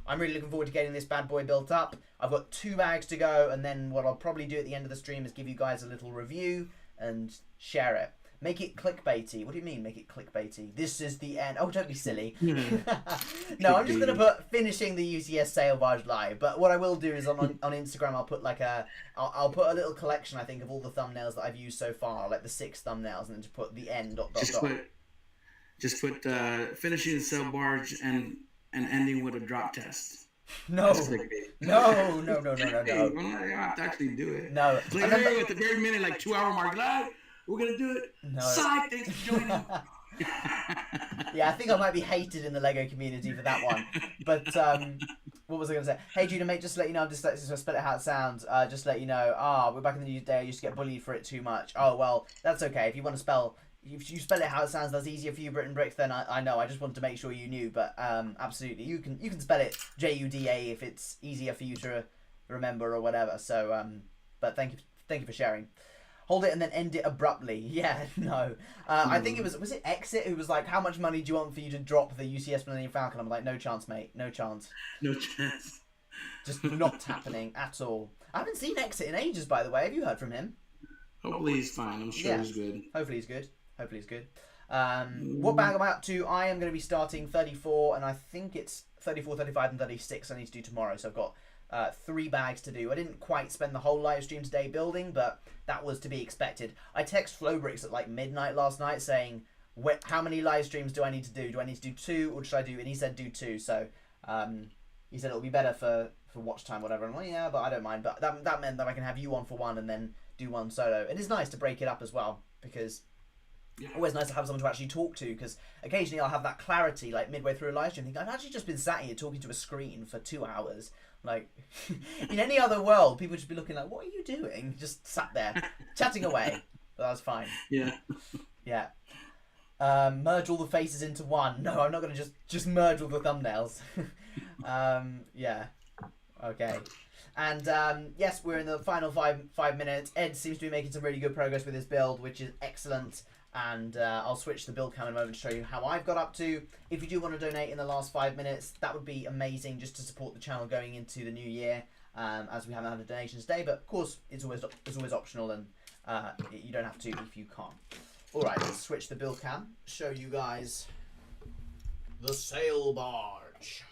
I'm really looking forward to getting this bad boy built up. I've got 2 bags to go, and then what I'll probably do at the end of the stream is give you guys a little review and share it. Make it clickbaity. What do you mean, make it clickbaity? This is the end. Oh, don't be silly. Yeah. No, I'm just gonna put finishing the UCS Sail Barge live. But what I will do is on Instagram, I'll put like I'll put a little collection, I think, of all the thumbnails that I've used so far, like the 6 thumbnails, and then just put the end dot dot dot. Just put finishing the Sail Barge and ending with a drop test. No. No. Hey, you don't have to actually do it. No. It's like, hey, at the very minute, like 2-hour mark, like, we're gonna do it. No. Psych, thanks for joining. Yeah, I think I might be hated in the Lego community for that one. But what was I going to say? Hey, Judah, mate, just to let you know, I'm dyslexic, so I spell it how it sounds. Just to let you know, we're back in the day. I used to get bullied for it too much. Oh, well, that's okay. If you want to spell, if you spell it how it sounds, that's easier for you, Brit and Bricks. Then I know. I just wanted to make sure you knew. But absolutely, you can spell it Juda if it's easier for you to remember or whatever. So, but thank you for sharing. Hold it and then end it abruptly. Yeah, no. I think it was it Exit who was like, how much money do you want for you to drop the UCS Millennium Falcon? I'm like, no chance, mate. No chance. No chance. Just not happening at all. I haven't seen Exit in ages, by the way. Have you heard from him? Hopefully he's fine. I'm sure he's good. Hopefully he's good. What bag am I up to? I am going to be starting 34, and I think it's 34, 35, and 36 I need to do tomorrow. So I've got 3 bags to do. I didn't quite spend the whole live stream today building, but that was to be expected. I text BlocksBricks at like midnight last night saying, how many live streams do I need to do? Do I need to do 2 or should I do? And he said do 2. So he said it'll be better for watch time, whatever. I'm like, yeah, but I don't mind. But that meant that I can have you on for 1 and then do 1 solo. And it's nice to break it up as well, because always nice to have someone to actually talk to, because occasionally I'll have that clarity like midway through a live stream, think I've actually just been sat here talking to a screen for 2 hours. Like, in any other world, people would just be looking like, what are you doing? Just sat there, chatting away. But that was fine. Yeah. Yeah. Merge all the faces into one. No, I'm not going to just merge all the thumbnails. Yeah. Okay. And, yes, we're in the final five minutes. Ed seems to be making some really good progress with his build, which is excellent. And I'll switch the build cam in a moment to show you how I've got up to. If you do want to donate in the last 5 minutes, that would be amazing, just to support the channel going into the new year, as we haven't had a donation today. But of course, it's always optional, and you don't have to if you can't. All right, let's switch the build cam. Show you guys the sail barge.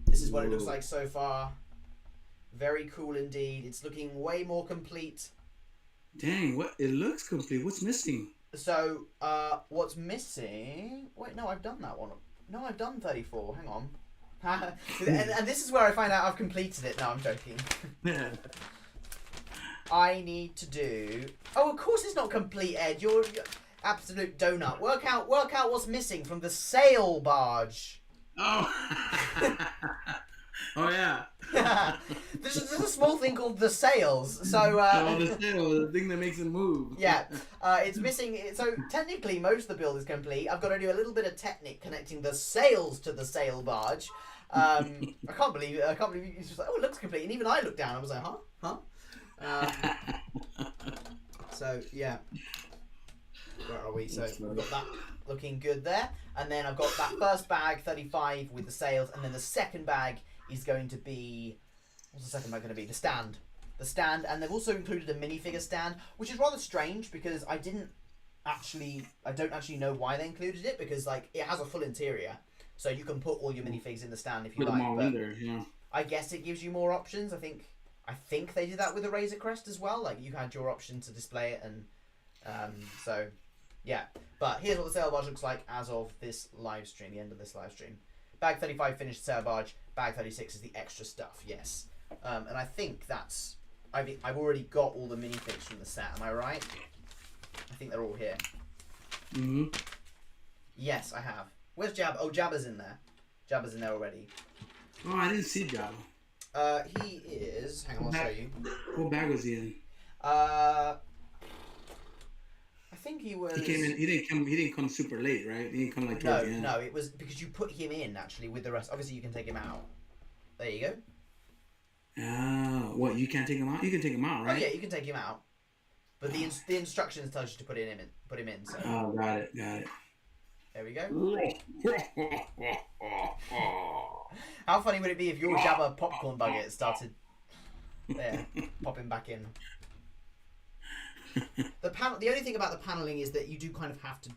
This is what it looks like so far. Very cool indeed. It's looking way more complete. Dang, what? It looks complete. What's missing? So, what's missing? Wait, no, I've done that one. No, I've done 34. Hang on. and this is where I find out I've completed it. No, I'm joking. I need to do... Oh, of course it's not complete, Ed. You're absolute donut. Work out what's missing from the sail barge. Oh. Oh, yeah. There's a small thing called the sails. So, the sail, the thing that makes it move. Yeah, it's missing. So technically, most of the build is complete. I've got to do a little bit of technique connecting the sails to the sail barge. I can't believe it. It's just like, oh, it looks complete. And even I looked down. I was like, huh? So yeah, where are we? So we've got that looking good there, and then I've got that first bag 35 with the sails, and then the second bag is going to be, what's the second bag going to be? The stand, and they've also included a minifigure stand, which is rather strange because I don't actually know why they included it, because like it has a full interior, so you can put all your minifigs in the stand if you Put like. them all in there, yeah. I guess it gives you more options. I think they did that with the Razor Crest as well. Like you had your option to display it, and so yeah. But here's what the sail barge looks like as of this live stream, the end of this live stream. Bag 35 finished sail barge. Bag 36 is the extra stuff. Yes, and I think that's I've already got all the minifigs from the set. Am I right? I think they're all here. Mhm. Yes, I have. Where's Jabba? Oh, Jabba's in there. Jabba's in there already. Oh, I didn't see Jabba. He is. Hang on, I'll show you. What bag was he in? I think he was. He came in. He didn't come super late, right? He didn't come like No, towards the end. no. It was because you put him in actually with the rest. Obviously, you can take him out. There you go. Oh, what? You can't take him out? You can take him out, right? Oh yeah, you can take him out. But the instructions tells you to put him in. So. Oh, got it. There we go. How funny would it be if your Jabba popcorn bucket started there, popping back in? The only thing about the paneling is that you do kind of have to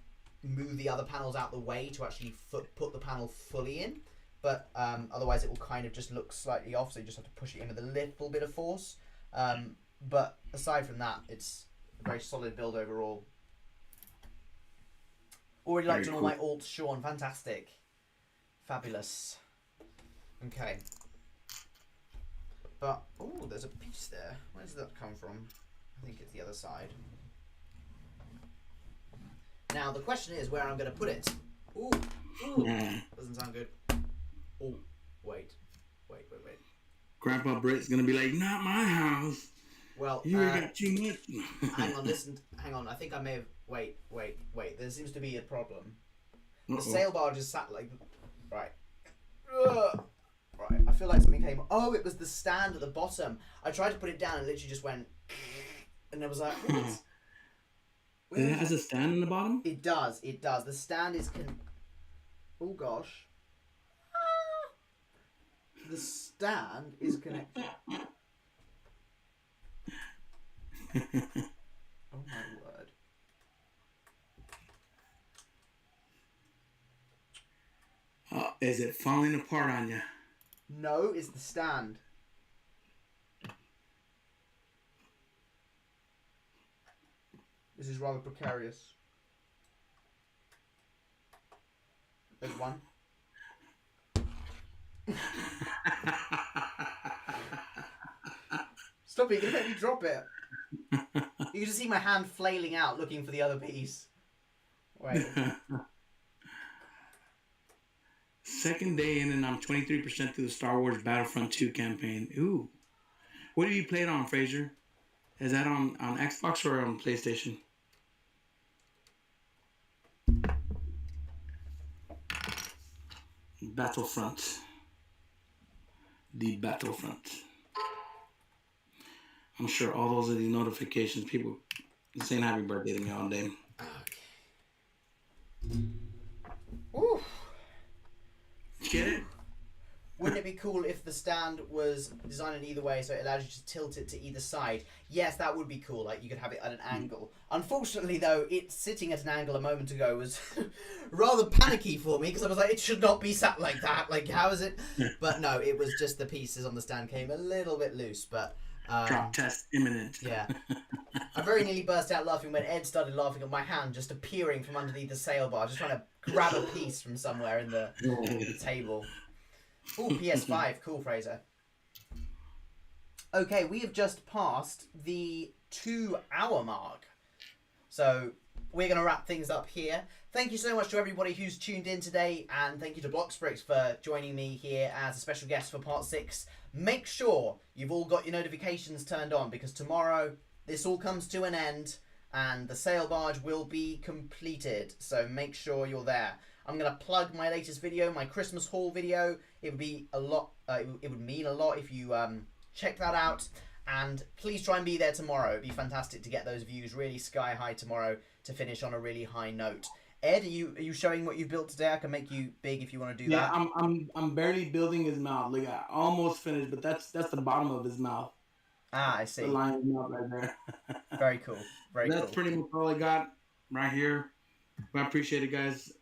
move the other panels out the way to actually put the panel fully in. But otherwise, it will kind of just look slightly off. So you just have to push it in with a little bit of force. But aside from that, it's a very solid build overall. Already liked all my alts, Sean. Fantastic. Fabulous. Okay. But, oh, there's a piece there. Where does that come from? I think it's the other side. Now, the question is where I'm going to put it. Ooh. Ooh. Doesn't sound good. Oh, wait. Grandpa Brit's going to be like, not my house. Well, you got too much. Hang on. I think I may have... Wait. There seems to be a problem. The sail barge is sat like... Right. Right, I feel like something came... Oh, it was the stand at the bottom. I tried to put it down and literally just went... And I was like, what? It has a stand in the bottom? It does. The stand is... Oh, gosh. The stand is connected. Oh, my word. Is it falling apart on you? No, it's the stand. This is rather precarious. There's one. Stop it, you're gonna make me drop it. You can just see my hand flailing out looking for the other piece. Wait. Second day in and I'm 23% through the Star Wars Battlefront 2 campaign. Ooh. What do you play it on, Fraser? Is that on Xbox or on PlayStation? Battlefront. The Battlefront. I'm sure all those are the notifications. People saying happy birthday to me all day. Okay. Ooh. Get it? Wouldn't it be cool if the stand was designed in either way so it allows you to tilt it to either side? Yes, that would be cool. Like, you could have it at an angle. Unfortunately, though, it sitting at an angle a moment ago was rather panicky for me because I was like, it should not be sat like that. Like, how is it? But no, it was just the pieces on the stand came a little bit loose, but... drop test imminent. Yeah. I very nearly burst out laughing when Ed started laughing at my hand just appearing from underneath the sail bar, just trying to grab a piece from somewhere in the table. Ooh, PS5. Cool, Fraser. Okay, we have just passed the 2-hour mark. So we're going to wrap things up here. Thank you so much to everybody who's tuned in today, and thank you to BlocksBricks for joining me here as a special guest for part 6. Make sure you've all got your notifications turned on, because tomorrow this all comes to an end and the sail barge will be completed. So make sure you're there. I'm going to plug my latest video, my Christmas haul video. It would be a lot. It would mean a lot if you check that out. And please try and be there tomorrow. It'd be fantastic to get those views really sky high tomorrow to finish on a really high note. Ed, are you showing what you built today? I can make you big if you want to do that. Yeah, I'm barely building his mouth. Look, I almost finished, but that's the bottom of his mouth. Ah, I see. The line of mouth right there. Very cool. That's pretty much all I got right here. But I appreciate it, guys.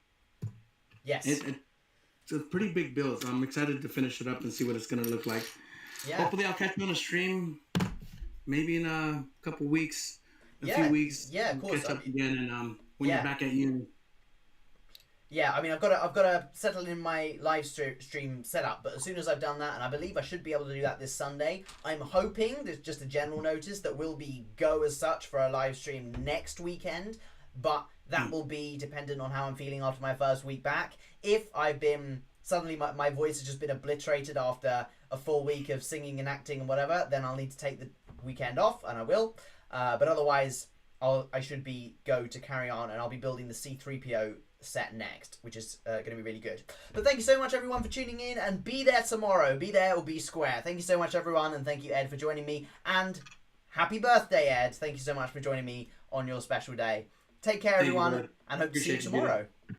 Yes. It's a pretty big build, so I'm excited to finish it up and see what it's going to look like. Yeah. Hopefully I'll catch you on a stream maybe in a couple weeks, few weeks. Yeah, of course. Catch up again and when you're back at uni. Yeah, I mean, I've got to settle in my live stream setup, but as soon as I've done that, and I believe I should be able to do that this Sunday, I'm hoping, there's just a general notice, that we'll be go as such for a live stream next weekend, but that will be dependent on how I'm feeling after my first week back. If I've been, suddenly my voice has just been obliterated after a full week of singing and acting and whatever, then I'll need to take the weekend off, and I will, but otherwise, I should be go to carry on, and I'll be building the C-3PO set next, which is going to be really good. But thank you so much, everyone, for tuning in, and be there tomorrow. Be there or be square. Thank you so much, everyone, and thank you, Ed, for joining me. And happy birthday, Ed. Thank you so much for joining me on your special day. Take care, everyone, and hope to see you tomorrow.